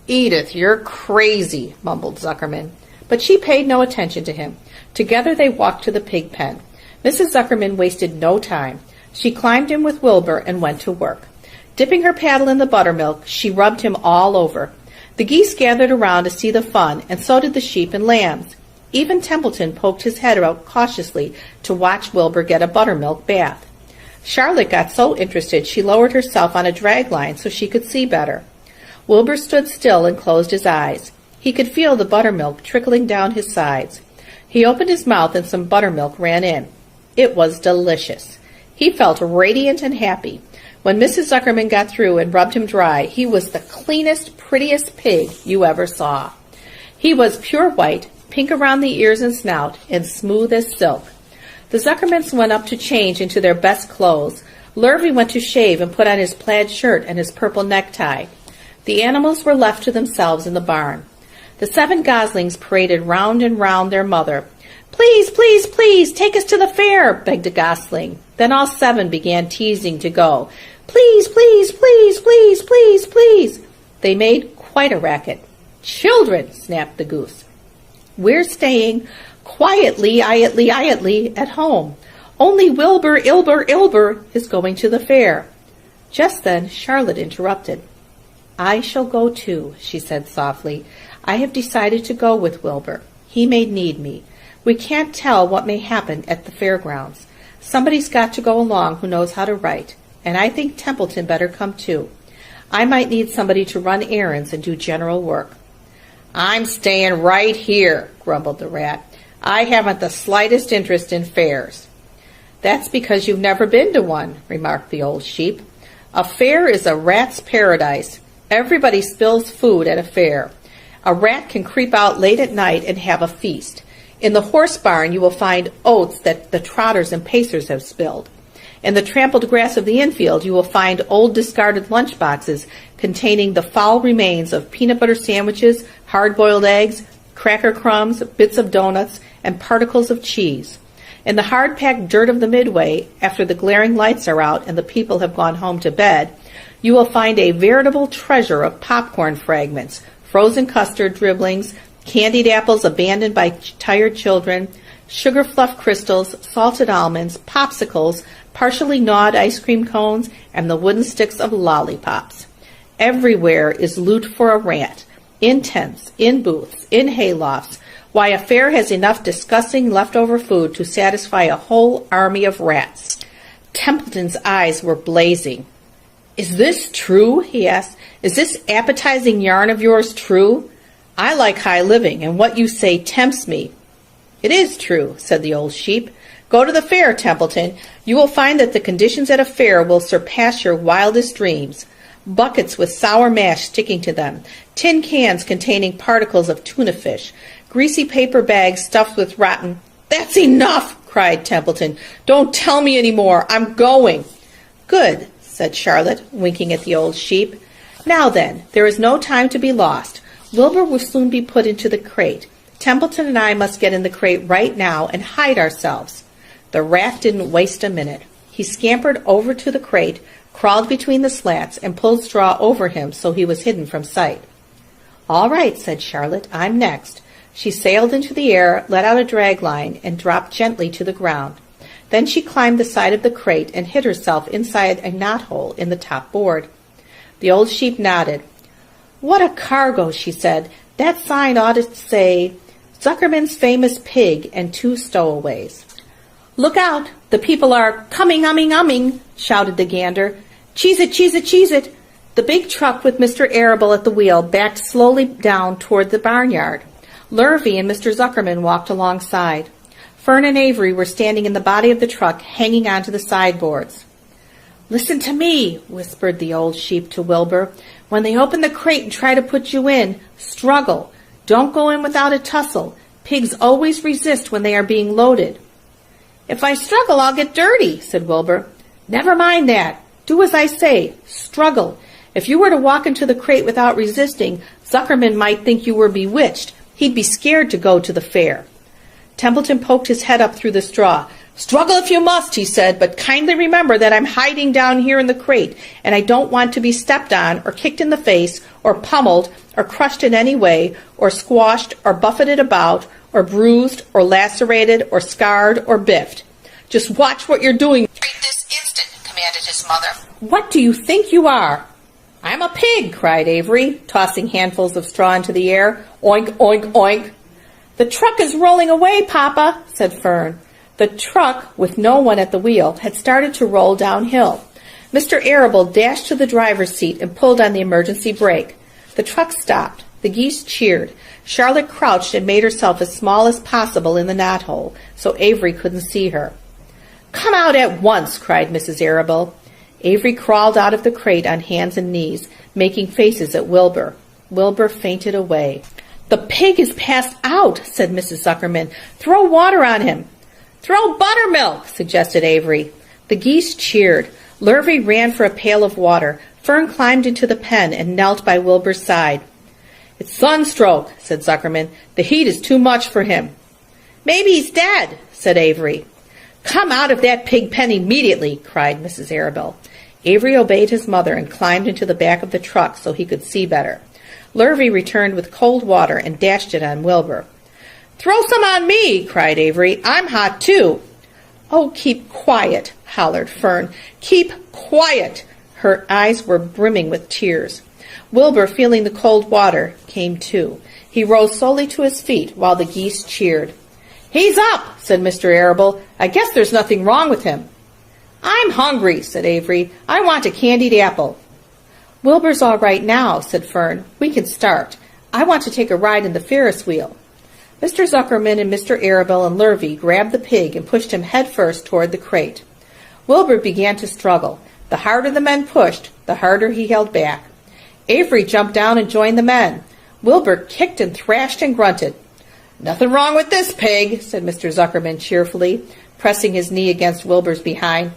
"Edith, you're crazy," mumbled Zuckerman. But she paid no attention to him. Together they walked to the pig pen. Mrs. Zuckerman wasted no time. She climbed in with Wilbur and went to work. Dipping her paddle in the buttermilk, she rubbed him all over. The geese gathered around to see the fun, and so did the sheep and lambs. Even Templeton poked his head out cautiously to watch Wilbur get a buttermilk bath. Charlotte got so interested she lowered herself on a drag line so she could see better. Wilbur stood still and closed his eyes. He could feel the buttermilk trickling down his sides. He opened his mouth and some buttermilk ran in. It was delicious. He felt radiant and happy. When Mrs. Zuckerman got through and rubbed him dry, he was the cleanest, prettiest pig you ever saw. He was pure white, pink around the ears and snout, and smooth as silk. The Zuckermans went up to change into their best clothes. Lurvy went to shave and put on his plaid shirt and his purple necktie. The animals were left to themselves in the barn. The 7 goslings paraded round and round their mother. "Please, please, please, take us to the fair," begged a gosling. Then all 7 began teasing to go. "Please, please, please, please, please, please." They made quite a racket. "Children," snapped the goose. "We're staying quietly, iatly, at home. Only Wilbur, Ilber is going to the fair." Just then Charlotte interrupted. "I shall go too," she said softly. "I have decided to go with Wilbur. He may need me. We can't tell what may happen at the fairgrounds. Somebody's got to go along who knows how to write, and I think Templeton better come too. I might need somebody to run errands and do general work." "I'm staying right here," grumbled the rat. "I haven't the slightest interest in fairs." "That's because you've never been to one," remarked the old sheep. "A fair is a rat's paradise. Everybody spills food at a fair. A rat can creep out late at night and have a feast. In the horse barn you will find oats that the trotters and pacers have spilled. In the trampled grass of the infield you will find old discarded lunch boxes containing the foul remains of peanut butter sandwiches, hard-boiled eggs, cracker crumbs, bits of donuts, and particles of cheese. In the hard-packed dirt of the midway, after the glaring lights are out and the people have gone home to bed, you will find a veritable treasure of popcorn fragments, frozen custard dribblings, candied apples abandoned by tired children, sugar fluff crystals, salted almonds, popsicles, partially gnawed ice cream cones, and the wooden sticks of lollipops. Everywhere is loot for a rat, in tents, in booths, in haylofts. Why, a fair has enough disgusting leftover food to satisfy a whole army of rats. Templeton's eyes were blazing. "Is this true?" he asked. "Is this appetizing yarn of yours true? I like high living, and what you say tempts me." "It is true," said the old sheep. "Go to the fair, Templeton. You will find that the conditions at a fair will surpass your wildest dreams. Buckets with sour mash sticking to them, tin cans containing particles of tuna fish, greasy paper bags stuffed with rotten—" "That's enough!" cried Templeton. "Don't tell me any more. I'm going." "Good," said Charlotte, winking at the old sheep. "Now then, there is no time to be lost. Wilbur will soon be put into the crate. Templeton and I must get in the crate right now and hide ourselves." The rat didn't waste a minute. He scampered over to the crate, crawled between the slats, and pulled straw over him so he was hidden from sight. "All right," said Charlotte. "I'm next." She sailed into the air, let out a drag line, and dropped gently to the ground. Then she climbed the side of the crate and hid herself inside a knothole in the top board. The old sheep nodded. "What a cargo," she said. "That sign ought to say, 'Zuckerman's Famous Pig and 2 Stowaways.'" "Look out! The people are coming, umming, umming!" shouted the gander. "Cheese it, cheese it, cheese it!" The big truck with Mr. Arable at the wheel backed slowly down toward the barnyard. Lurvy and Mr. Zuckerman walked alongside. Fern and Avery were standing in the body of the truck, hanging onto the sideboards. "Listen to me," whispered the old sheep to Wilbur. "When they open the crate and try to put you in, struggle. Don't go in without a tussle. Pigs always resist when they are being loaded." "If I struggle, I'll get dirty," said Wilbur. "Never mind that. Do as I say. Struggle. If you were to walk into the crate without resisting, Zuckerman might think you were bewitched. He'd be scared to go to the fair." Templeton poked his head up through the straw. "Struggle if you must," he said, "but kindly remember that I'm hiding down here in the crate, and I don't want to be stepped on or kicked in the face or pummeled or crushed in any way or squashed or buffeted about or bruised or lacerated or scarred or biffed. Just watch what you're doing." "Retreat this instant," commanded his mother. "What do you think you are?" "I'm a pig," cried Avery, tossing handfuls of straw into the air. "Oink, oink, oink." "The truck is rolling away, Papa," said Fern. The truck, with no one at the wheel, had started to roll downhill. Mr. Arable dashed to the driver's seat and pulled on the emergency brake. The truck stopped. The geese cheered. Charlotte crouched and made herself as small as possible in the knothole, so Avery couldn't see her. "Come out at once," cried Mrs. Arable. Avery crawled out of the crate on hands and knees, making faces at Wilbur. Wilbur fainted away. "The pig is passed out," said Mrs. Zuckerman. "Throw water on him." "Throw buttermilk," suggested Avery. The geese cheered. Lurvy ran for a pail of water. Fern climbed into the pen and knelt by Wilbur's side. "It's sunstroke," said Zuckerman. "The heat is too much for him." "Maybe he's dead," said Avery. "Come out of that pig pen immediately," cried Mrs. Arable. Avery obeyed his mother and climbed into the back of the truck so he could see better. Lurvy returned with cold water and dashed it on Wilbur. "Throw some on me," cried Avery. "I'm hot too." "Oh, keep quiet," hollered Fern. "Keep quiet." Her eyes were brimming with tears. Wilbur, feeling the cold water, came to. He rose slowly to his feet while the geese cheered. "He's up," said Mr. Arable. "I guess there's nothing wrong with him." "I'm hungry," said Avery. "I want a candied apple." "Wilbur's all right now," said Fern. "We can start. I want to take a ride in the Ferris wheel." Mr. Zuckerman and Mr. Arable and Lurvy grabbed the pig and pushed him headfirst toward the crate. Wilbur began to struggle. The harder the men pushed, the harder he held back. Avery jumped down and joined the men. Wilbur kicked and thrashed and grunted. "Nothing wrong with this pig," said Mr. Zuckerman cheerfully, pressing his knee against Wilbur's behind.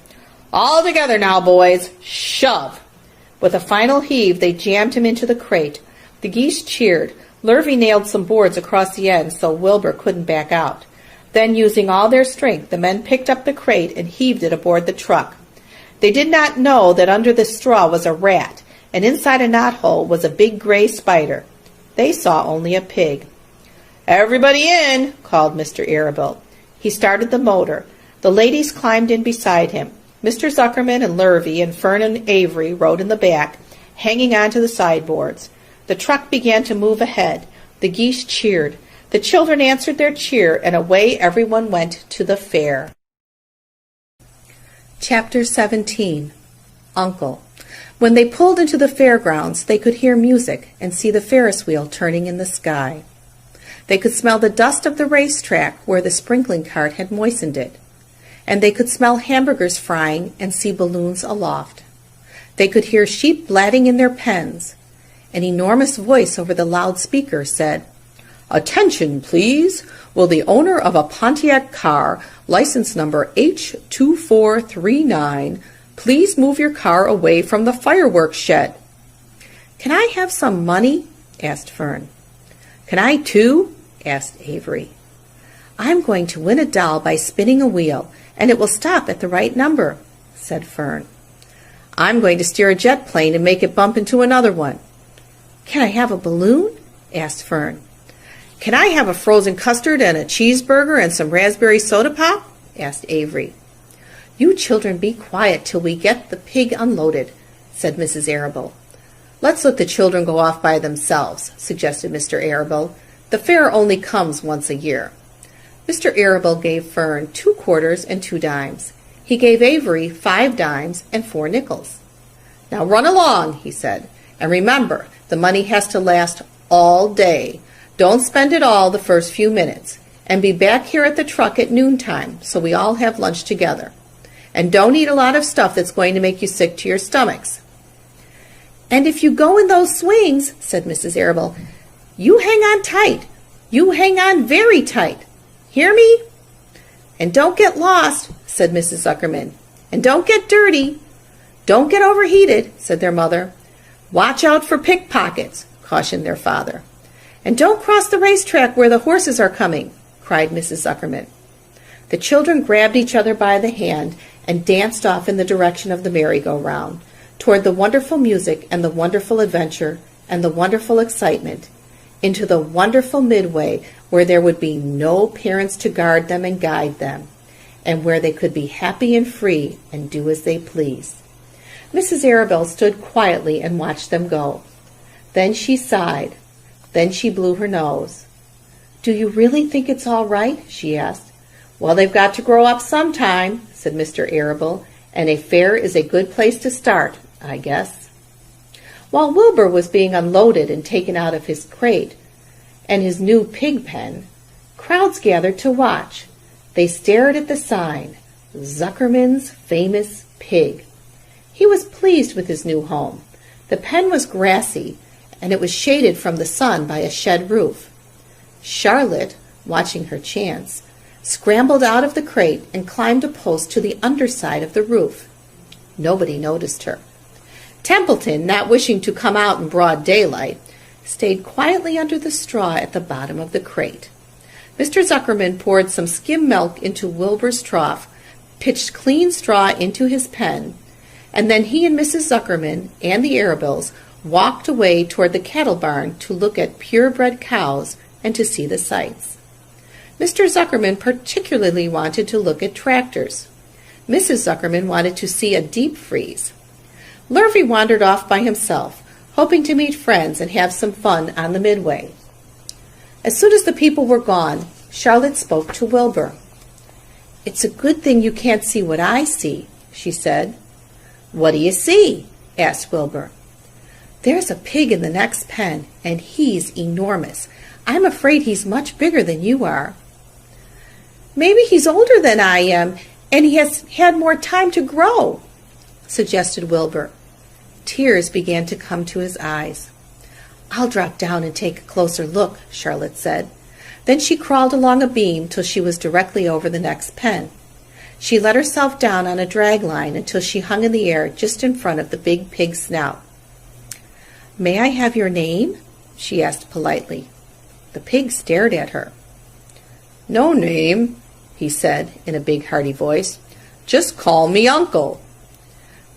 "All together now, boys. Shove." With a final heave, they jammed him into the crate. The geese cheered. Lurvy nailed some boards across the ends so Wilbur couldn't back out. Then, using all their strength, the men picked up the crate and heaved it aboard the truck. They did not know that under the straw was a rat, and inside a knothole was a big gray spider. They saw only a pig. "Everybody in," called Mr. Arable. He started the motor. The ladies climbed in beside him. Mr. Zuckerman and Lurvy and Fern and Avery rode in the back, hanging onto the sideboards. The truck began to move ahead. The geese cheered. The children answered their cheer, and away everyone went to the fair. Chapter 17. Uncle. When they pulled into the fairgrounds, they could hear music and see the Ferris wheel turning in the sky. They could smell the dust of the racetrack where the sprinkling cart had moistened it. And they could smell hamburgers frying and see balloons aloft. They could hear sheep blatting in their pens. An enormous voice over the loudspeaker said, "Attention, please. Will the owner of a Pontiac car, license number H2439, please move your car away from the fireworks shed?" "Can I have some money?" asked Fern. "Can I too?" asked Avery. "I'm going to win a doll by spinning a wheel, and it will stop at the right number," said Fern. "I'm going to steer a jet plane and make it bump into another one." "Can I have a balloon?" asked Fern. "Can I have a frozen custard and a cheeseburger and some raspberry soda pop?" asked Avery. "You children be quiet till we get the pig unloaded," said Mrs. Arable. "Let's let the children go off by themselves," suggested Mr. Arable. "The fair only comes once a year." Mr. Arable gave Fern 2 quarters and 2 dimes. He gave Avery 5 dimes and 4 nickels. Now run along, he said, and remember, the money has to last all day. Don't spend it all the first few minutes, and be back here at the truck at noontime so we all have lunch together. And don't eat a lot of stuff that's going to make you sick to your stomachs. And if you go in those swings, said Mrs. Arable, you hang on tight. You hang on very tight. Hear me? And don't get lost, said Mrs. Zuckerman. And don't get dirty. Don't get overheated, said their mother. Watch out for pickpockets, cautioned their father. And don't cross the racetrack where the horses are coming, cried Mrs. Zuckerman. The children grabbed each other by the hand and danced off in the direction of the merry-go-round, toward the wonderful music and the wonderful adventure and the wonderful excitement, into the wonderful midway where there would be no parents to guard them and guide them, and where they could be happy and free and do as they pleased. Mrs. Arable stood quietly and watched them go. Then she sighed. Then she blew her nose. "Do you really think it's all right?" she asked. "Well, they've got to grow up sometime," said Mr. Arable, "and a fair is a good place to start, I guess." While Wilbur was being unloaded and taken out of his crate and his new pig pen, crowds gathered to watch. They stared at the sign, Zuckerman's Famous Pig. He was pleased with his new home. The pen was grassy, and it was shaded from the sun by a shed roof. Charlotte, watching her chance, scrambled out of the crate and climbed a post to the underside of the roof. Nobody noticed her. Templeton, not wishing to come out in broad daylight, stayed quietly under the straw at the bottom of the crate. Mr. Zuckerman poured some skim milk into Wilbur's trough, pitched clean straw into his pen, and then he and Mrs. Zuckerman and the Arabills walked away toward the cattle barn to look at purebred cows and to see the sights. Mr. Zuckerman particularly wanted to look at tractors. Mrs. Zuckerman wanted to see a deep freeze. Lurvy wandered off by himself, hoping to meet friends and have some fun on the midway. As soon as the people were gone, Charlotte spoke to Wilbur. "It's a good thing you can't see what I see," she said. "What do you see?" asked Wilbur. "There's a pig in the next pen, and he's enormous. I'm afraid he's much bigger than you are." "Maybe he's older than I am, and he has had more time to grow," suggested Wilbur. Tears began to come to his eyes. "I'll drop down and take a closer look," Charlotte said. Then she crawled along a beam till she was directly over the next pen. She let herself down on a drag line until she hung in the air just in front of the big pig's snout. "May I have your name?" she asked politely. The pig stared at her. "No name," he said in a big hearty voice. "Just call me Uncle."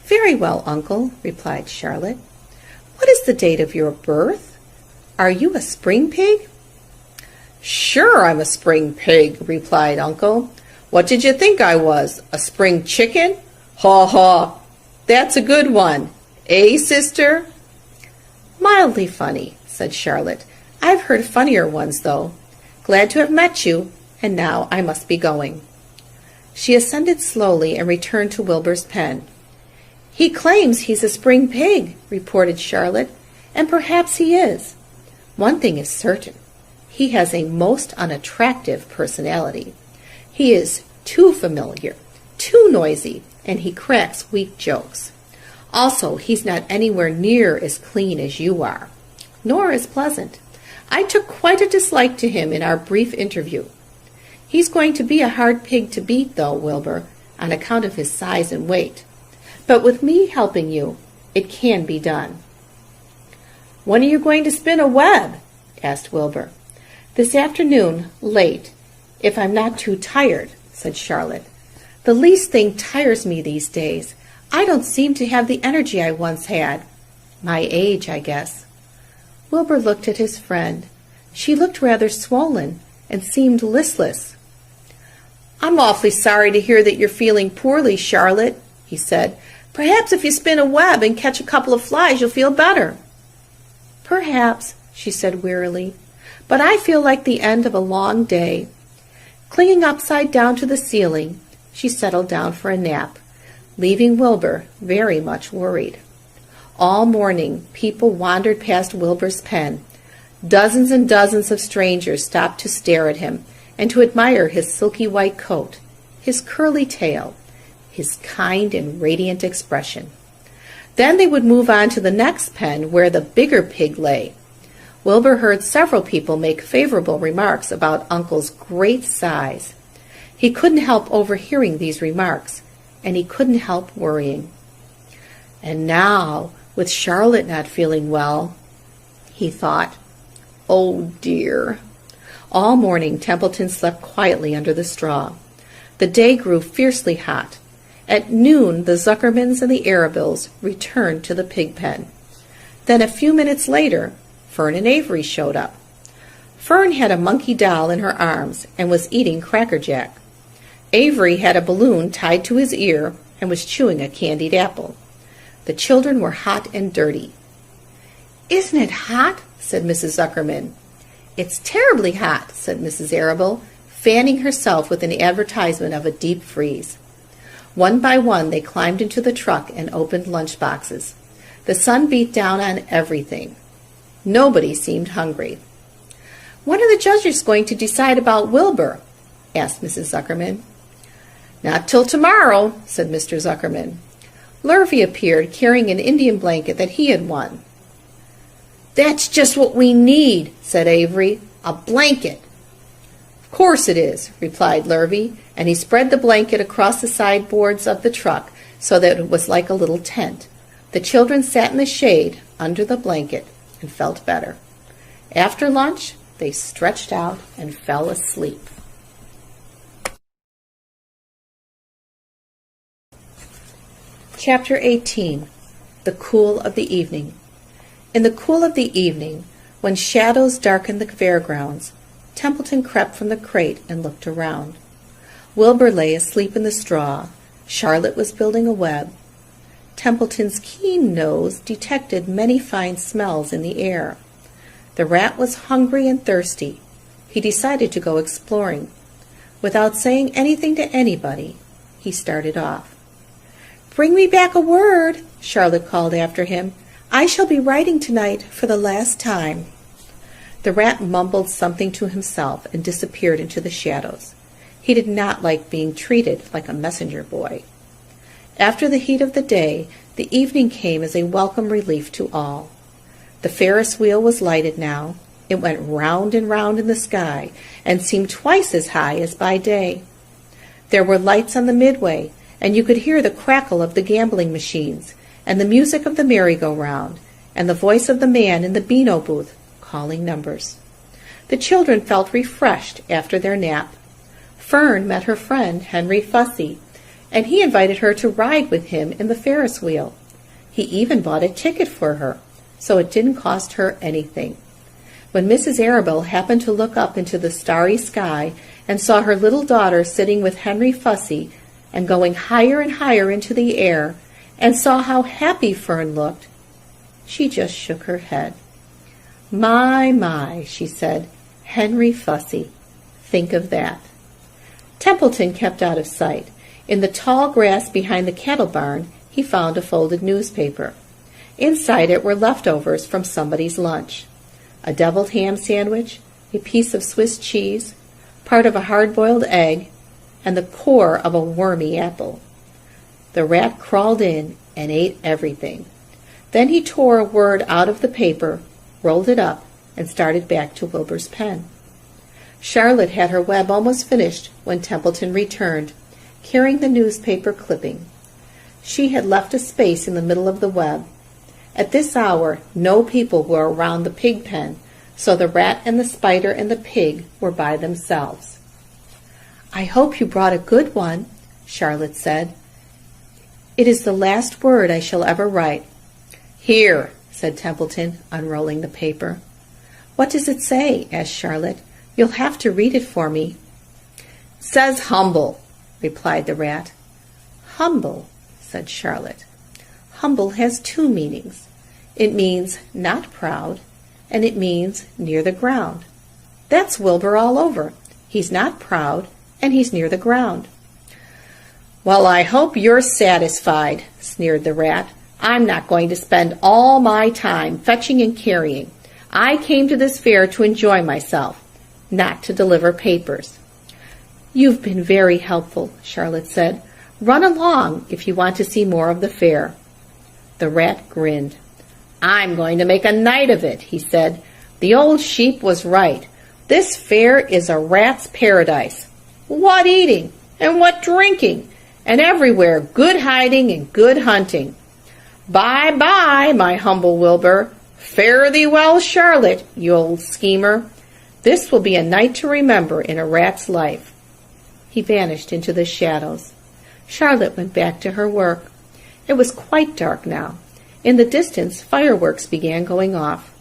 "Very well, Uncle," replied Charlotte. "What is the date of your birth? Are you a spring pig?" "Sure I'm a spring pig," replied Uncle. "What did you think I was, a spring chicken? Haw haw! That's a good one. Eh, sister?" "Mildly funny," said Charlotte. "I've heard funnier ones, though. Glad to have met you, and now I must be going." She ascended slowly and returned to Wilbur's pen. "He claims he's a spring pig," reported Charlotte, "and perhaps he is. One thing is certain. He has a most unattractive personality. He is too familiar, too noisy, and he cracks weak jokes. Also, he's not anywhere near as clean as you are, nor as pleasant. I took quite a dislike to him in our brief interview. He's going to be a hard pig to beat, though, Wilbur, on account of his size and weight. But with me helping you, it can be done." "When are you going to spin a web?" asked Wilbur. "This afternoon, late, if I'm not too tired," said Charlotte. "The least thing tires me these days. I don't seem to have the energy I once had. My age, I guess." Wilbur looked at his friend. She looked rather swollen and seemed listless. "I'm awfully sorry to hear that you're feeling poorly, Charlotte," he said. "Perhaps if you spin a web and catch a couple of flies, you'll feel better." "Perhaps," she said wearily, "but I feel like the end of a long day." Clinging upside down to the ceiling, she settled down for a nap, leaving Wilbur very much worried. All morning, people wandered past Wilbur's pen. Dozens and dozens of strangers stopped to stare at him and to admire his silky white coat, his curly tail, his kind and radiant expression. Then they would move on to the next pen where the bigger pig lay. Wilbur heard several people make favorable remarks about Uncle's great size. He couldn't help overhearing these remarks, and he couldn't help worrying. And now, with Charlotte not feeling well, he thought, oh dear. All morning Templeton slept quietly under the straw. The day grew fiercely hot. At noon the Zuckermans and the Arabills returned to the pig pen. Then a few minutes later, Fern and Avery showed up. Fern had a monkey doll in her arms and was eating Cracker Jack. Avery had a balloon tied to his ear and was chewing a candied apple. The children were hot and dirty. "Isn't it hot?" said Mrs. Zuckerman. "It's terribly hot," said Mrs. Arabill, fanning herself with an advertisement of a deep freeze. One by one they climbed into the truck and opened lunch boxes. The sun beat down on everything. Nobody seemed hungry. "When are the judges going to decide about Wilbur?" asked Mrs. Zuckerman. "Not till tomorrow," said Mr. Zuckerman. Lurvy appeared carrying an Indian blanket that he had won. "That's just what we need," said Avery, "a blanket." "Of course it is," replied Lurvy, and he spread the blanket across the sideboards of the truck so that it was like a little tent. The children sat in the shade under the blanket and felt better. After lunch, they stretched out and fell asleep. Chapter 18. The Cool of the Evening. In the cool of the evening, when shadows darkened the fairgrounds, Templeton crept from the crate and looked around. Wilbur lay asleep in the straw. Charlotte was building a web. Templeton's keen nose detected many fine smells in the air. The rat was hungry and thirsty. He decided to go exploring. Without saying anything to anybody, he started off. "Bring me back a word," Charlotte called after him. "I shall be writing tonight for the last time." The rat mumbled something to himself and disappeared into the shadows. He did not like being treated like a messenger boy. After the heat of the day, the evening came as a welcome relief to all. The Ferris wheel was lighted now. It went round and round in the sky and seemed twice as high as by day. There were lights on the midway, and you could hear the crackle of the gambling machines, and the music of the merry-go-round, and the voice of the man in the Beano booth calling numbers. The children felt refreshed after their nap. Fern met her friend, Henry Fussy, and he invited her to ride with him in the Ferris wheel. He even bought a ticket for her, so it didn't cost her anything. When Mrs. Arabill happened to look up into the starry sky and saw her little daughter sitting with Henry Fussy and going higher and higher into the air, and saw how happy Fern looked, she just shook her head. My, she said, Henry Fussy. Think of that. Templeton kept out of sight. In the tall grass behind the cattle barn, he found a folded newspaper. Inside it were leftovers from somebody's lunch. A deviled ham sandwich, a piece of Swiss cheese, part of a hard-boiled egg, and the core of a wormy apple. The rat crawled in and ate everything. Then he tore a word out of the paper, rolled it up, and started back to Wilbur's pen. Charlotte had her web almost finished when Templeton returned, carrying the newspaper clipping. She had left a space in the middle of the web. At this hour, no people were around the pig pen, so the rat and the spider and the pig were by themselves. "I hope you brought a good one," Charlotte said. "It is the last word I shall ever write." "Here," said Templeton, unrolling the paper. "What does it say?" asked Charlotte. "You'll have to read it for me." "Says humble," replied the rat. "Humble," said Charlotte. "Humble has two meanings. It means not proud, and it means near the ground. That's Wilbur all over. He's not proud, and he's near the ground." "Well, I hope you're satisfied," sneered the rat, I'm not going to spend all my time fetching and carrying. I came to this fair to enjoy myself, not to deliver papers." "You've been very helpful," Charlotte said. "Run along if you want to see more of the fair." The rat grinned. "I'm going to make a night of it," he said. "The old sheep was right. This fair is a rat's paradise. What eating, and what drinking, and everywhere good hiding and good hunting. Bye-bye, my humble Wilbur. Fare thee well, Charlotte, you old schemer. This will be a night to remember in a rat's life." He vanished into the shadows. Charlotte went back to her work. It was quite dark now. In the distance, fireworks began going off.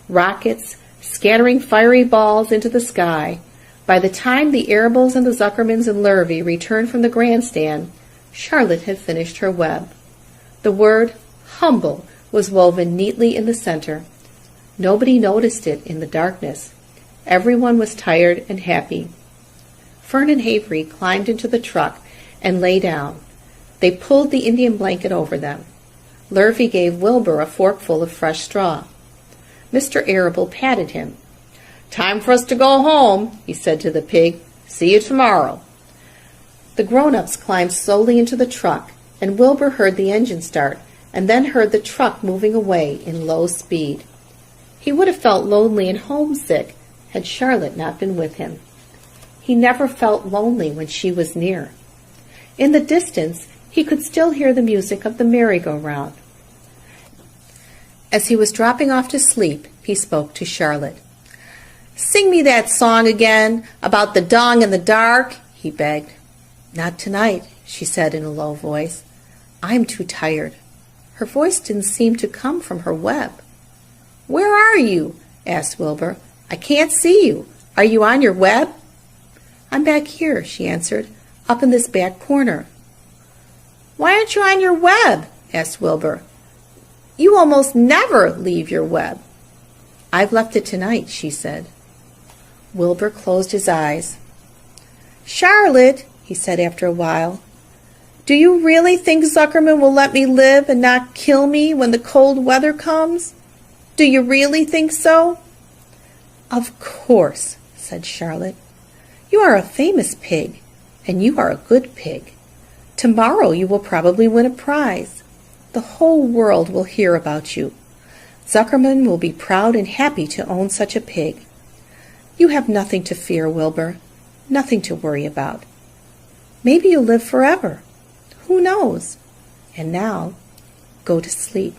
Rockets, scattering fiery balls into the sky. By the time the Arables and the Zuckermans and Lurvy returned from the grandstand, Charlotte had finished her web. The word humble was woven neatly in the center. Nobody noticed it in the darkness. Everyone was tired and happy. Fern and Avery climbed into the truck and lay down. They pulled the Indian blanket over them. Lurvy gave Wilbur a forkful of fresh straw. Mr. Arable patted him. "Time for us to go home," he said to the pig. "See you tomorrow." The grown-ups climbed slowly into the truck, and Wilbur heard the engine start, and then heard the truck moving away in low speed. He would have felt lonely and homesick had Charlotte not been with him. He never felt lonely when she was near. In the distance, he could still hear the music of the merry-go-round. As he was dropping off to sleep, he spoke to Charlotte. "Sing me that song again, about the dong in the dark," he begged. "Not tonight," she said in a low voice. "I'm too tired." Her voice didn't seem to come from her web. "Where are you?" asked Wilbur. "I can't see you. Are you on your web?" "I'm back here," she answered, "up in this back corner." "Why aren't you on your web?" asked Wilbur. "You almost never leave your web." "I've left it tonight," she said. Wilbur closed his eyes. "Charlotte," he said after a while, "do you really think Zuckerman will let me live and not kill me when the cold weather comes? Do you really think so?" "Of course," said Charlotte. "You are a famous pig, and you are a good pig. Tomorrow you will probably win a prize. The whole world will hear about you. Zuckerman will be proud and happy to own such a pig. You have nothing to fear, Wilbur, nothing to worry about. Maybe you'll live forever. Who knows? And now, go to sleep."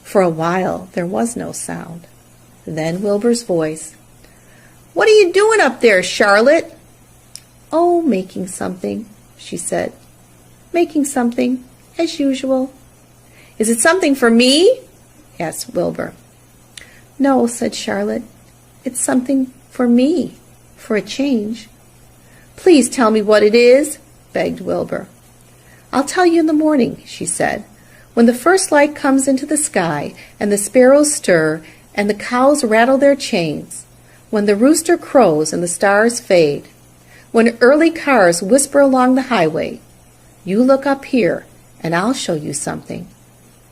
For a while there was no sound. Then Wilbur's voice. "What are you doing up there, Charlotte?" "Oh, making something," she said. "Making something, as usual." "Is it something for me?" asked Wilbur. "No," said Charlotte. "It's something for me, for a change." "Please tell me what it is," begged Wilbur. "I'll tell you in the morning," she said. "When the first light comes into the sky, and the sparrows stir, and the cows rattle their chains, when the rooster crows and the stars fade, when early cars whisper along the highway, you look up here, and I'll show you something.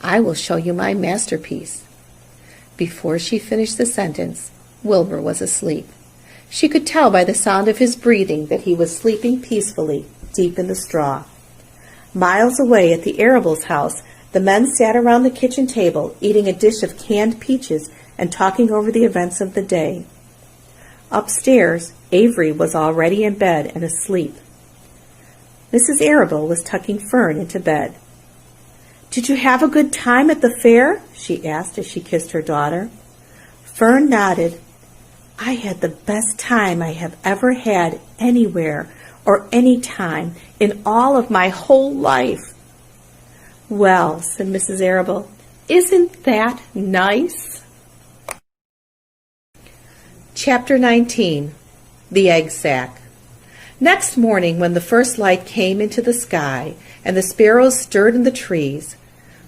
I will show you my masterpiece." Before she finished the sentence, Wilbur was asleep. She could tell by the sound of his breathing that he was sleeping peacefully, deep in the straw. Miles away at the Arable's house, the men sat around the kitchen table, eating a dish of canned peaches and talking over the events of the day. Upstairs, Avery was already in bed and asleep. Mrs. Arable was tucking Fern into bed. "Did you have a good time at the fair?" she asked as she kissed her daughter. Fern nodded. "I had the best time I have ever had anywhere or any time in all of my whole life." "Well," said Mrs. Arable, "isn't that nice?" Chapter 19. The Egg Sack. Next morning, when the first light came into the sky, and the sparrows stirred in the trees,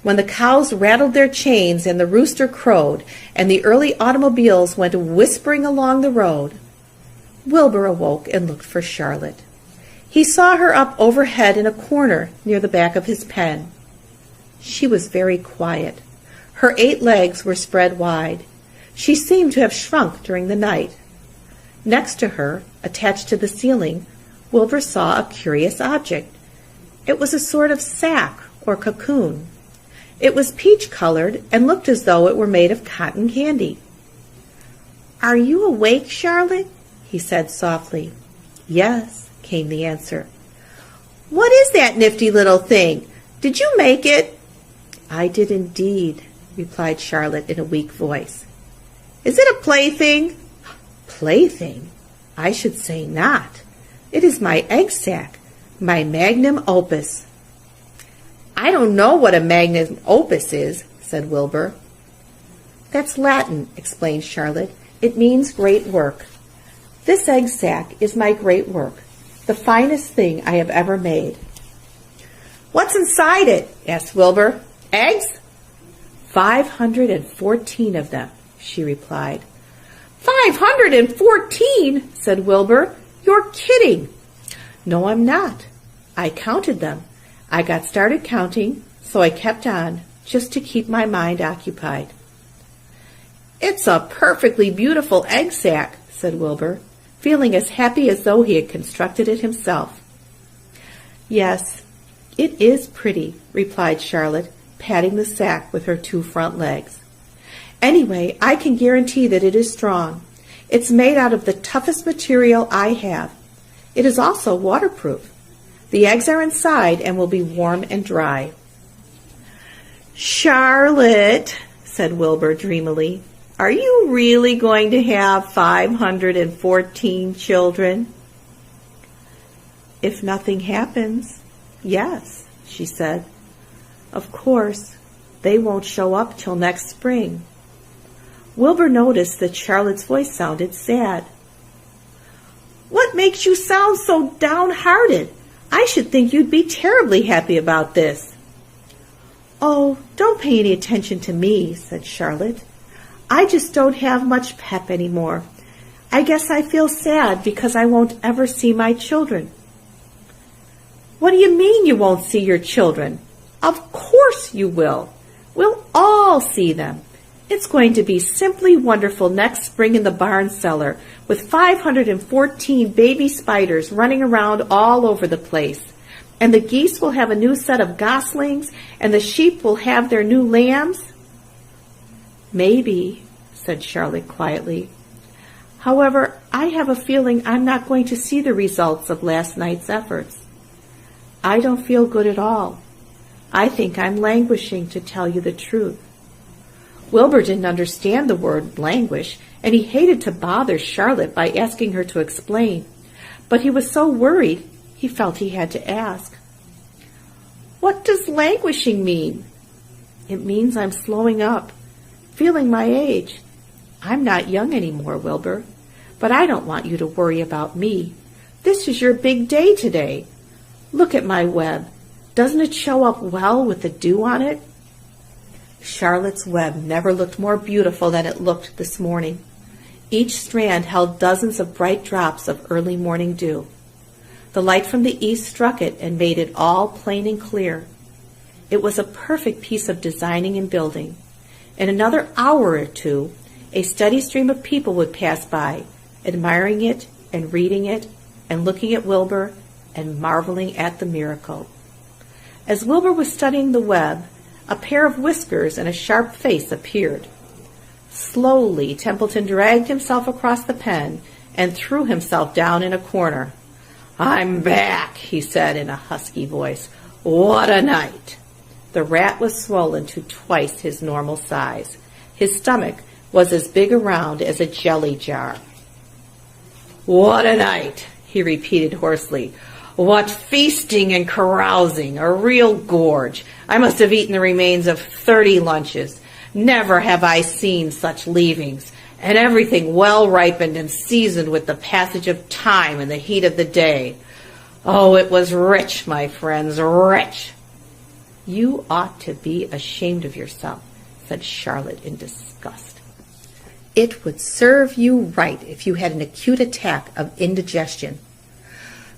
when the cows rattled their chains and the rooster crowed, and the early automobiles went whispering along the road, Wilbur awoke and looked for Charlotte. He saw her up overhead in a corner near the back of his pen. She was very quiet. Her 8 legs were spread wide. She seemed to have shrunk during the night. Next to her, attached to the ceiling, Wilbur saw a curious object. It was a sort of sack or cocoon. It was peach-colored and looked as though it were made of cotton candy. "Are you awake, Charlotte?" he said softly. "Yes," came the answer. "What is that nifty little thing? Did you make it?" "I did indeed," replied Charlotte in a weak voice. "Is it a plaything?" "Plaything? I should say not. It is my egg sack, my magnum opus." "I don't know what a magnum opus is," said Wilbur. "That's Latin," explained Charlotte. "It means great work. This egg sack is my great work, the finest thing I have ever made." "What's inside it?" asked Wilbur. "Eggs?" 514 of them, she replied. 514, said Wilbur. "You're kidding." "No, I'm not. I counted them. I got started counting, so I kept on, just to keep my mind occupied." "It's a perfectly beautiful egg sack," said Wilbur, feeling as happy as though he had constructed it himself. "Yes, it is pretty," replied Charlotte, patting the sack with her 2 front legs. "Anyway, I can guarantee that it is strong. It's made out of the toughest material I have. It is also waterproof. The eggs are inside and will be warm and dry." "Charlotte," said Wilbur dreamily, "are you really going to have 514 children?" "If nothing happens, yes," she said. "Of course, they won't show up till next spring." Wilbur noticed that Charlotte's voice sounded sad. "What makes you sound so downhearted? I should think you'd be terribly happy about this." "Oh, don't pay any attention to me," said Charlotte. "I just don't have much pep anymore. I guess I feel sad because I won't ever see my children." "What do you mean you won't see your children? Of course you will. We'll all see them. It's going to be simply wonderful next spring in the barn cellar with 514 baby spiders running around all over the place. And the geese will have a new set of goslings, and the sheep will have their new lambs." "Maybe," said Charlotte quietly. "However, I have a feeling I'm not going to see the results of last night's efforts. I don't feel good at all. I think I'm languishing, to tell you the truth." Wilbur didn't understand the word languish, and he hated to bother Charlotte by asking her to explain. But he was so worried, he felt he had to ask. "What does languishing mean?" "It means I'm slowing up, feeling my age. I'm not young anymore, Wilbur. But I don't want you to worry about me. This is your big day today. Look at my web. Doesn't it show up well with the dew on it?" Charlotte's web never looked more beautiful than it looked this morning. Each strand held dozens of bright drops of early morning dew. The light from the east struck it and made it all plain and clear. It was a perfect piece of designing and building. In another hour or two, a steady stream of people would pass by, admiring it and reading it and looking at Wilbur and marveling at the miracle. As Wilbur was studying the web, a pair of whiskers and a sharp face appeared. Slowly, Templeton dragged himself across the pen and threw himself down in a corner. "I'm back," he said in a husky voice. "What a night!" The rat was swollen to twice his normal size. His stomach was as big around as a jelly jar. "What a night!" he repeated hoarsely. "What feasting and carousing! A real gorge! I must have eaten the remains of 30 lunches. Never have I seen such leavings, and everything well ripened and seasoned with the passage of time and the heat of the day. Oh, it was rich, my friends, rich!" "You ought to be ashamed of yourself," said Charlotte in disgust. "It would serve you right if you had an acute attack of indigestion."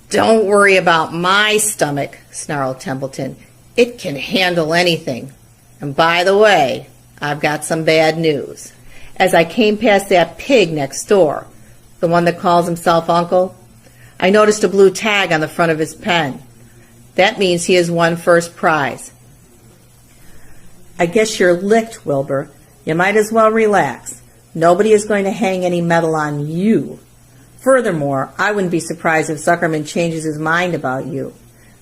"Don't worry about my stomach," snarled Templeton. It can handle anything. And by the way, I've got some bad news. As I came past that pig next door, the one that calls himself Uncle, I noticed a blue tag on the front of his pen. That means he has won first prize. I guess you're licked, Wilbur. You might as well relax. Nobody is going to hang any medal on you. Furthermore, I wouldn't be surprised if Zuckerman changes his mind about you.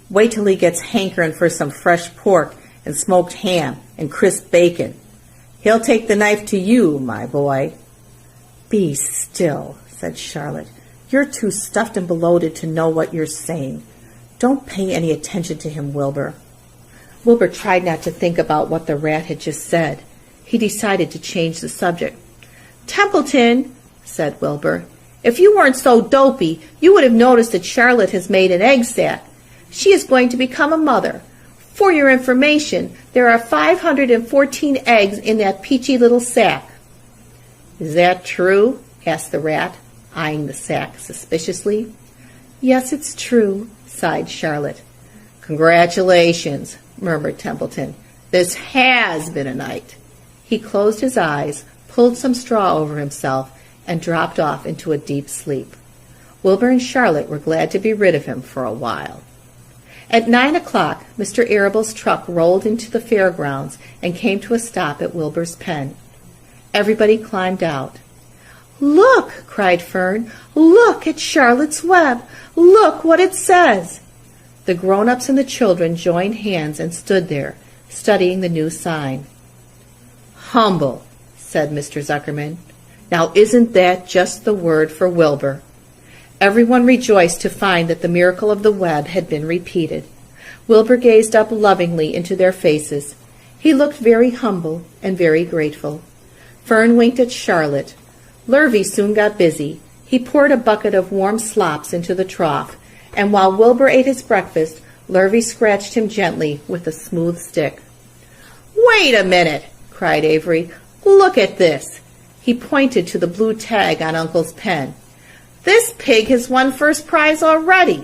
Wait till he gets hankering for some fresh pork and smoked ham and crisp bacon. He'll take the knife to you, my boy. Be still, said Charlotte. You're too stuffed and bloated to know what you're saying. Don't pay any attention to him, Wilbur. Wilbur tried not to think about what the rat had just said. He decided to change the subject. Templeton, said Wilbur, if you weren't so dopey, you would have noticed that Charlotte has made an egg sack. She is going to become a mother. For your information, there are 514 eggs in that peachy little sack. Is that true? Asked the rat, eyeing the sack suspiciously. Yes, it's true, sighed Charlotte. Congratulations, murmured Templeton. This has been a night. He closed his eyes, pulled some straw over himself, and dropped off into a deep sleep. Wilbur and Charlotte were glad to be rid of him for a while. At 9 o'clock, Mr. Arable's truck rolled into the fairgrounds and came to a stop at Wilbur's pen. Everybody climbed out. Look, cried Fern, look at Charlotte's web. Look what it says. The grown-ups and the children joined hands and stood there, studying the new sign. Humble, said Mr. Zuckerman. Now isn't that just the word for Wilbur? Everyone rejoiced to find that the miracle of the web had been repeated. Wilbur gazed up lovingly into their faces. He looked very humble and very grateful. Fern winked at Charlotte. Lurvy soon got busy. He poured a bucket of warm slops into the trough, and while Wilbur ate his breakfast, Lurvy scratched him gently with a smooth stick. Wait a minute, cried Avery. Look at this. He pointed to the blue tag on Uncle's pen. This pig has won first prize already.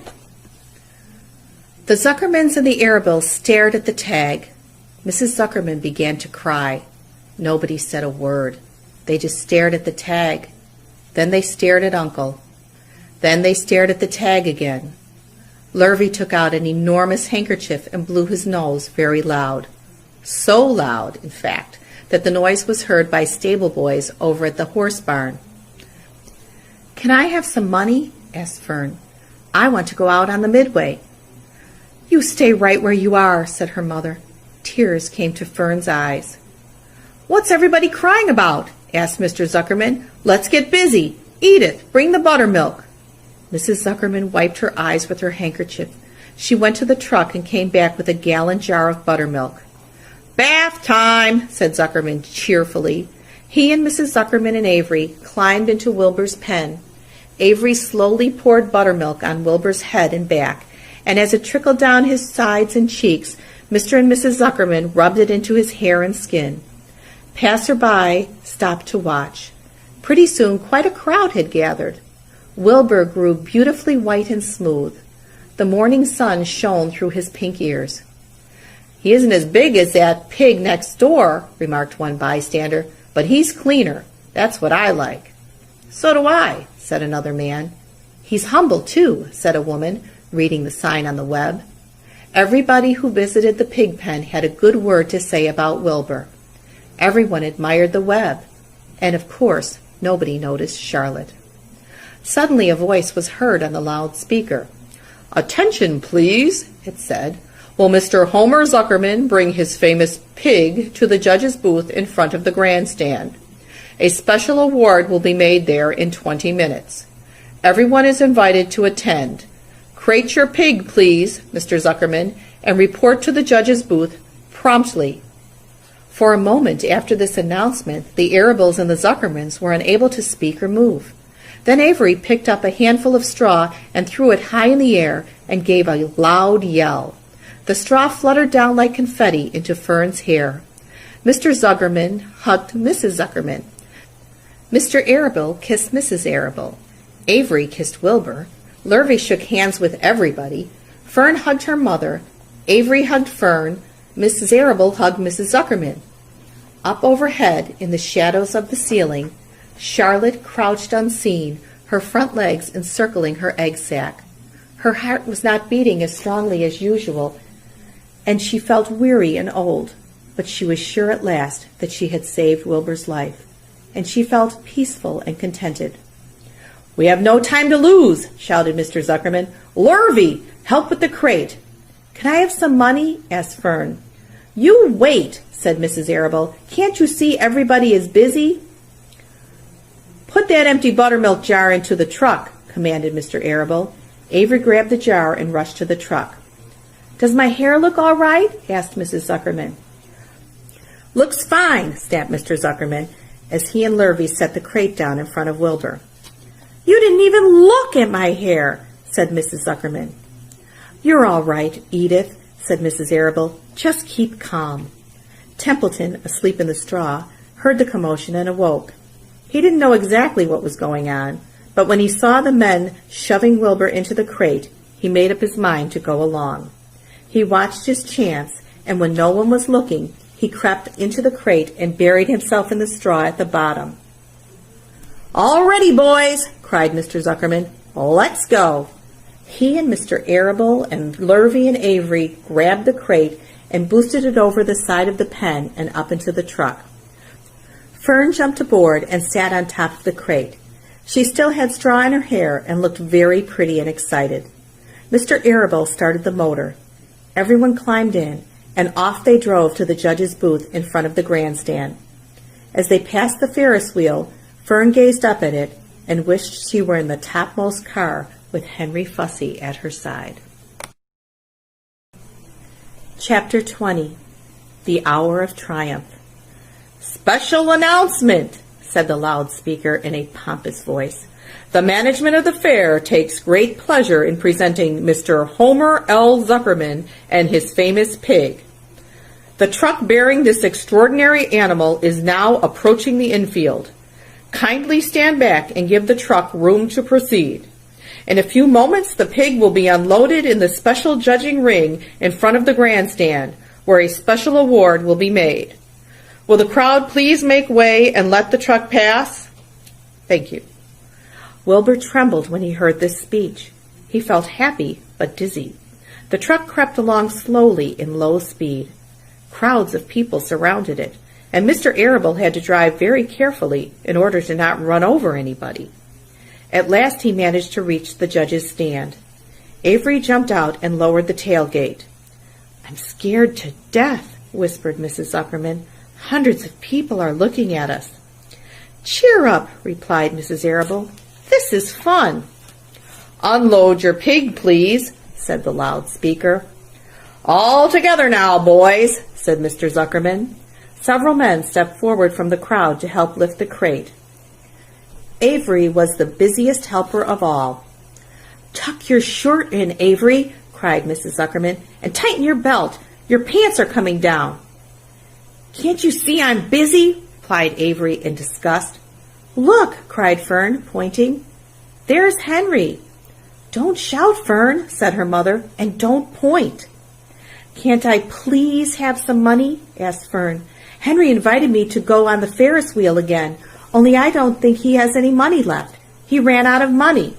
The Zuckermans and the Arabills stared at the tag. Mrs. Zuckerman began to cry. Nobody said a word. They just stared at the tag. Then they stared at Uncle. Then they stared at the tag again. Lurvy took out an enormous handkerchief and blew his nose very loud. So loud, in fact, that the noise was heard by stable boys over at the horse barn. Can I have some money? Asked Fern. I want to go out on the midway. You stay right where you are, said her mother. Tears came to Fern's eyes. What's everybody crying about? Asked Mr. Zuckerman. Let's get busy. Edith, bring the buttermilk. Mrs. Zuckerman wiped her eyes with her handkerchief. She went to the truck and came back with a gallon jar of buttermilk. Bath time, said Zuckerman cheerfully. He and Mrs. Zuckerman and Avery climbed into Wilbur's pen. Avery slowly poured buttermilk on Wilbur's head and back, and as it trickled down his sides and cheeks, Mr. and Mrs. Zuckerman rubbed it into his hair and skin. Passer-by stopped to watch. Pretty soon quite a crowd had gathered. Wilbur grew beautifully white and smooth. The morning sun shone through his pink ears. He isn't as big as that pig next door, remarked one bystander, but he's cleaner. That's what I like. So do I, said another man. He's humble, too, said a woman, reading the sign on the web. Everybody who visited the pig pen had a good word to say about Wilbur. Everyone admired the web, and of course nobody noticed Charlotte. Suddenly a voice was heard on the loudspeaker. Attention, please, it said. Will Mr. Homer Zuckerman bring his famous pig to the judge's booth in front of the grandstand? A special award will be made there in 20 minutes. Everyone is invited to attend. Crate your pig, please, Mr. Zuckerman, and report to the judge's booth promptly. For a moment after this announcement, the Arabills and the Zuckermans were unable to speak or move. Then Avery picked up a handful of straw and threw it high in the air and gave a loud yell. The straw fluttered down like confetti into Fern's hair. Mr. Zuckerman hugged Mrs. Zuckerman. Mr. Arabill kissed Mrs. Arabill. Avery kissed Wilbur. Lurvy shook hands with everybody. Fern hugged her mother. Avery hugged Fern. Mrs. Arable hugged Mrs. Zuckerman. Up overhead, in the shadows of the ceiling, Charlotte crouched unseen, her front legs encircling her egg sac. Her heart was not beating as strongly as usual, and she felt weary and old, but she was sure at last that she had saved Wilbur's life, and she felt peaceful and contented. "We have no time to lose," shouted Mr. Zuckerman. "Lurvy, help with the crate." "Can I have some money?" asked Fern. "You wait," said Mrs. Arable. "Can't you see everybody is busy?" "Put that empty buttermilk jar into the truck," commanded Mr. Arable. Avery grabbed the jar and rushed to the truck. "Does my hair look all right?" asked Mrs. Zuckerman. "Looks fine," snapped Mr. Zuckerman, as he and Lurvy set the crate down in front of Wilbur. "You didn't even look at my hair," said Mrs. Zuckerman. "You're all right, Edith," said Mrs. Arable. "Just keep calm." Templeton, asleep in the straw, heard the commotion and awoke. He didn't know exactly what was going on, but when he saw the men shoving Wilbur into the crate, he made up his mind to go along. He watched his chance, and when no one was looking, he crept into the crate and buried himself in the straw at the bottom. "All ready, boys!" cried Mr. Zuckerman. "Let's go!" He and Mr. Arable and Lurvy and Avery grabbed the crate and boosted it over the side of the pen and up into the truck. Fern jumped aboard and sat on top of the crate. She still had straw in her hair and looked very pretty and excited. Mr. Arable started the motor. Everyone climbed in, and off they drove to the judge's booth in front of the grandstand. As they passed the Ferris wheel, Fern gazed up at it and wished she were in the topmost car with Henry Fussy at her side. Chapter 20. The Hour of Triumph. "Special announcement," said the loudspeaker in a pompous voice. "The management of the fair takes great pleasure in presenting Mr. Homer L. Zuckerman and his famous pig. The truck bearing this extraordinary animal is now approaching the infield. Kindly stand back and give the truck room to proceed. In a few moments, the pig will be unloaded in the special judging ring in front of the grandstand, where a special award will be made. Will the crowd please make way and let the truck pass? Thank you." Wilbur trembled when he heard this speech. He felt happy but dizzy. The truck crept along slowly in low speed. Crowds of people surrounded it, and Mr. Arable had to drive very carefully in order to not run over anybody. At last he managed to reach the judge's stand. Avery jumped out and lowered the tailgate. "I'm scared to death," whispered Mrs. Zuckerman. "Hundreds of people are looking at us." "Cheer up," replied Mrs. Arable. "This is fun." "Unload your pig, please," said the loudspeaker. "All together now, boys," said Mr. Zuckerman. Several men stepped forward from the crowd to help lift the crate. Avery was the busiest helper of all. "Tuck your shirt in, Avery," cried Mrs. Zuckerman, "and tighten your belt. Your pants are coming down." "Can't you see I'm busy?" replied Avery in disgust. "Look," cried Fern, pointing. "There's Henry." "Don't shout, Fern," said her mother, "and don't point." "Can't I please have some money?" asked Fern. "Henry invited me to go on the Ferris wheel again, only I don't think he has any money left. He ran out of money."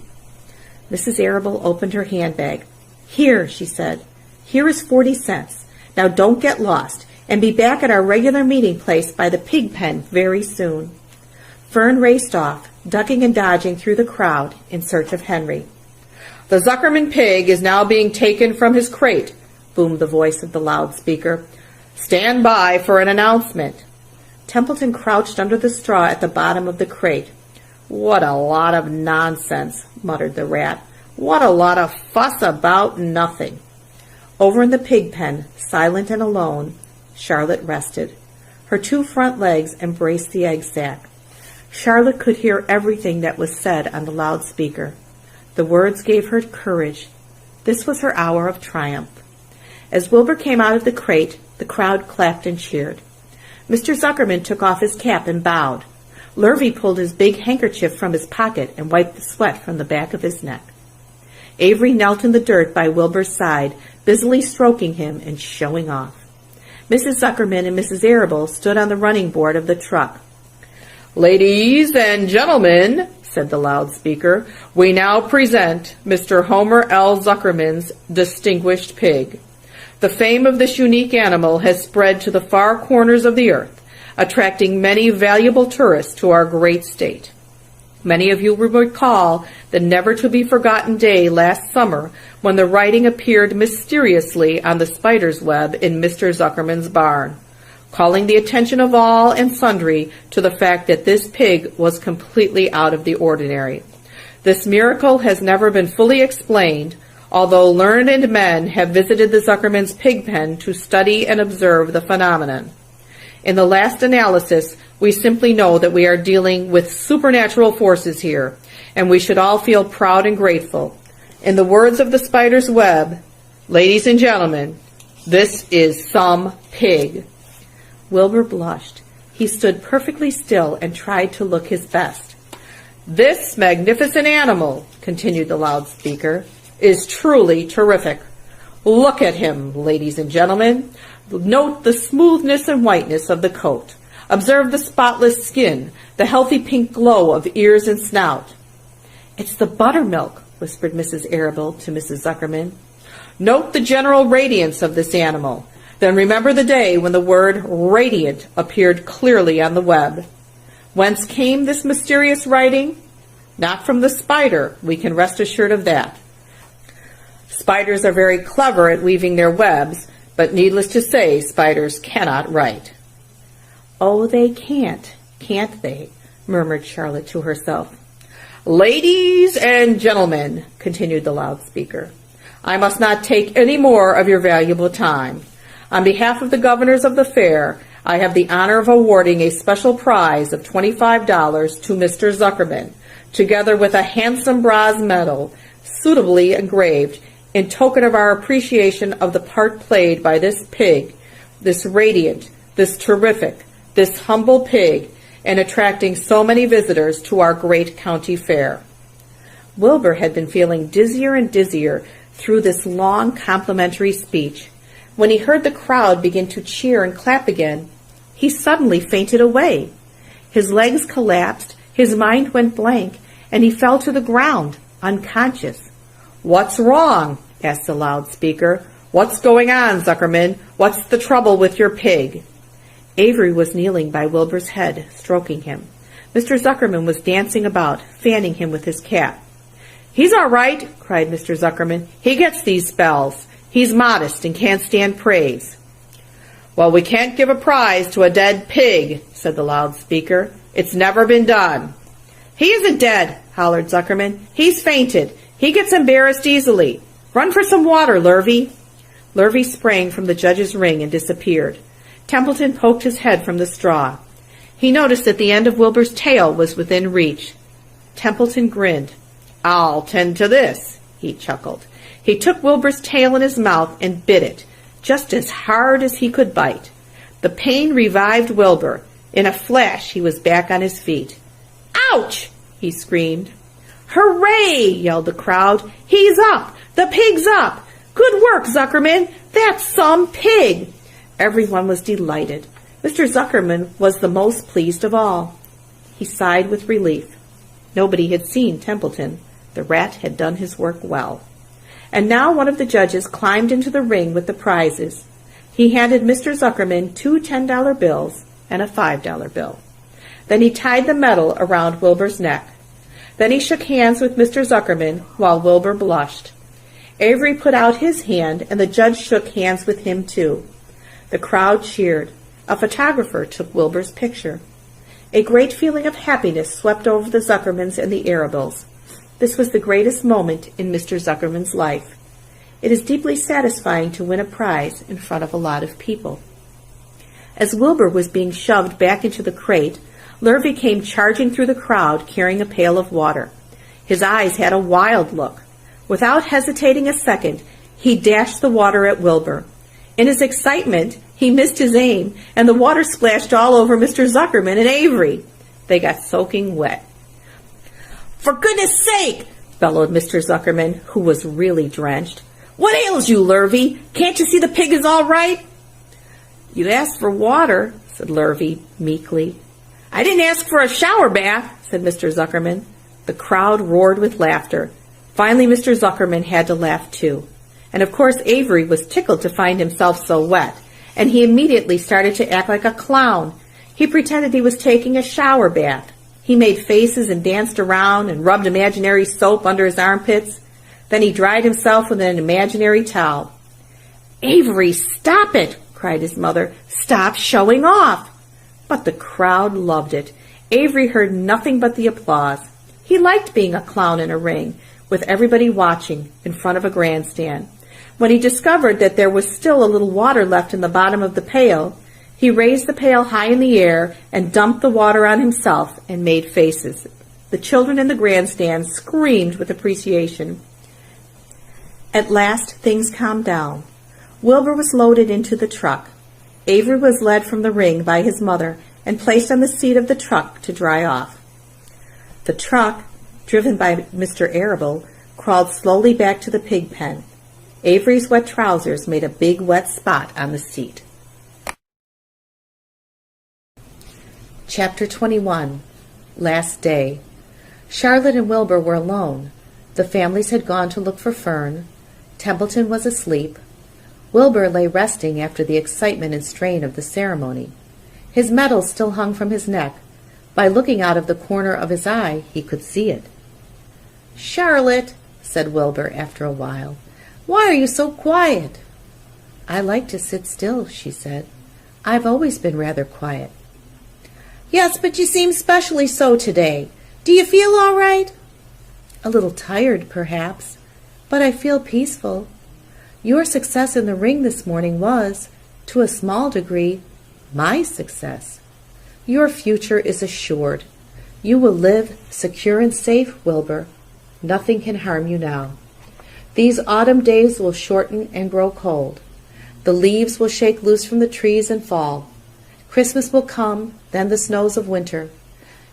Mrs. Arable opened her handbag. "Here," she said. "Here is 40 cents. Now don't get lost, and be back at our regular meeting place by the pig pen very soon." Fern raced off, ducking and dodging through the crowd in search of Henry. "The Zuckerman pig is now being taken from his crate," boomed the voice of the loudspeaker. "Stand by for an announcement." Templeton crouched under the straw at the bottom of the crate. "What a lot of nonsense," muttered the rat. "What a lot of fuss about nothing." Over in the pig pen, silent and alone, Charlotte rested. Her two front legs embraced the egg sac. Charlotte could hear everything that was said on the loudspeaker. The words gave her courage. This was her hour of triumph. As Wilbur came out of the crate, the crowd clapped and cheered. Mr. Zuckerman took off his cap and bowed. Lurvy pulled his big handkerchief from his pocket and wiped the sweat from the back of his neck. Avery knelt in the dirt by Wilbur's side, busily stroking him and showing off. Mrs. Zuckerman and Mrs. Arable stood on the running board of the truck. "Ladies and gentlemen," said the loudspeaker, "we now present Mr. Homer L. Zuckerman's distinguished pig. The fame of this unique animal has spread to the far corners of the earth, attracting many valuable tourists to our great state. Many of you will recall the never-to-be-forgotten day last summer when the writing appeared mysteriously on the spider's web in Mr. Zuckerman's barn, calling the attention of all and sundry to the fact that this pig was completely out of the ordinary. This miracle has never been fully explained, although learned men have visited the Zuckerman's pig pen to study and observe the phenomenon. In the last analysis, we simply know that we are dealing with supernatural forces here, and we should all feel proud and grateful. In the words of the spider's web, ladies and gentlemen, this is some pig." Wilbur blushed. He stood perfectly still and tried to look his best. "This magnificent animal," continued the loudspeaker, "is truly terrific. Look at him, ladies and gentlemen. Note the smoothness and whiteness of the coat. Observe the spotless skin, the healthy pink glow of ears and snout." "It's the buttermilk," whispered Mrs. Arable to Mrs. Zuckerman. "Note the general radiance of this animal. Then remember the day when the word radiant appeared clearly on the web. Whence came this mysterious writing? Not from the spider, we can rest assured of that. Spiders are very clever at weaving their webs, but needless to say, spiders cannot write." "Oh, they can't they?" murmured Charlotte to herself. "Ladies and gentlemen," continued the loudspeaker, "I must not take any more of your valuable time. On behalf of the governors of the fair, I have the honor of awarding a special prize of $25 to Mr. Zuckerman, together with a handsome bronze medal, suitably engraved, in token of our appreciation of the part played by this pig, this radiant, this terrific, this humble pig, in attracting so many visitors to our great county fair." Wilbur had been feeling dizzier and dizzier through this long complimentary speech. When he heard the crowd begin to cheer and clap again, he suddenly fainted away. His legs collapsed, his mind went blank, and he fell to the ground, unconscious. "What's wrong?" asked the loudspeaker. "What's going on, Zuckerman? What's the trouble with your pig?" Avery was kneeling by Wilbur's head, stroking him. Mr. Zuckerman was dancing about, fanning him with his cap. "He's all right," cried Mr. Zuckerman. "He gets these spells. He's modest and can't stand praise." "Well, we can't give a prize to a dead pig," said the loudspeaker. "It's never been done." "He isn't dead," hollered Zuckerman. "He's fainted. He gets embarrassed easily. Run for some water, Lurvy." Lurvy sprang from the judge's ring and disappeared. Templeton poked his head from the straw. He noticed that the end of Wilbur's tail was within reach. Templeton grinned. "I'll tend to this," he chuckled. He took Wilbur's tail in his mouth and bit it, just as hard as he could bite. The pain revived Wilbur. In a flash, he was back on his feet. "Ouch!" he screamed. "Hooray!" yelled the crowd. "He's up! The pig's up! Good work, Zuckerman! That's some pig!" Everyone was delighted. Mr. Zuckerman was the most pleased of all. He sighed with relief. Nobody had seen Templeton. The rat had done his work well. And now one of the judges climbed into the ring with the prizes. He handed Mr. Zuckerman 2 $10 bills and a $5 bill. Then he tied the medal around Wilbur's neck. Then he shook hands with Mr. Zuckerman while Wilbur blushed. Avery put out his hand, and the judge shook hands with him too. The crowd cheered. A photographer took Wilbur's picture. A great feeling of happiness swept over the Zuckermans and the Arables. This was the greatest moment in Mr. Zuckerman's life. It is deeply satisfying to win a prize in front of a lot of people. As Wilbur was being shoved back into the crate, Lurvy came charging through the crowd carrying a pail of water. His eyes had a wild look. Without hesitating a second, he dashed the water at Wilbur. In his excitement, he missed his aim, and the water splashed all over Mr. Zuckerman and Avery. They got soaking wet. "For goodness sake, bellowed Mr. Zuckerman, who was really drenched. "What ails you, Lurvy? Can't you see the pig is all right?" "You asked for water," said Lurvy meekly. "I didn't ask for a shower bath," said Mr. Zuckerman. The crowd roared with laughter. Finally, Mr. Zuckerman had to laugh too. And of course Avery was tickled to find himself so wet, and he immediately started to act like a clown. He pretended he was taking a shower bath. He made faces and danced around and rubbed imaginary soap under his armpits. Then he dried himself with an imaginary towel. "Avery, stop it!" cried his mother. "Stop showing off!" But the crowd loved it. Avery heard nothing but the applause. He liked being a clown in a ring, with everybody watching in front of a grandstand. When he discovered that there was still a little water left in the bottom of the pail, he raised the pail high in the air and dumped the water on himself and made faces. The children in the grandstand screamed with appreciation. At last things calmed down. Wilbur was loaded into the truck. Avery was led from the ring by his mother and placed on the seat of the truck to dry off. The truck, driven by Mr. Arable, crawled slowly back to the pig pen. Avery's wet trousers made a big wet spot on the seat. Chapter 21. Last Day. Charlotte and Wilbur were alone. The families had gone to look for Fern. Templeton was asleep. Wilbur lay resting after the excitement and strain of the ceremony. His medal still hung from his neck. By looking out of the corner of his eye, he could see it. "Charlotte," said Wilbur after a while, "why are you so quiet?" "I like to sit still," she said. "I've always been rather quiet." "Yes, but you seem specially so today. Do you feel all right?" "A little tired, perhaps, but I feel peaceful. Your success in the ring this morning was, to a small degree, my success. Your future is assured. You will live secure and safe, Wilbur. Nothing can harm you now. These autumn days will shorten and grow cold. The leaves will shake loose from the trees and fall. Christmas will come, then the snows of winter.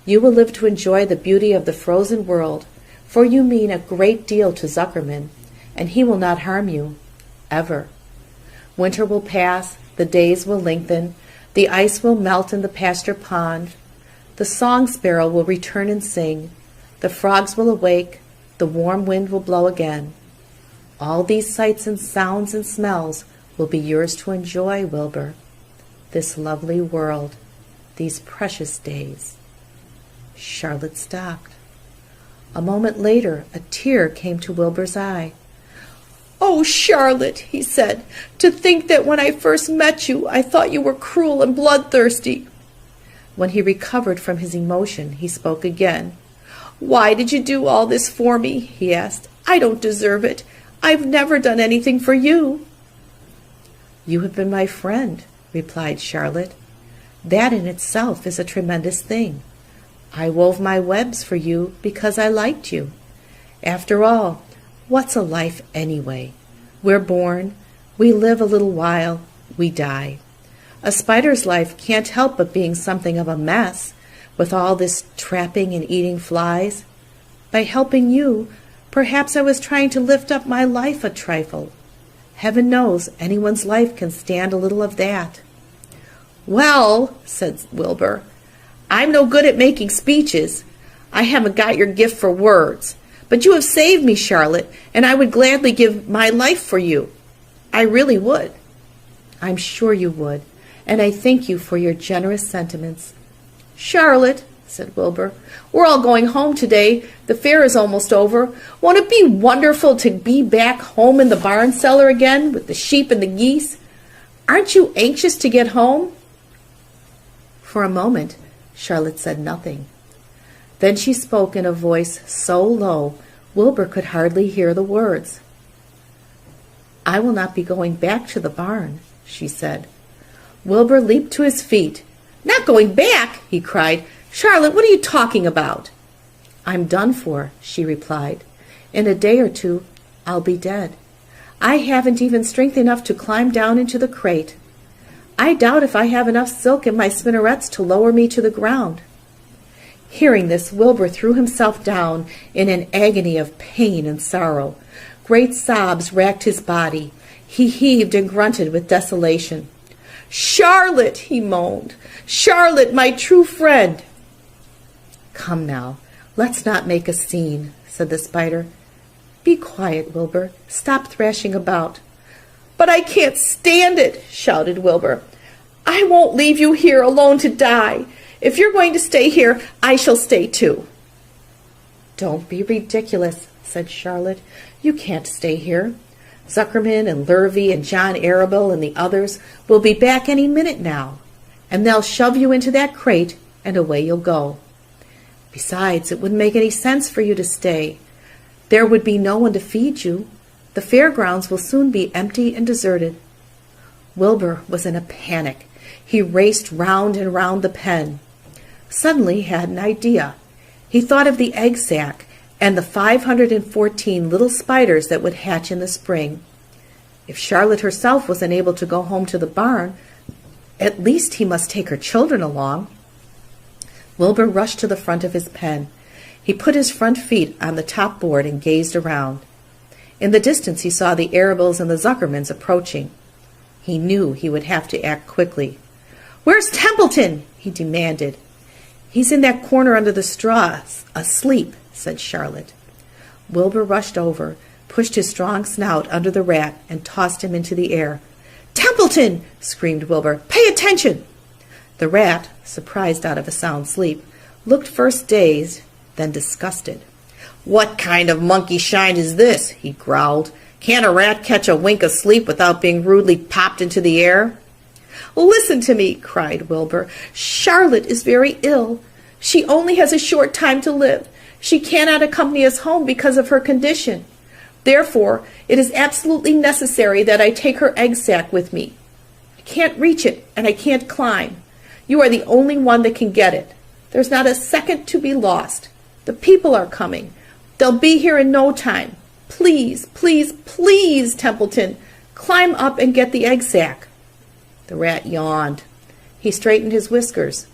You will live to enjoy the beauty of the frozen world, for you mean a great deal to Zuckerman, and he will not harm you, ever. Winter will pass, the days will lengthen, the ice will melt in the pasture pond, the song sparrow will return and sing, the frogs will awake, the warm wind will blow again. All these sights and sounds and smells will be yours to enjoy, Wilbur. This lovely world, these precious days." Charlotte stopped. A moment later, a tear came to Wilbur's eye. "Oh, Charlotte," he said, "to think that when I first met you, I thought you were cruel and bloodthirsty." When he recovered from his emotion, he spoke again. "Why did you do all this for me?" he asked. "I don't deserve it. I've never done anything for you." "You have been my friend," replied Charlotte. "That in itself is a tremendous thing. I wove my webs for you because I liked you. After all, what's a life anyway? We're born, we live a little while, we die. A spider's life can't help but being something of a mess, with all this trapping and eating flies. By helping you, perhaps I was trying to lift up my life a trifle. Heaven knows anyone's life can stand a little of that." "Well," said Wilbur, "I'm no good at making speeches. I haven't got your gift for words. But you have saved me, Charlotte, and I would gladly give my life for you. I really would." "I'm sure you would, and I thank you for your generous sentiments." "Charlotte," said Wilbur, "we're all going home today. The fair is almost over. Won't it be wonderful to be back home in the barn cellar again with the sheep and the geese? Aren't you anxious to get home?" For a moment, Charlotte said nothing. Then she spoke in a voice so low Wilbur could hardly hear the words. "I will not be going back to the barn," she said. Wilbur leaped to his feet. "Not going back?" he cried. "Charlotte, what are you talking about?" "I'm done for," she replied. "In a day or two, I'll be dead. I haven't even strength enough to climb down into the crate. I doubt if I have enough silk in my spinnerets to lower me to the ground." Hearing this, Wilbur threw himself down in an agony of pain and sorrow. Great sobs racked his body. He heaved and grunted with desolation. "Charlotte," he moaned. "Charlotte, my true friend." "Come now, let's not make a scene," said the spider. "Be quiet, Wilbur. Stop thrashing about." "But I can't stand it," shouted Wilbur. "I won't leave you here alone to die. If you're going to stay here, I shall stay too." "Don't be ridiculous," said Charlotte. "You can't stay here. Zuckerman and Lurvy and John Arable and the others will be back any minute now, and they'll shove you into that crate and away you'll go. Besides, it wouldn't make any sense for you to stay. There would be no one to feed you. The fairgrounds will soon be empty and deserted." Wilbur was in a panic. He raced round and round the pen. Suddenly he had an idea. He thought of the egg sack and the 514 little spiders that would hatch in the spring. If Charlotte herself was unable to go home to the barn, at least he must take her children along. Wilbur rushed to the front of his pen. He put his front feet on the top board and gazed around. In the distance he saw the Arables and the Zuckermans approaching. He knew he would have to act quickly. "Where's Templeton?" he demanded. "He's in that corner under the straw, asleep," said Charlotte. Wilbur rushed over, pushed his strong snout under the rat, and tossed him into the air. "Templeton!" screamed Wilbur. "Pay attention!" The rat, surprised out of a sound sleep, looked first dazed, then disgusted. "What kind of monkey shine is this?" he growled. "Can't a rat catch a wink of sleep without being rudely popped into the air?" "Listen to me," cried Wilbur. "Charlotte is very ill. She only has a short time to live. She cannot accompany us home because of her condition. Therefore, it is absolutely necessary that I take her egg sack with me. I can't reach it, and I can't climb. You are the only one that can get it. There's not a second to be lost. The people are coming. They'll be here in no time. Please, please, please, Templeton, climb up and get the egg sack." The rat yawned. He straightened his whiskers.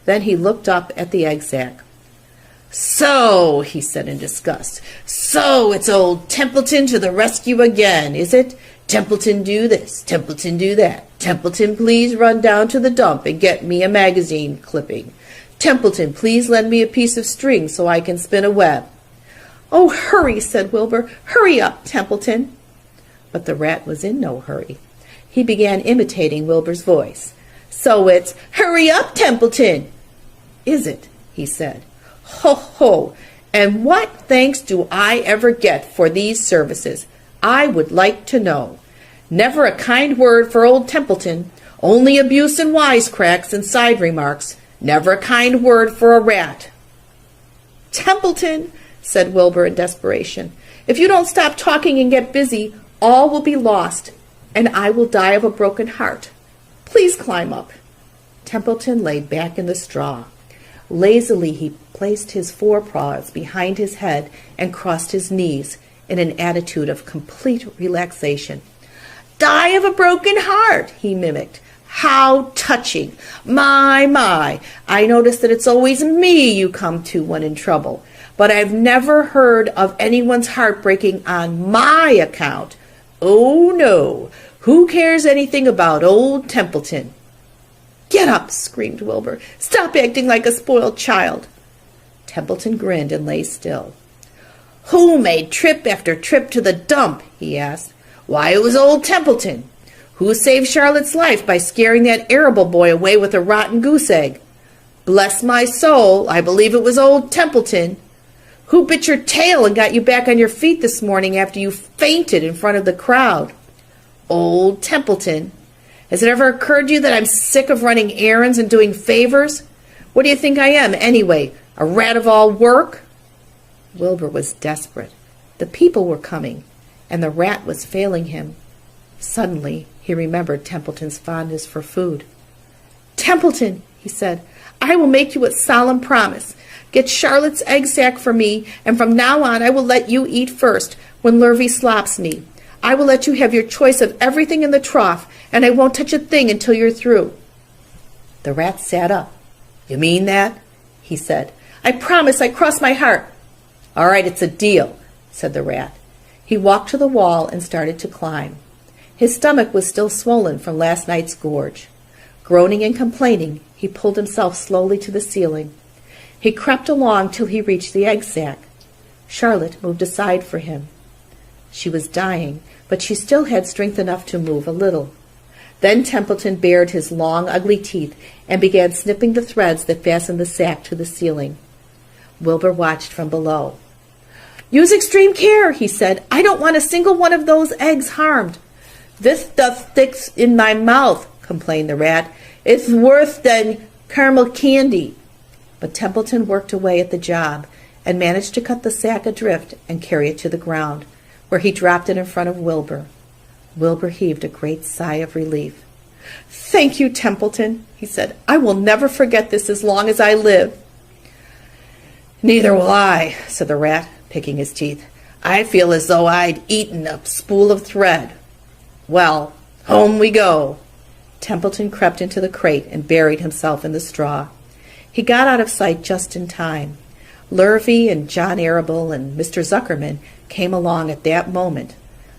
Then he looked up at the egg sack. "So," he said in disgust, "so it's old Templeton to the rescue again, is it? Templeton do this, Templeton do that. Templeton, please run down to the dump and get me a magazine clipping. Templeton, please lend me a piece of string so I can spin a web." "Oh, hurry," said Wilbur. "Hurry up, Templeton." But the rat was in no hurry. He began imitating Wilbur's voice. "So it's, 'Hurry up, Templeton!' Is it?" he said. "Ho, ho! And what thanks do I ever get for these services? I would like to know. Never a kind word for old Templeton, only abuse and wisecracks and side remarks. Never a kind word for a rat." "Templeton," said Wilbur in desperation, "if you don't stop talking and get busy, all will be lost, and I will die of a broken heart. Please climb up." Templeton lay back in the straw. Lazily he placed his forepaws behind his head and crossed his knees in an attitude of complete relaxation. "Die of a broken heart," he mimicked. "How touching! My, I notice that it's always me you come to when in trouble, but I've never heard of anyone's heart breaking on my account. Oh, no, who cares anything about old Templeton?" "Get up," screamed Wilbur. "Stop acting like a spoiled child." Templeton grinned and lay still. "Who made trip after trip to the dump?" he asked. "Why, it was old Templeton. Who saved Charlotte's life by scaring that arable boy away with a rotten goose egg? Bless my soul, I believe it was old Templeton. Who bit your tail and got you back on your feet this morning after you fainted in front of the crowd? Old Templeton. Has it ever occurred to you that I'm sick of running errands and doing favors? What do you think I am, anyway? A rat of all work?" Wilbur was desperate. The people were coming, and the rat was failing him. Suddenly he remembered Templeton's fondness for food. "Templeton," he said, "I will make you a solemn promise. Get Charlotte's egg sack for me, and from now on I will let you eat first when Lurvy slops me. I will let you have your choice of everything in the trough, and I won't touch a thing until you're through." The rat sat up. "You mean that?" he said. I promise, I cross my heart." "All right, it's a deal," said the rat. He walked to the wall and started to climb. His stomach was still swollen from last night's gorge. Groaning and complaining, he pulled himself slowly to the ceiling. He crept along till he reached the egg sack. Charlotte moved aside for him. She was dying, but she still had strength enough to move a little. Then Templeton bared his long, ugly teeth and began snipping the threads that fastened the sack to the ceiling. Wilbur watched from below. "Use extreme care," he said. "I don't want a single one of those eggs harmed." "This stuff sticks in my mouth," complained the rat. "It's worse than caramel candy." But Templeton worked away at the job and managed to cut the sack adrift and carry it to the ground, where he dropped it in front of Wilbur. Wilbur heaved a great sigh of relief. "Thank you, Templeton," he said. "I will never forget this as long as I live." "Neither will I," said the rat, picking his teeth. "I feel as though I'd eaten a spool of thread. Well, home we go." Templeton crept into the crate and buried himself in the straw. He got out of sight just in time. Lurvy and John Arable and Mr. Zuckerman came along at that moment,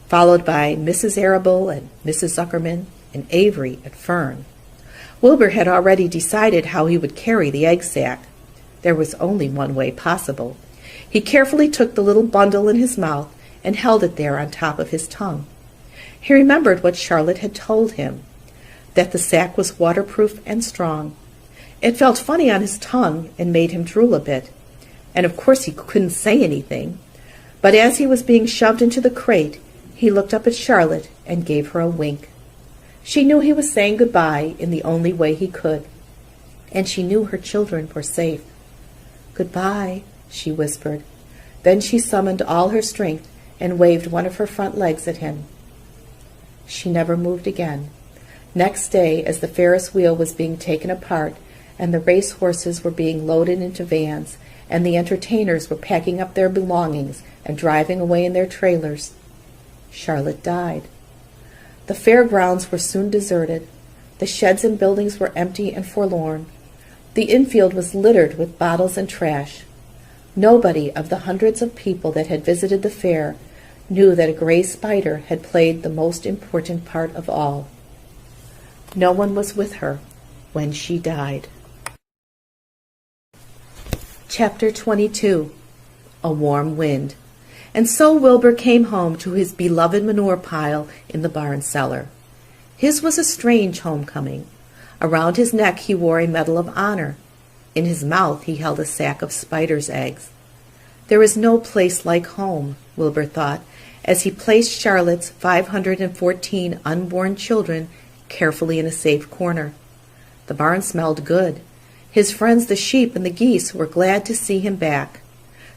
followed by Mrs. Arable and Mrs. Zuckerman and Avery and Fern. Wilbur had already decided how he would carry the egg sack. There was only one way possible. He carefully took the little bundle in his mouth and held it there on top of his tongue. He remembered what Charlotte had told him, that the sack was waterproof and strong. It felt funny on his tongue and made him drool a bit, and of course he couldn't say anything. But as he was being shoved into the crate, he looked up at Charlotte and gave her a wink. She knew he was saying goodbye in the only way he could, and she knew her children were safe. "Goodbye," she whispered. Then she summoned all her strength and waved one of her front legs at him. She never moved again. Next day, as the Ferris wheel was being taken apart, and the race horses were being loaded into vans, and the entertainers were packing up their belongings and driving away in their trailers, Charlotte died. The fairgrounds were soon deserted. The sheds and buildings were empty and forlorn. The infield was littered with bottles and trash. Nobody of the hundreds of people that had visited the fair knew that a gray spider had played the most important part of all. No one was with her when she died. Chapter 22. A Warm Wind. And so Wilbur came home to his beloved manure pile in the barn cellar. His was a strange homecoming. Around his neck he wore a medal of honor. In his mouth he held a sack of spider's eggs. There is no place like home, Wilbur thought, as he placed Charlotte's 514 unborn children carefully in a safe corner. The barn smelled good. His friends the sheep and the geese were glad to see him back.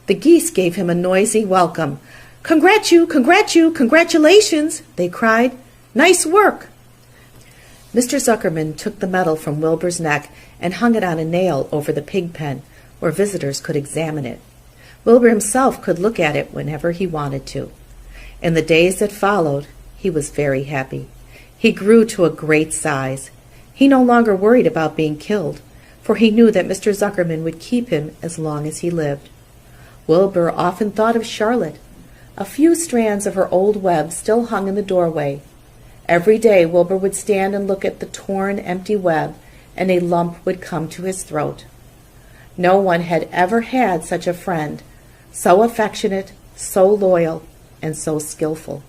The geese gave him a noisy welcome. Congratulations, they cried. "Nice work." Mr. Zuckerman took the medal from Wilbur's neck and hung it on a nail over the pig pen, where visitors could examine it. Wilbur himself could look at it whenever he wanted to. In the days that followed, he was very happy. He grew to a great size. He no longer worried about being killed, for he knew that Mr. Zuckerman would keep him as long as he lived. Wilbur often thought of Charlotte. A few strands of her old web still hung in the doorway. Every day Wilbur would stand and look at the torn, empty web, and a lump would come to his throat. No one had ever had such a friend, so affectionate, so loyal, and so skillful.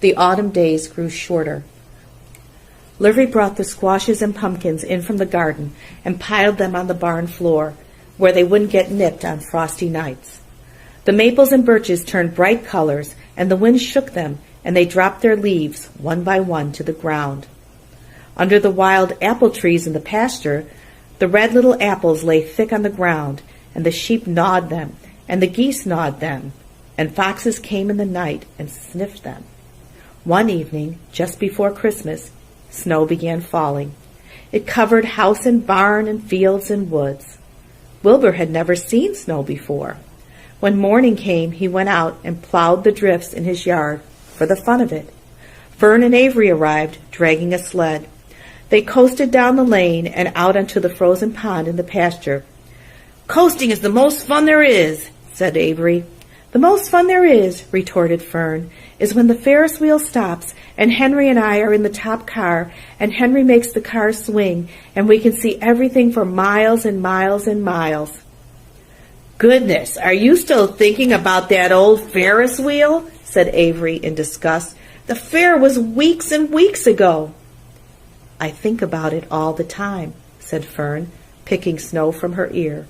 The autumn days grew shorter. Livy brought the squashes and pumpkins in from the garden and piled them on the barn floor, where they wouldn't get nipped on frosty nights. The maples and birches turned bright colors, and the wind shook them, and they dropped their leaves, one by one, to the ground. Under the wild apple trees in the pasture, the red little apples lay thick on the ground, and the sheep gnawed them, and the geese gnawed them, and foxes came in the night and sniffed them. One evening, just before Christmas, snow began falling. It covered house and barn and fields and woods. Wilbur had never seen snow before. When morning came, he went out and plowed the drifts in his yard for the fun of it. Fern and Avery arrived, dragging a sled. They coasted down the lane and out onto the frozen pond in the pasture, "Coasting is the most fun there is," said Avery. "The most fun there is," retorted Fern, "is when the Ferris wheel stops and Henry and I are in the top car and Henry makes the car swing and we can see everything for miles and miles and miles." "Goodness, are you still thinking about that old Ferris wheel?" said Avery in disgust. "The fair was weeks and weeks ago." "I think about it all the time," said Fern, picking snow from her ear.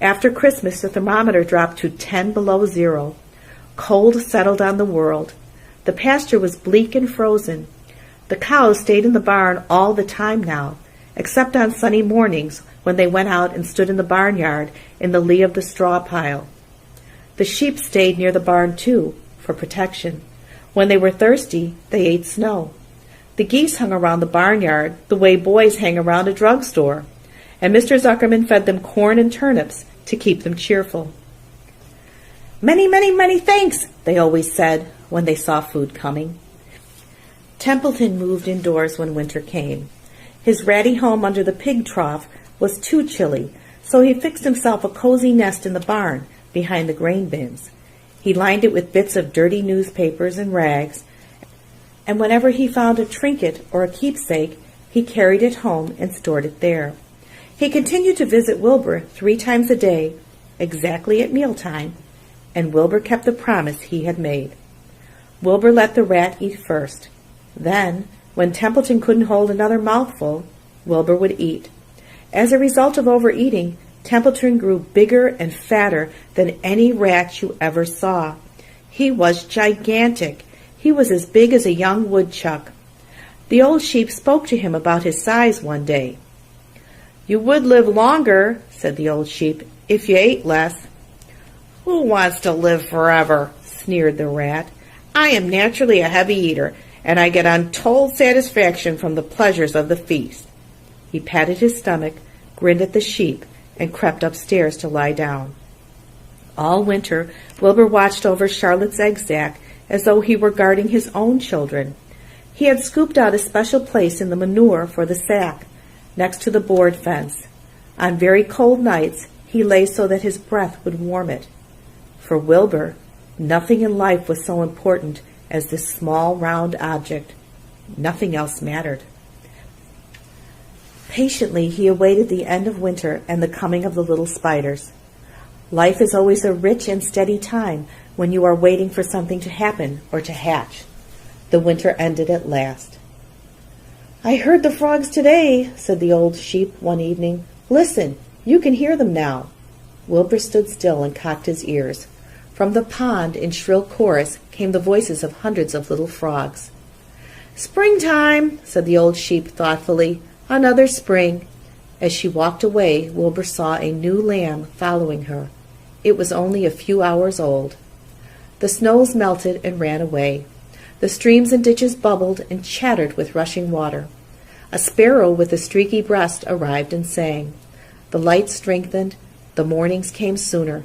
After Christmas, the thermometer dropped to 10 below zero. Cold settled on the world. The pasture was bleak and frozen. The cows stayed in the barn all the time now, except on sunny mornings when they went out and stood in the barnyard in the lee of the straw pile. The sheep stayed near the barn, too, for protection. When they were thirsty, they ate snow. The geese hung around the barnyard the way boys hang around a drugstore, and Mr. Zuckerman fed them corn and turnips to keep them cheerful. "Many, many, many thanks," they always said when they saw food coming. Templeton moved indoors when winter came. His ratty home under the pig trough was too chilly, so he fixed himself a cozy nest in the barn behind the grain bins. He lined it with bits of dirty newspapers and rags, and whenever he found a trinket or a keepsake, he carried it home and stored it there. He continued to visit Wilbur 3 times a day, exactly at mealtime, and Wilbur kept the promise he had made. Wilbur let the rat eat first. Then, when Templeton couldn't hold another mouthful, Wilbur would eat. As a result of overeating, Templeton grew bigger and fatter than any rat you ever saw. He was gigantic. He was as big as a young woodchuck. The old sheep spoke to him about his size one day. "You would live longer," said the old sheep, "if you ate less." "Who wants to live forever?" sneered the rat. "I am naturally a heavy eater, and I get untold satisfaction from the pleasures of the feast." He patted his stomach, grinned at the sheep, and crept upstairs to lie down. All winter, Wilbur watched over Charlotte's egg sack as though he were guarding his own children. He had scooped out a special place in the manure for the sack, next to the board fence. On very cold nights, he lay so that his breath would warm it. For Wilbur, nothing in life was so important as this small, round object. Nothing else mattered. Patiently, he awaited the end of winter and the coming of the little spiders. Life is always a rich and steady time when you are waiting for something to happen or to hatch. The winter ended at last. "I heard the frogs today," said the old sheep one evening. "Listen, you can hear them now." Wilbur stood still and cocked his ears. From the pond, in shrill chorus, came the voices of hundreds of little frogs. "Springtime," said the old sheep thoughtfully. "Another spring." As she walked away, Wilbur saw a new lamb following her. It was only a few hours old. The snows melted and ran away. The streams and ditches bubbled and chattered with rushing water. A sparrow with a streaky breast arrived and sang. The light strengthened. The mornings came sooner.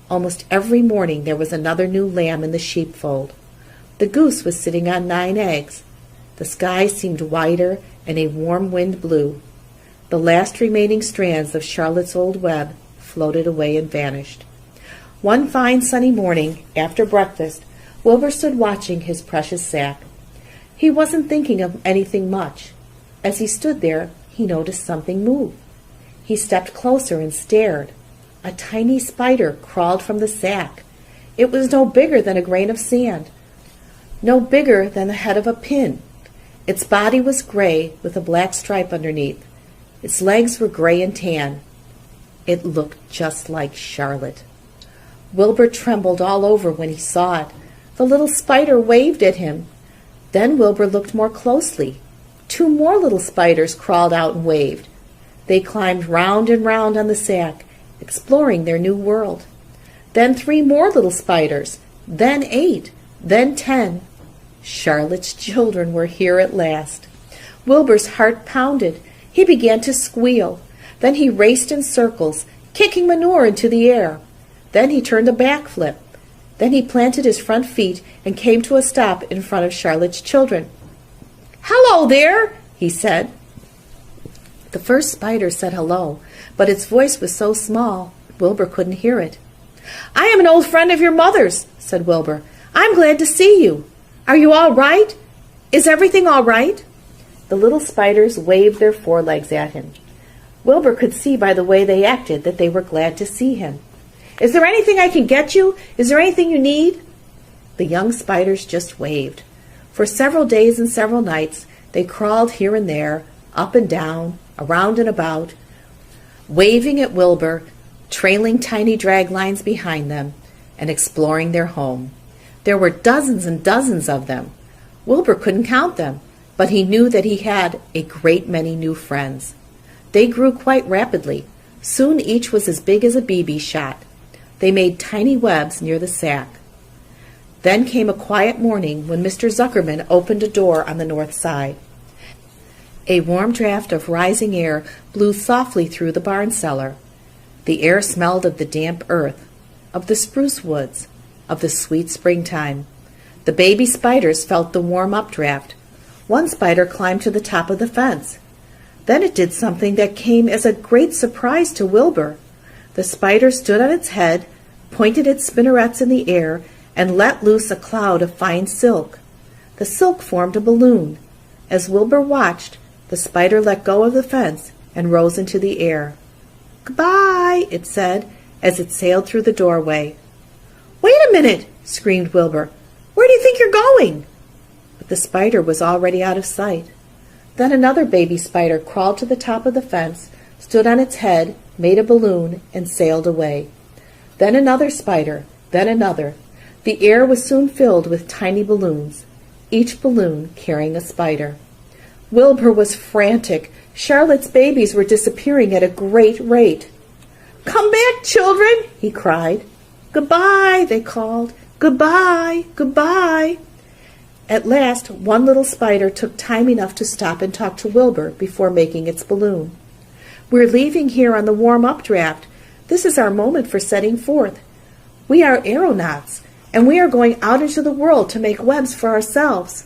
Almost every morning there was another new lamb in the sheepfold. The goose was sitting on 9 eggs. The sky seemed wider and a warm wind blew. The last remaining strands of Charlotte's old web floated away and vanished. One fine sunny morning, after breakfast, Wilbur stood watching his precious sack. He wasn't thinking of anything much. As he stood there, he noticed something move. He stepped closer and stared. A tiny spider crawled from the sack. It was no bigger than a grain of sand, no bigger than the head of a pin. Its body was gray with a black stripe underneath. Its legs were gray and tan. It looked just like Charlotte. Wilbur trembled all over when he saw it. The little spider waved at him. Then Wilbur looked more closely. 2 more little spiders crawled out and waved. They climbed round and round on the sack, exploring their new world. Then 3 more little spiders, then 8, then 10. Charlotte's children were here at last. Wilbur's heart pounded. He began to squeal. Then he raced in circles, kicking manure into the air. Then he turned a backflip. Then he planted his front feet and came to a stop in front of Charlotte's children. "Hello there," he said. The first spider said hello, but its voice was so small, Wilbur couldn't hear it. "I am an old friend of your mother's," said Wilbur. "I'm glad to see you. Are you all right? Is everything all right?" The little spiders waved their forelegs at him. Wilbur could see by the way they acted that they were glad to see him. "Is there anything I can get you? Is there anything you need?" The young spiders just waved. For several days and several nights they crawled here and there, up and down, around and about, waving at Wilbur, trailing tiny drag lines behind them, and exploring their home. There were dozens and dozens of them. Wilbur couldn't count them, but he knew that he had a great many new friends. They grew quite rapidly. Soon each was as big as a BB shot. They made tiny webs near the sack. Then came a quiet morning when Mr. Zuckerman opened a door on the north side. A warm draft of rising air blew softly through the barn cellar. The air smelled of the damp earth, of the spruce woods, of the sweet springtime. The baby spiders felt the warm updraft. One spider climbed to the top of the fence. Then it did something that came as a great surprise to Wilbur. The spider stood on its head, pointed its spinnerets in the air, and let loose a cloud of fine silk. The silk formed a balloon. As Wilbur watched, the spider let go of the fence and rose into the air. "Goodbye," it said, as it sailed through the doorway. "Wait a minute," screamed Wilbur. "Where do you think you're going?" But the spider was already out of sight. Then another baby spider crawled to the top of the fence, stood on its head, made a balloon, and sailed away. Then another spider, then another. The air was soon filled with tiny balloons, each balloon carrying a spider. Wilbur was frantic. Charlotte's babies were disappearing at a great rate. "Come back, children," he cried. "Goodbye," they called. "Goodbye, goodbye." At last, one little spider took time enough to stop and talk to Wilbur before making its balloon. "We're leaving here on the warm updraft. This is our moment for setting forth. We are aeronauts, and we are going out into the world to make webs for ourselves."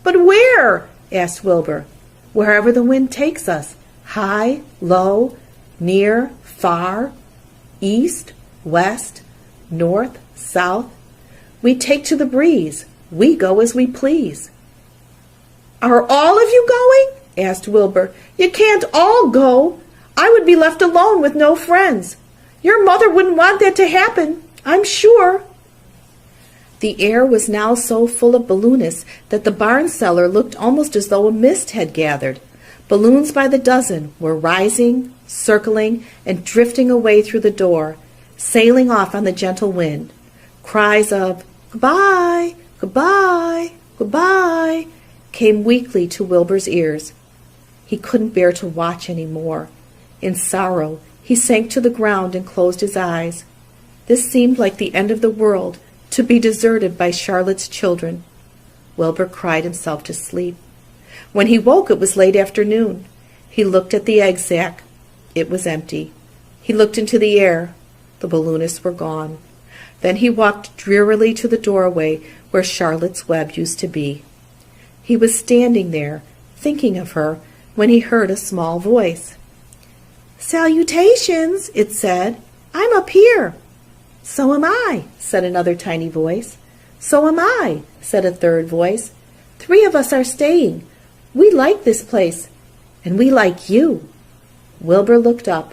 "But where?" asked Wilbur. "Wherever the wind takes us, high, low, near, far, east, west, north, south. We take to the breeze. We go as we please." "Are all of you going?" asked Wilbur. "You can't all go. I would be left alone with no friends. Your mother wouldn't want that to happen, I'm sure." The air was now so full of balloonists that the barn cellar looked almost as though a mist had gathered. Balloons by the dozen were rising, circling, and drifting away through the door, sailing off on the gentle wind. Cries of "Goodbye, goodbye, goodbye" came weakly to Wilbur's ears. He couldn't bear to watch any more. In sorrow, he sank to the ground and closed his eyes. This seemed like the end of the world, to be deserted by Charlotte's children. Wilbur cried himself to sleep. When he woke, it was late afternoon. He looked at the egg sack. It was empty. He looked into the air. The balloonists were gone. Then he walked drearily to the doorway where Charlotte's web used to be. He was standing there, thinking of her, when he heard a small voice. "Salutations," it said. "I'm up here." "So am I," said another tiny voice. "So am I," said a third voice. "3 of us are staying. We like this place, and we like you." Wilbur looked up.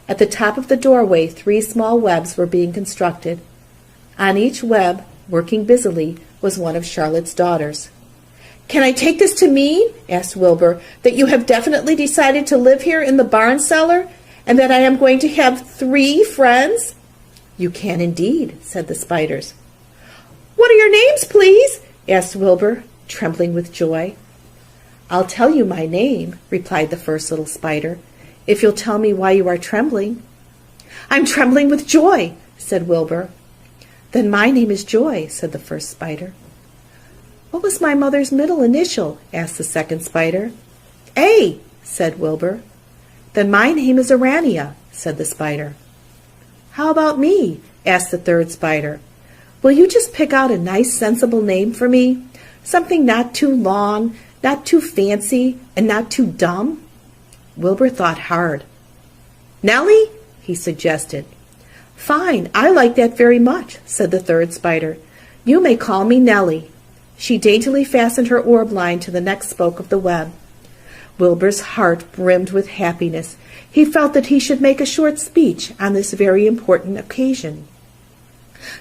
At the top of the doorway, 3 small webs were being constructed. On each web, working busily, was one of Charlotte's daughters. "Can I take this to mean," asked Wilbur, "that you have definitely decided to live here in the barn cellar, and that I am going to have 3 friends?" "You can indeed," said the spiders. "What are your names, please?" asked Wilbur, trembling with joy. "I'll tell you my name," replied the first little spider, "if you'll tell me why you are trembling." "I'm trembling with joy," said Wilbur. "Then my name is Joy," said the first spider. "What was my mother's middle initial?" asked the second spider. "A," said Wilbur. "Then my name is Arania," said the spider. "How about me?" asked the third spider. "Will you just pick out a nice, sensible name for me? Something not too long, not too fancy, and not too dumb?" Wilbur thought hard. "Nellie?" he suggested. "Fine, I like that very much," said the third spider. "You may call me Nellie." She daintily fastened her orb line to the next spoke of the web. Wilbur's heart brimmed with happiness. He felt that he should make a short speech on this very important occasion.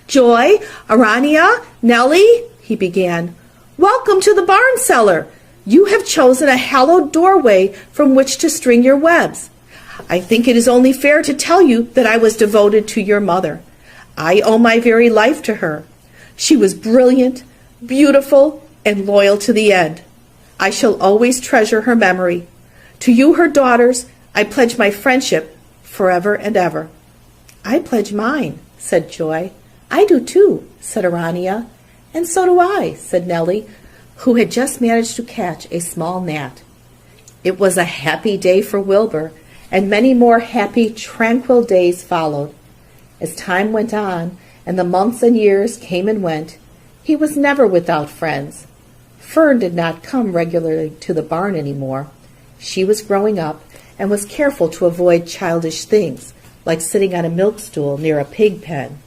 "Joy, Arania, Nellie," he began, "welcome to the barn cellar. You have chosen a hallowed doorway from which to string your webs. I think it is only fair to tell you that I was devoted to your mother. I owe my very life to her. She was brilliant, beautiful, and loyal to the end. I shall always treasure her memory. To you, her daughters, I pledge my friendship forever and ever." "I pledge mine," said Joy. "I do too," said Arania. "And so do I," said Nellie, who had just managed to catch a small gnat. It was a happy day for Wilbur, and many more happy, tranquil days followed. As time went on, and the months and years came and went, he was never without friends. Fern did not come regularly to the barn any more. She was growing up, and was careful to avoid childish things, like sitting on a milk stool near a pig pen.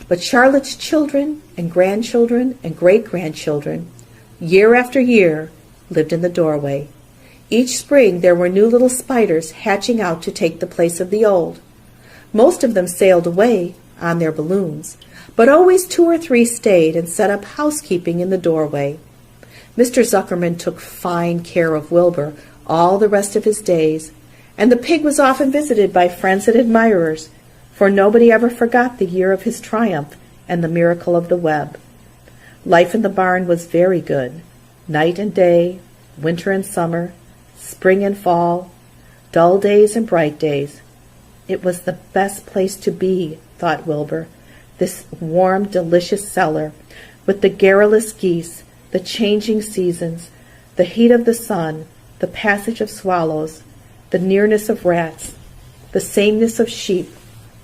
But Charlotte's children, and grandchildren, and great-grandchildren, year after year, lived in the doorway. Each spring there were new little spiders hatching out to take the place of the old. Most of them sailed away on their balloons, but always 2 or 3 stayed and set up housekeeping in the doorway. Mr. Zuckerman took fine care of Wilbur all the rest of his days, and the pig was often visited by friends and admirers, for nobody ever forgot the year of his triumph and the miracle of the web. Life in the barn was very good. Night and day, winter and summer, spring and fall, dull days and bright days. It was the best place to be, thought Wilbur, this warm, delicious cellar, with the garrulous geese, the changing seasons, the heat of the sun, the passage of swallows, the nearness of rats, the sameness of sheep,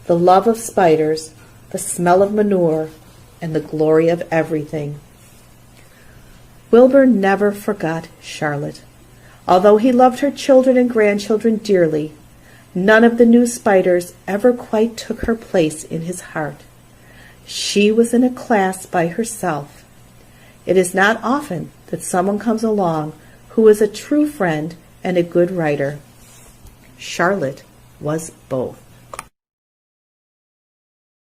the love of spiders, the smell of manure, and the glory of everything. Wilbur never forgot Charlotte. Although he loved her children and grandchildren dearly, none of the new spiders ever quite took her place in his heart. She was in a class by herself. It is not often that someone comes along who is a true friend and a good writer. Charlotte was both.